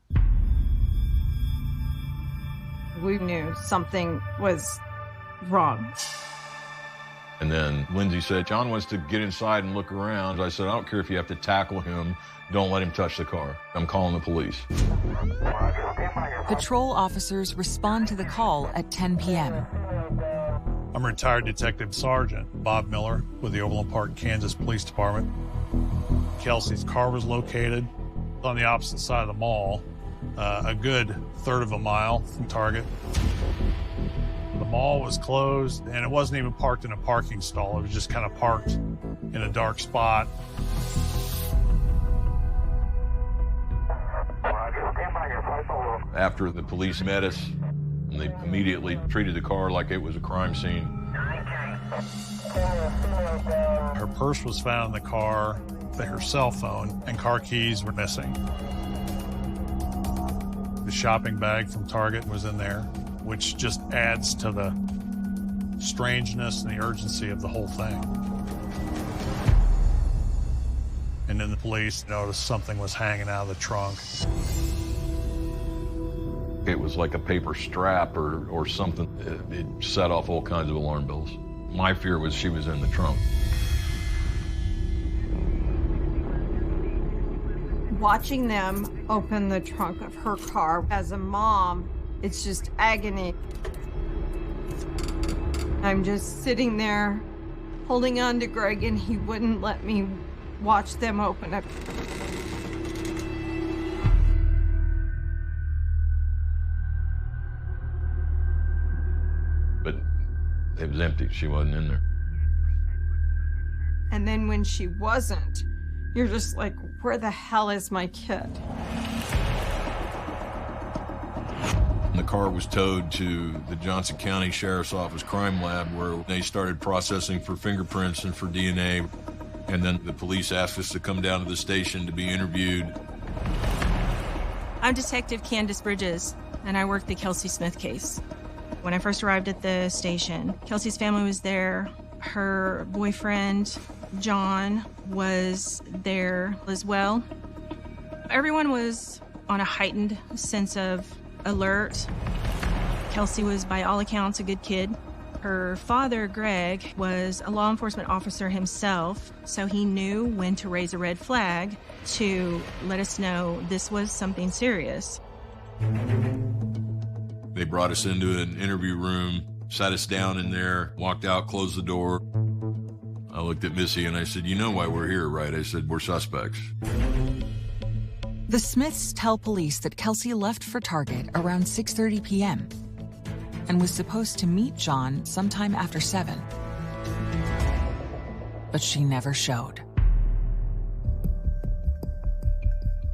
We knew something was wrong. And then Lindsay said, "John wants to get inside and look around." I said, "I don't care if you have to tackle him. Don't let him touch the car. I'm calling the police." Patrol officers respond to the call at 10 p.m. I'm retired Detective Sergeant Bob Miller with the Overland Park, Kansas Police Department. Kelsey's car was located on the opposite side of the mall, a good third of a mile from Target. The mall was closed, and it wasn't even parked in a parking stall. It was just kind of parked in a dark spot. After the police met us, they immediately treated the car like it was a crime scene. Her purse was found in the car, her cell phone, and car keys were missing. The shopping bag from Target was in there, which just adds to the strangeness and the urgency of the whole thing. And then the police noticed something was hanging out of the trunk. It was like a paper strap or something. It set off all kinds of alarm bells. My fear was she was in the trunk. Watching them open the trunk of her car as a mom, it's just agony. I'm just sitting there holding on to Greg, and he wouldn't let me watch them open it. But it was empty. She wasn't in there. And then when she wasn't, you're just like, where the hell is my kid? The car was towed to the Johnson County Sheriff's Office Crime Lab, where they started processing for fingerprints and for DNA. And then the police asked us to come down to the station to be interviewed. I'm Detective Candace Bridges, and I work the Kelsey Smith case. When I first arrived at the station, Kelsey's family was there. Her boyfriend, John, was there as well. Everyone was on a heightened sense of alert. Kelsey was, by all accounts, a good kid. Her father, Greg, was a law enforcement officer himself, so he knew when to raise a red flag to let us know this was something serious. They brought us into an interview room, sat us down in there, walked out, closed the door. I looked at Missy and I said, "You know why we're here, right?" I said, "We're suspects." The Smiths tell police that Kelsey left for Target around 6:30 p.m. and was supposed to meet John sometime after 7. But she never showed.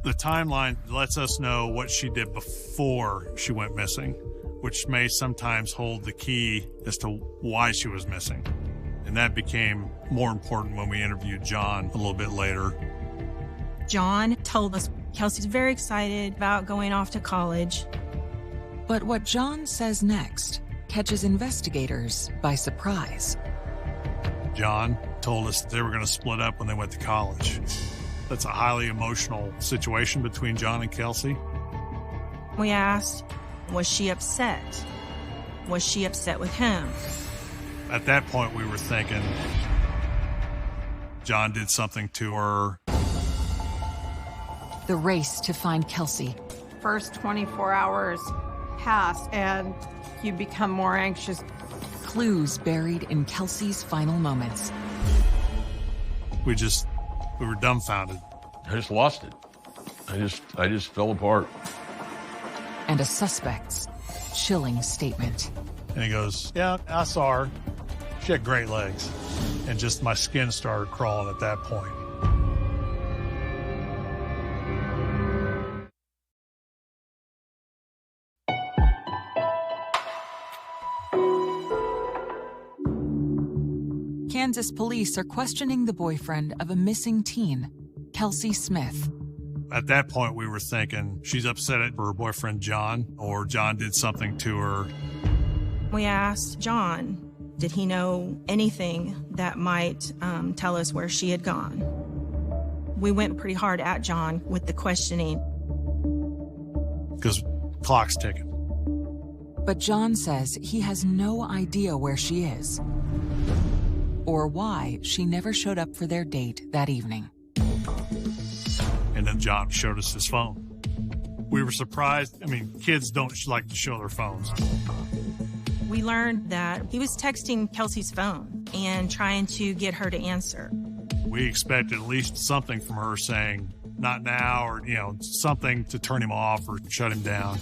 The timeline lets us know what she did before she went missing, which may sometimes hold the key as to why she was missing. And that became more important when we interviewed John a little bit later. John told us Kelsey's very excited about going off to college. But what John says next catches investigators by surprise. John told us they were going to split up when they went to college. That's a highly emotional situation between John and Kelsey. We asked, was she upset? Was she upset with him? At that point, we were thinking John did something to her. The race to find Kelsey. First 24 hours pass and you become more anxious. Clues buried in Kelsey's final moments. We were dumbfounded. I just lost it. I just fell apart. And a suspect's chilling statement. And he goes, yeah, I saw her. She had great legs. And just my skin started crawling at that point. Kansas police are questioning the boyfriend of a missing teen, Kelsey Smith. At that point, we were thinking she's upset at her boyfriend, John, or John did something to her. We asked John, did he know anything that might tell us where she had gone? We went pretty hard at John with the questioning. Because clock's ticking. But John says he has no idea where she is or why she never showed up for their date that evening. And then John showed us his phone. We were surprised. I mean, kids don't like to show their phones. We learned that he was texting Kelsey's phone and trying to get her to answer. We expected at least something from her saying, not now, or, something to turn him off or shut him down.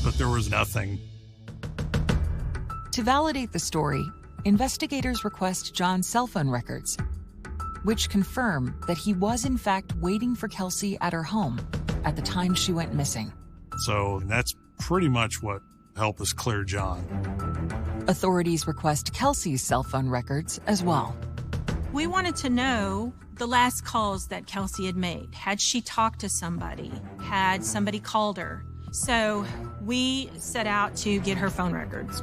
But there was nothing. To validate the story, investigators request John's cell phone records, which confirm that he was in fact waiting for Kelsey at her home at the time she went missing. So that's pretty much what helped us clear John. Authorities request Kelsey's cell phone records as well. We wanted to know the last calls that Kelsey had made. Had she talked to somebody? Had somebody called her? So we set out to get her phone records,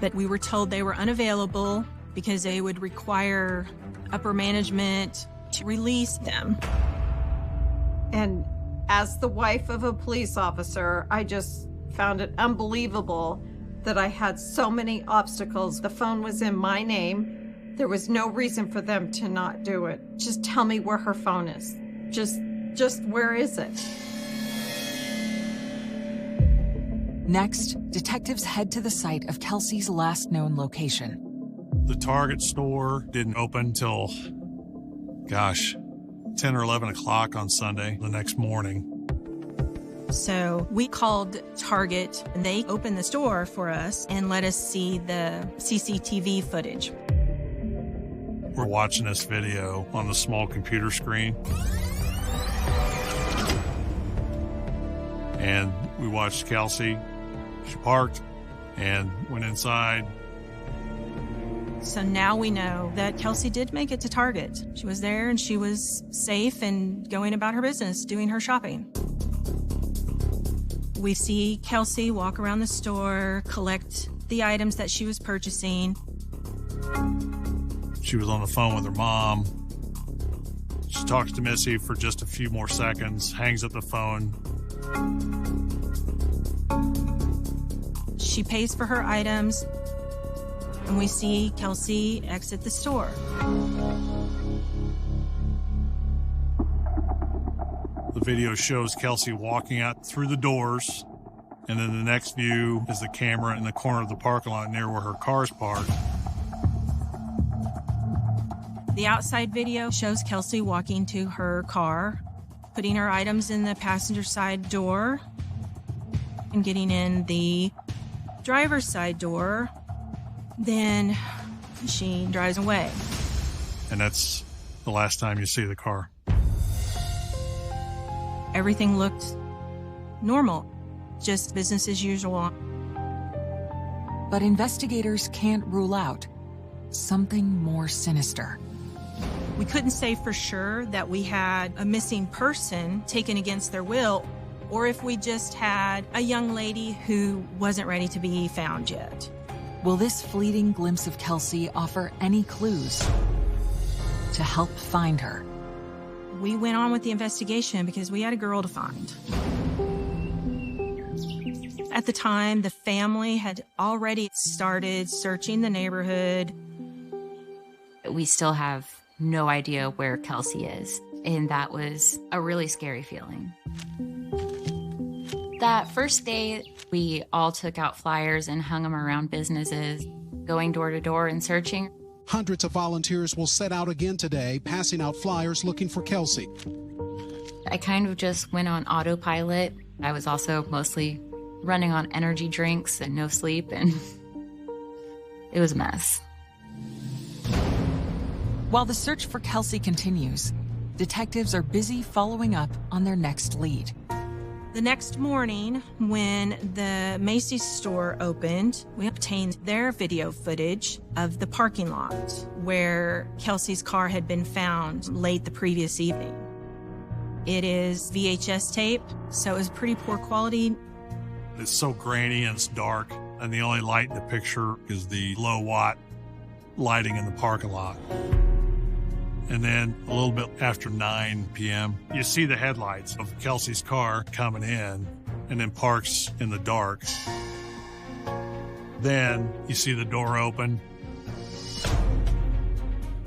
but we were told they were unavailable because they would require upper management to release them. And as the wife of a police officer, I just found it unbelievable that I had so many obstacles. The phone was in my name. There was no reason for them to not do it. Just tell me where her phone is. Just where is it? Next, detectives head to the site of Kelsey's last known location. The Target store didn't open till, 10 or 11 o'clock on Sunday, the next morning. So we called Target, and they opened the store for us and let us see the CCTV footage. We're watching this video on the small computer screen. And we watched Kelsey. She parked and went inside. So now we know that Kelsey did make it to Target. She was there and she was safe and going about her business, doing her shopping. We see Kelsey walk around the store, collect the items that she was purchasing. She was on the phone with her mom. She talks to Missy for just a few more seconds, hangs up the phone. She pays for her items, and we see Kelsey exit the store. The video shows Kelsey walking out through the doors, and then the next view is the camera in the corner of the parking lot near where her car's parked. The outside video shows Kelsey walking to her car, putting her items in the passenger side door, and getting in the driver's side door. Then she drives away. And that's the last time you see the car. Everything looked normal, just business as usual. But investigators can't rule out something more sinister. We couldn't say for sure that we had a missing person taken against their will, or if we just had a young lady who wasn't ready to be found yet. Will this fleeting glimpse of Kelsey offer any clues to help find her? We went on with the investigation because we had a girl to find. At the time, the family had already started searching the neighborhood. We still have no idea where Kelsey is, and that was a really scary feeling. That first day, we all took out flyers and hung them around businesses, going door to door and searching. Hundreds of volunteers will set out again today, passing out flyers looking for Kelsey. I kind of just went on autopilot. I was also mostly running on energy drinks and no sleep, and it was a mess. While the search for Kelsey continues, detectives are busy following up on their next lead. The next morning, when the Macy's store opened, we obtained their video footage of the parking lot where Kelsey's car had been found late the previous evening. It is VHS tape, so it was pretty poor quality. It's so grainy and it's dark, and the only light in the picture is the low watt lighting in the parking lot. And then a little bit after 9 p.m., you see the headlights of Kelsey's car coming in and then parks in the dark. Then you see the door open,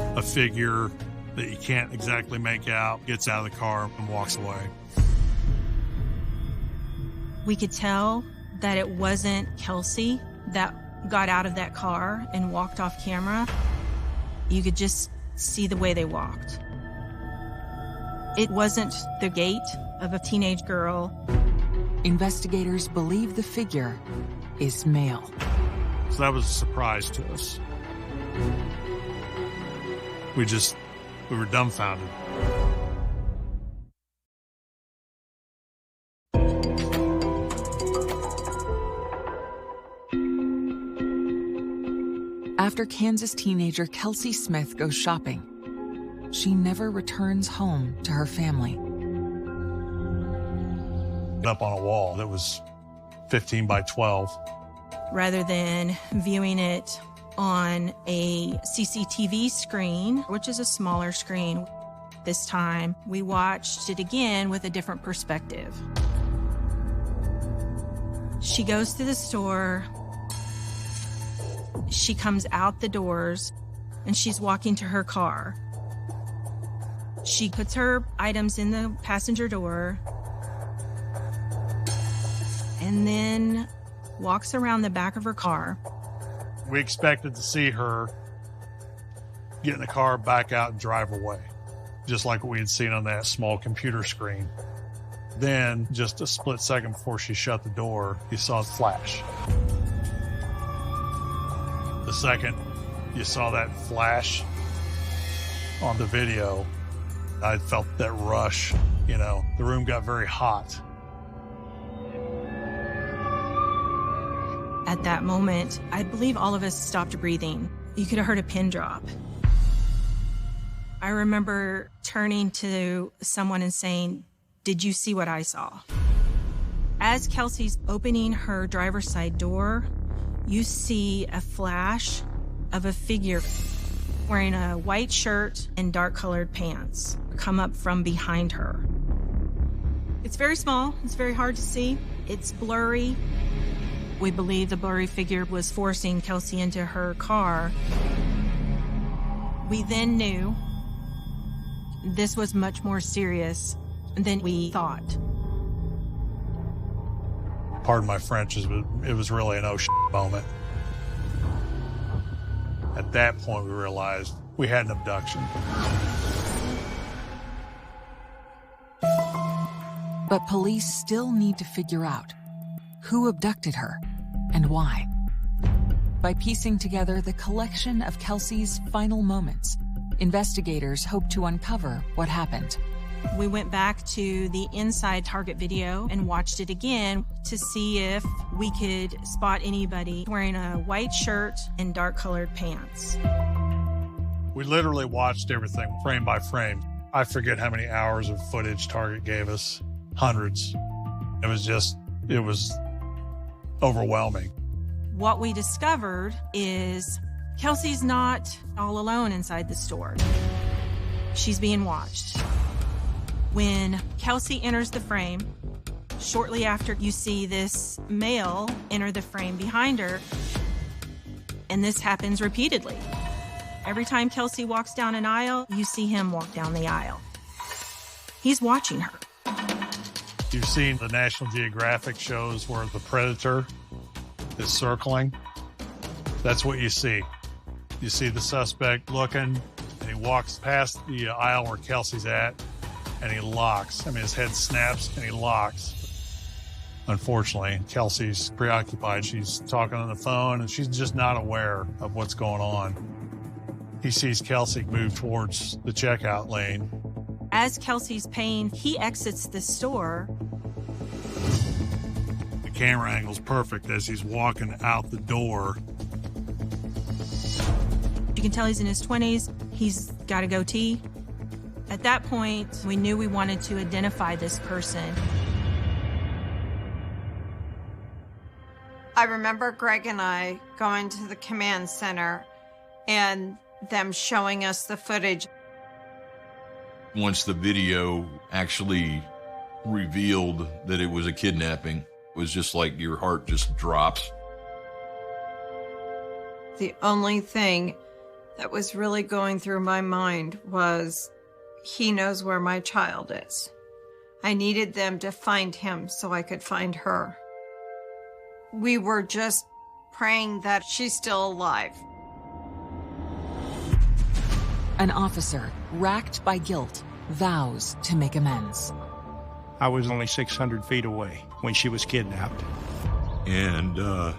a figure that you can't exactly make out gets out of the car and walks away. We could tell that it wasn't Kelsey that got out of that car and walked off camera. You could just see the way they walked. It wasn't the gait of a teenage girl. Investigators believe the figure is male. So that was a surprise to us. We were dumbfounded. After Kansas teenager Kelsey Smith goes shopping, she never returns home to her family. Up on a wall that was 15 by 12. Rather than viewing it on a CCTV screen, which is a smaller screen, this time we watched it again with a different perspective. She goes to the store. She comes out the doors and she's walking to her car. She puts her items in the passenger door and then walks around the back of her car. We expected to see her get in the car, back out, and drive away, just like what we had seen on that small computer screen. Then, just a split second before she shut the door, you saw a flash. The second you saw that flash on the video, I felt that rush, the room got very hot. At that moment, I believe all of us stopped breathing. You could have heard a pin drop. I remember turning to someone and saying, "Did you see what I saw?" As Kelsey's opening her driver's side door, you see a flash of a figure wearing a white shirt and dark-colored pants come up from behind her. It's very small. It's very hard to see. It's blurry. We believe the blurry figure was forcing Kelsey into her car. We then knew this was much more serious than we thought. Pardon my French, it was really an oh shit moment. At that point, we realized we had an abduction. But police still need to figure out who abducted her and why. By piecing together the collection of Kelsey's final moments, investigators hope to uncover what happened. We went back to the inside Target video and watched it again to see if we could spot anybody wearing a white shirt and dark-colored pants. We literally watched everything frame by frame. I forget how many hours of footage Target gave us. Hundreds. It was overwhelming. What we discovered is Kelsey's not all alone inside the store. She's being watched. When Kelsey enters the frame, shortly after you see this male enter the frame behind her, and this happens repeatedly. Every time Kelsey walks down an aisle, you see him walk down the aisle. He's watching her. You've seen the National Geographic shows where the predator is circling. That's what you see. You see the suspect looking, and he walks past the aisle where Kelsey's at, and he locks. I mean, his head snaps, and he locks. Unfortunately, Kelsey's preoccupied. She's talking on the phone, and she's just not aware of what's going on. He sees Kelsey move towards the checkout lane. As Kelsey's paying, he exits the store. The camera angle's perfect as he's walking out the door. You can tell he's in his 20s. He's got a goatee. At that point, we knew we wanted to identify this person. I remember Greg and I going to the command center and them showing us the footage. Once the video actually revealed that it was a kidnapping, it was just like your heart just drops. The only thing that was really going through my mind was, he knows where my child is. I needed them to find him so I could find her. We were just praying that she's still alive. An officer, racked by guilt, vows to make amends. I was only 600 feet away when she was kidnapped. And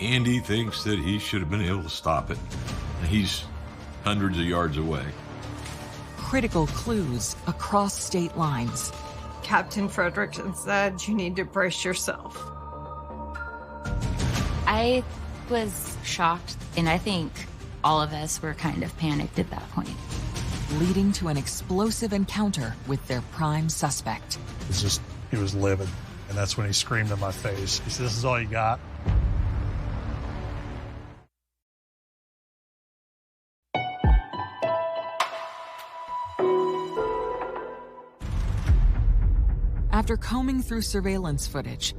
Andy thinks that he should have been able to stop it. He's hundreds of yards away. Critical clues across state lines. Captain Fredrickson said, you need to brace yourself. I was shocked, and I think all of us were kind of panicked at that point. Leading to an explosive encounter with their prime suspect. He was livid. And that's when he screamed in my face. He said, "This is all you got?" After combing through surveillance footage,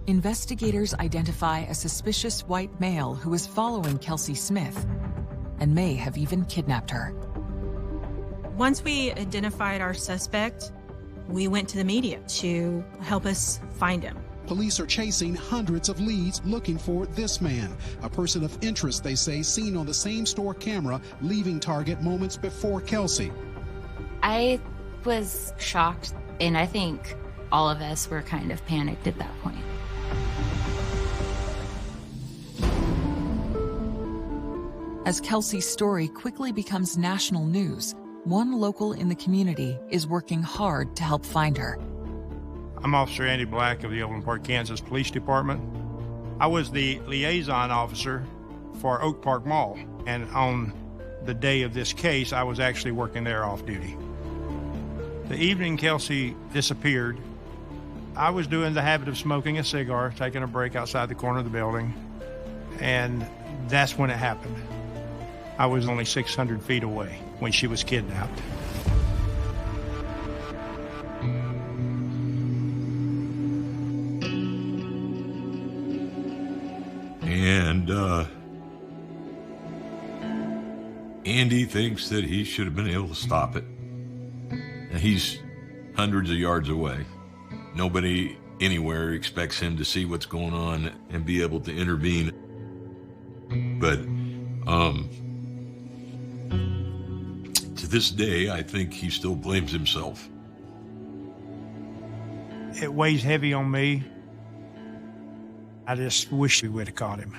investigators identify a suspicious white male who is following Kelsey Smith and may have even kidnapped her. Once we identified our suspect, we went to the media to help us find him. Police are chasing hundreds of leads looking for this man, a person of interest, they say, seen on the same store camera leaving Target moments before Kelsey. I was shocked, and I think all of us were kind of panicked at that point. As Kelsey's story quickly becomes national news, one local in the community is working hard to help find her. I'm Officer Andy Black of the Overland Park, Kansas Police Department. I was the liaison officer for Oak Park Mall, and on the day of this case, I was actually working there off duty. The evening Kelsey disappeared, I was doing the habit of smoking a cigar, taking a break outside the corner of the building, and that's when it happened. I was only 600 feet away when she was kidnapped. And Andy thinks that he should have been able to stop it. He's hundreds of yards away. Nobody anywhere expects him to see what's going on and be able to intervene. But to this day, I think he still blames himself. It weighs heavy on me. I just wish we would have caught him.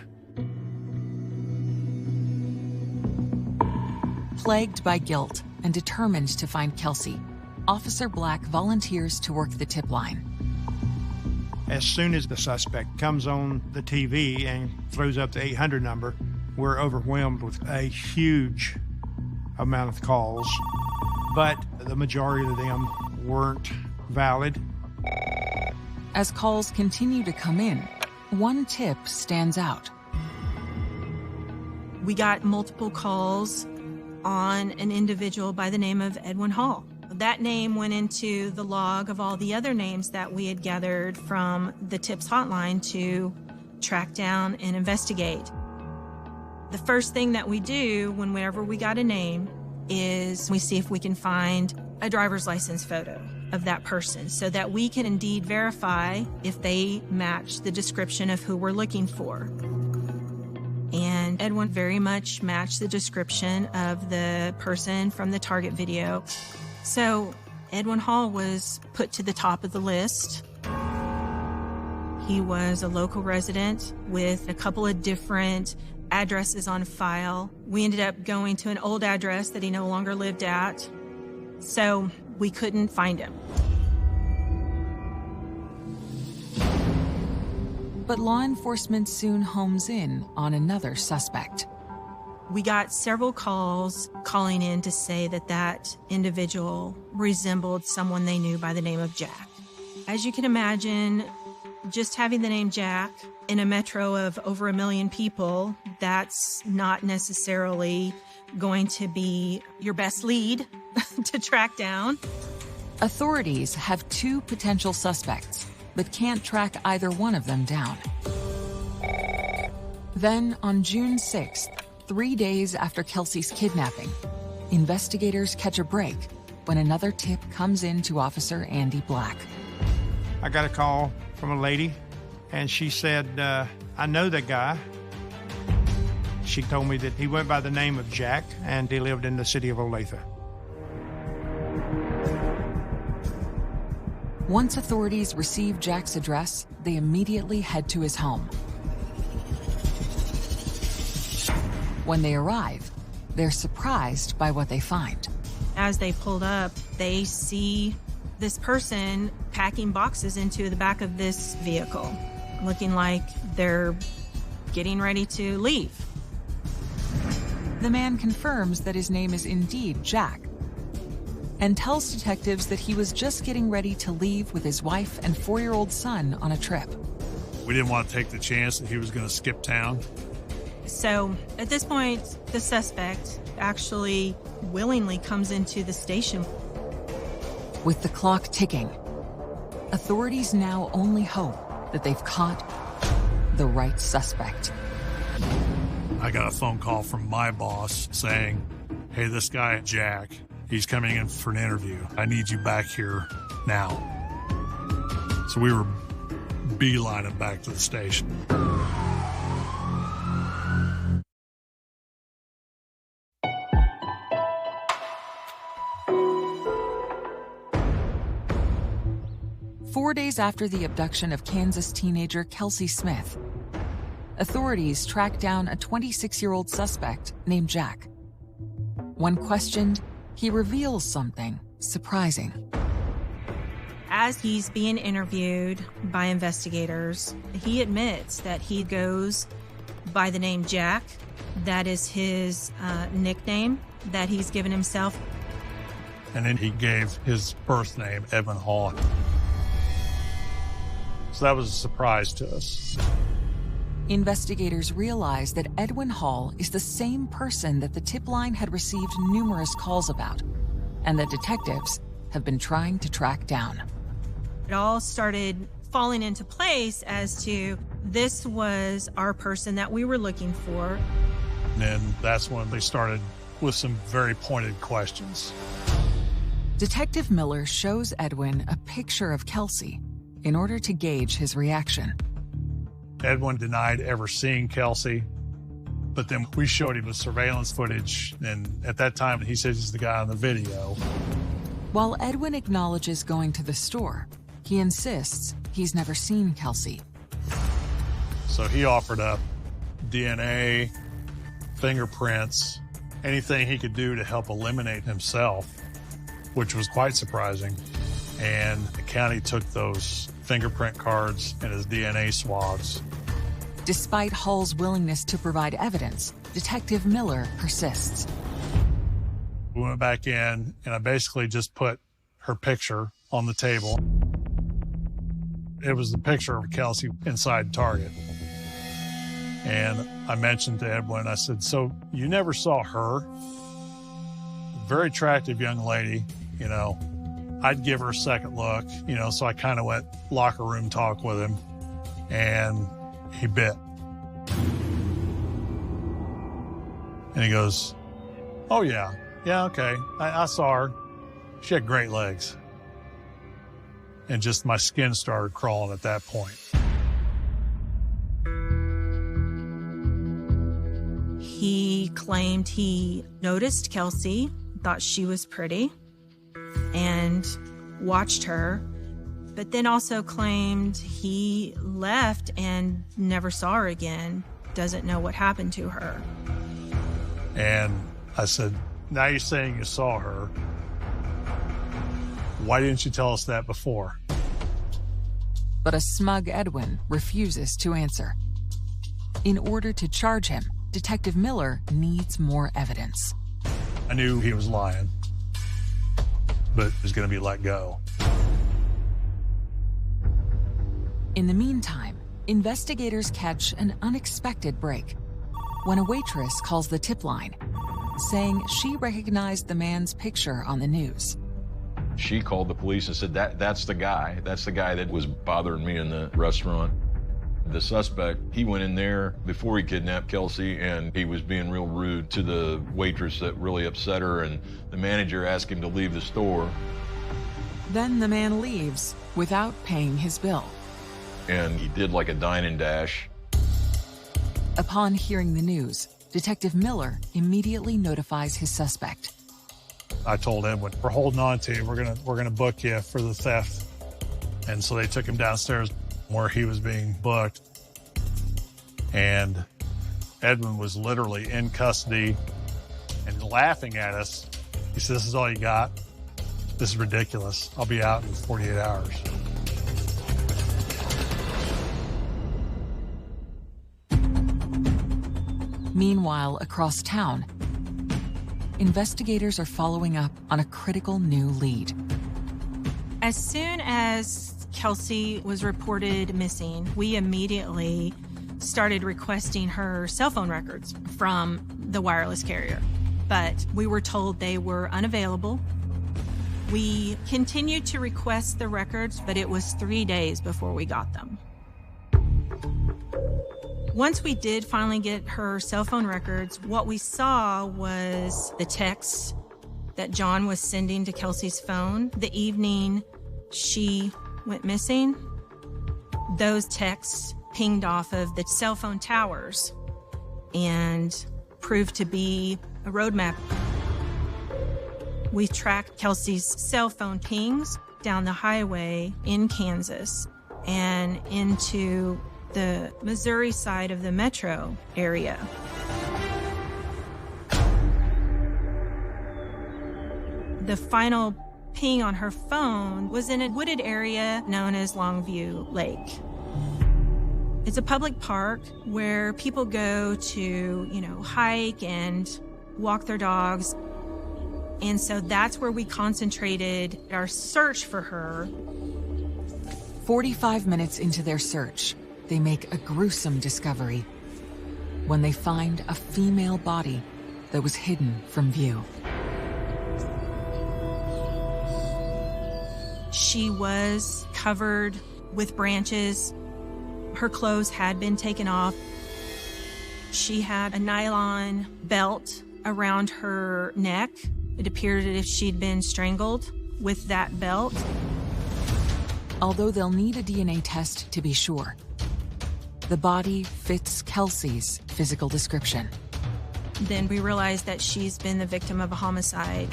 Plagued by guilt and determined to find Kelsey, Officer Black volunteers to work the tip line. As soon as the suspect comes on the TV and throws up the 800 number, we're overwhelmed with a huge amount of calls, but the majority of them weren't valid. As calls continue to come in, one tip stands out. We got multiple calls on an individual by the name of Edwin Hall. That name went into the log of all the other names that we had gathered from the TIPS hotline to track down and investigate. The first thing that we do whenever we got a name is we see if we can find a driver's license photo of that person so that we can indeed verify if they match the description of who we're looking for. And Edwin very much matched the description of the person from the Target video. So Edwin Hall was put to the top of the list. He was a local resident with a couple of different addresses on file. We ended up going to an old address that he no longer lived at, so we couldn't find him. But law enforcement soon homes in on another suspect. We got several calls calling in to say that that individual resembled someone they knew by the name of Jack. As you can imagine, just having the name Jack in a metro of over 1 million people, that's not necessarily going to be your best lead to track down. Authorities have 2 potential suspects, but can't track either one of them down. Then, on June 6th, 3 days after Kelsey's kidnapping, investigators catch a break when another tip comes in to Officer Andy Black. I got a call from a lady, and she said, I know that guy. She told me that he went by the name of Jack, and he lived in the city of Olathe. Once authorities receive Jack's address, they immediately head to his home. When they arrive, they're surprised by what they find. As they pulled up, they see this person packing boxes into the back of this vehicle, looking like they're getting ready to leave. The man confirms that his name is indeed Jack and tells detectives that he was just getting ready to leave with his wife and 4-year-old son on a trip. We didn't want to take the chance that he was going to skip town. So at this point, the suspect actually willingly comes into the station. With the clock ticking, authorities now only hope that they've caught the right suspect. I got a phone call from my boss saying, hey, this guy, Jack, he's coming in for an interview. I need you back here now. So we were beelining back to the station. Four days after the abduction of Kansas teenager Kelsey Smith, authorities track down a 26-year-old suspect named Jack. When questioned, he reveals something surprising. As he's being interviewed by investigators, he admits that he goes by the name Jack. That is his nickname that he's given himself. And then he gave his birth name, Edwin Hall. So that was a surprise to us. Investigators realized that Edwin Hall is the same person that the tip line had received numerous calls about, and that detectives have been trying to track down. It all started falling into place as to this was our person that we were looking for. And then that's when they started with some very pointed questions. Detective Miller shows Edwin a picture of Kelsey in order to gauge his reaction. Edwin denied ever seeing Kelsey, but then we showed him the surveillance footage, and at that time he says he's the guy on the video. While Edwin acknowledges going to the store, he insists he's never seen Kelsey. So he offered up DNA, fingerprints, anything he could do to help eliminate himself, which was quite surprising. And the county took those fingerprint cards and his DNA swabs. Despite Hall's willingness to provide evidence, Detective Miller persists. We went back in, and I basically just put her picture on the table. It was the picture of Kelsey inside Target. And I mentioned to Edwin, I said, so you never saw her? Very attractive young lady, you know. I'd give her a second look, you know, so I kind of went locker room talk with him, and he bit. And he goes, oh, yeah, okay. I saw her. She had great legs. And just my skin started crawling at that point. He claimed he noticed Kelsey, thought she was pretty, and watched her, but then also claimed he left and never saw her again, doesn't know what happened to her. And I said, now you're saying you saw her. Why didn't you tell us that before? But a smug Edwin refuses to answer. In order to charge him, Detective Miller needs more evidence. I knew he was lying, but was going to be let go. In the meantime, investigators catch an unexpected break when a waitress calls the tip line, saying she recognized the man's picture on the news. She called the police and said, that's the guy. That's the guy that was bothering me in the restaurant. The suspect, he went in there before he kidnapped Kelsey, and he was being real rude to the waitress that really upset her, and the manager asked him to leave the store. Then the man leaves without paying his bill. And he did like a dine and dash. Upon hearing the news, Detective Miller immediately notifies his suspect. I told Edwin, we're holding on to you. We're gonna book you for the theft. And so they took him downstairs where he was being booked. And Edwin was literally in custody and laughing at us. He said, this is all you got? This is ridiculous. I'll be out in 48 hours. Meanwhile, across town, investigators are following up on a critical new lead. As soon as Kelsey was reported missing, we immediately started requesting her cell phone records from the wireless carrier, but we were told they were unavailable. We continued to request the records, but it was 3 days before we got them. Once we did finally get her cell phone records, what we saw was the texts that John was sending to Kelsey's phone the evening she went missing. Those texts pinged off of the cell phone towers and proved to be a road map. We tracked Kelsey's cell phone pings down the highway in Kansas and into the Missouri side of the metro area. The final ping on her phone was in a wooded area known as Longview Lake. It's a public park where people go to, hike and walk their dogs. And so that's where we concentrated our search for her. 45 minutes into their search, they make a gruesome discovery when they find a female body that was hidden from view. She was covered with branches. Her clothes had been taken off. She had a nylon belt around her neck. It appeared as if she'd been strangled with that belt. Although they'll need a DNA test to be sure, the body fits Kelsey's physical description. Then we realized that she's been the victim of a homicide.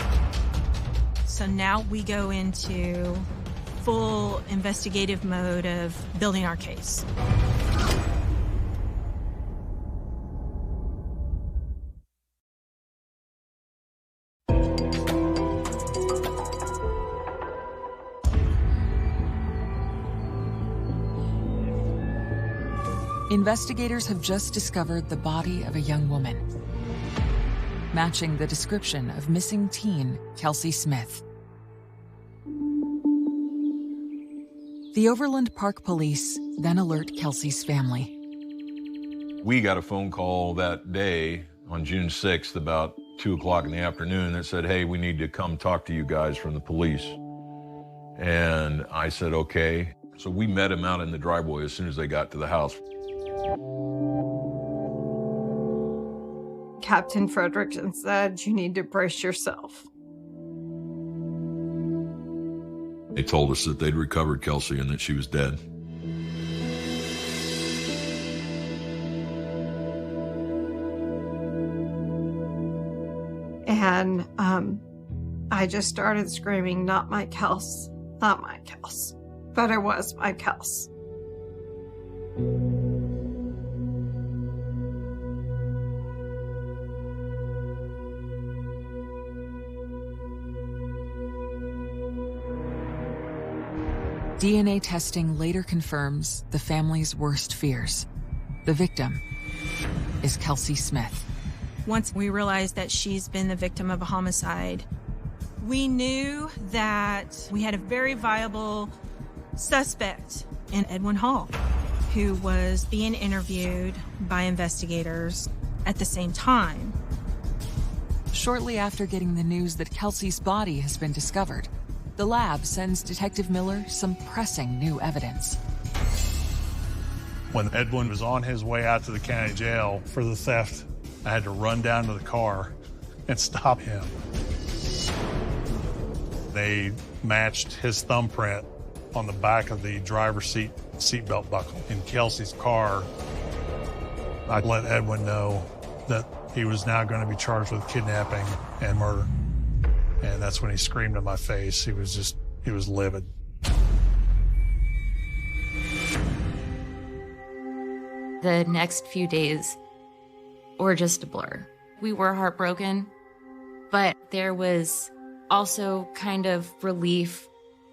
So now we go into full investigative mode of building our case. Investigators have just discovered the body of a young woman, matching the description of missing teen Kelsey Smith. The Overland Park police then alert Kelsey's family. We got a phone call that day on June 6th about 2 o'clock in the afternoon that said, hey, we need to come talk to you guys from the police. And I said, okay. So we met him out in the driveway as soon as they got to the house. Captain Fredrickson said, you need to brace yourself. They told us that they'd recovered Kelsey and that she was dead. And I just started screaming, not my Kels, not my Kels. But it was my Kels. DNA testing later confirms the family's worst fears. The victim is Kelsey Smith. Once we realized that she's been the victim of a homicide, we knew that we had a very viable suspect in Edwin Hall, who was being interviewed by investigators at the same time. Shortly after getting the news that Kelsey's body has been discovered, the lab sends Detective Miller some pressing new evidence. When Edwin was on his way out to the county jail for the theft, I had to run down to the car and stop him. They matched his thumbprint on the back of the driver's seatbelt buckle in Kelsey's car. I let Edwin know that he was now going to be charged with kidnapping and murder. And that's when he screamed in my face. He was livid. The next few days were just a blur. We were heartbroken, but there was also kind of relief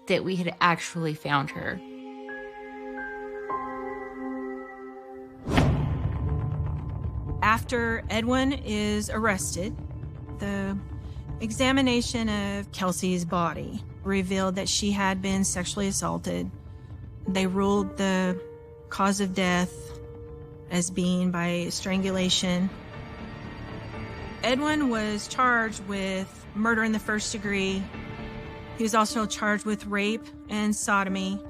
that we had actually found her. After Edwin is arrested, the examination of Kelsey's body revealed that she had been sexually assaulted. They ruled the cause of death as being by strangulation. Edwin was charged with murder in the first degree. He was also charged with rape and sodomy.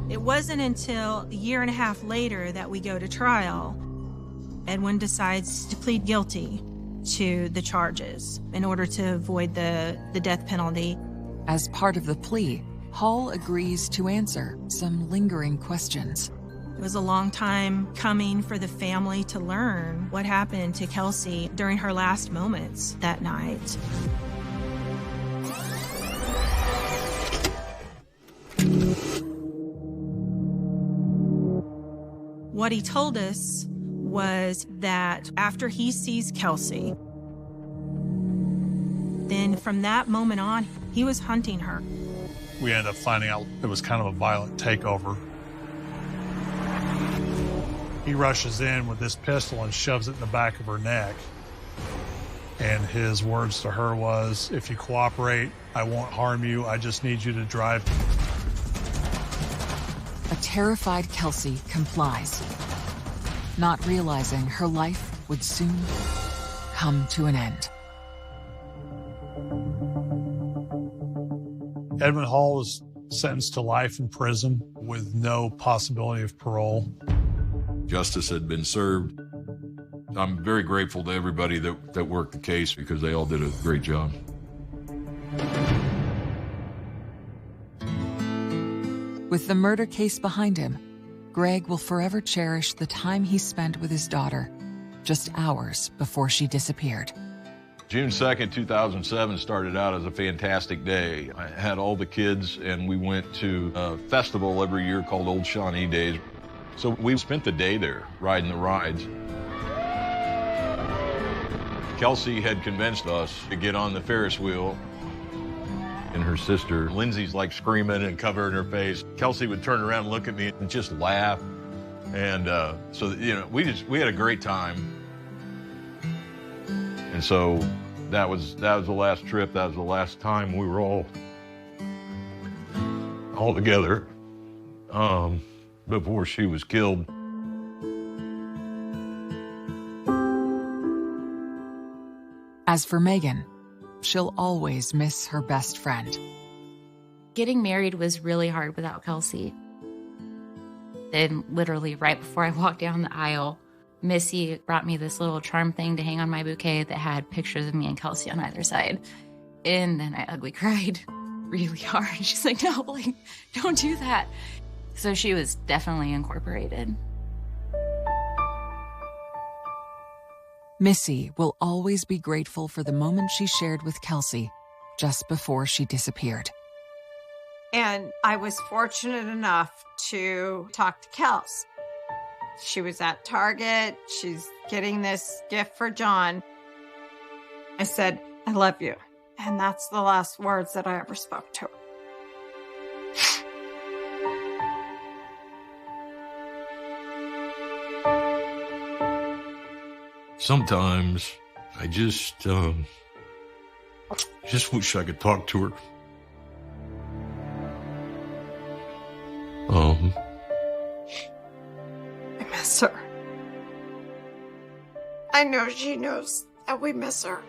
It wasn't until a year and a half later that we go to trial. Edwin decides to plead guilty to the charges in order to avoid the death penalty. As part of the plea, Hall agrees to answer some lingering questions. It was a long time coming for the family to learn what happened to Kelsey during her last moments that night. What he told us was that after he sees Kelsey, then from that moment on, he was hunting her. We ended up finding out it was kind of a violent takeover. He rushes in with this pistol and shoves it in the back of her neck. And his words to her was, if you cooperate, I won't harm you. I just need you to drive. A terrified Kelsey complies, not realizing her life would soon come to an end. Edwin Hall was sentenced to life in prison with no possibility of parole. Justice had been served. I'm very grateful to everybody that worked the case because they all did a great job. With the murder case behind him, Greg will forever cherish the time he spent with his daughter, just hours before she disappeared. June 2nd, 2007 started out as a fantastic day. I had all the kids and we went to a festival every year called Old Shawnee Days. So we spent the day there riding the rides. Kelsey had convinced us to get on the Ferris wheel. And her sister, Lindsay's like screaming and covering her face. Kelsey would turn around and look at me and just laugh. And so, you know, we had a great time. And so That was the last trip. That was the last time we were all together before she was killed. As for Megan, she'll always miss her best friend. Getting married was really hard without Kelsey. And literally right before I walked down the aisle, Missy brought me this little charm thing to hang on my bouquet that had pictures of me and Kelsey on either side. And then I ugly cried really hard. She's like, no, like, don't do that. So she was definitely incorporated. Missy will always be grateful for the moment she shared with Kelsey just before she disappeared. And I was fortunate enough to talk to Kels. She was at Target. She's getting this gift for John. I said, I love you. And that's the last words that I ever spoke to her. Sometimes I just wish I could talk to her. I miss her. I know she knows that we miss her.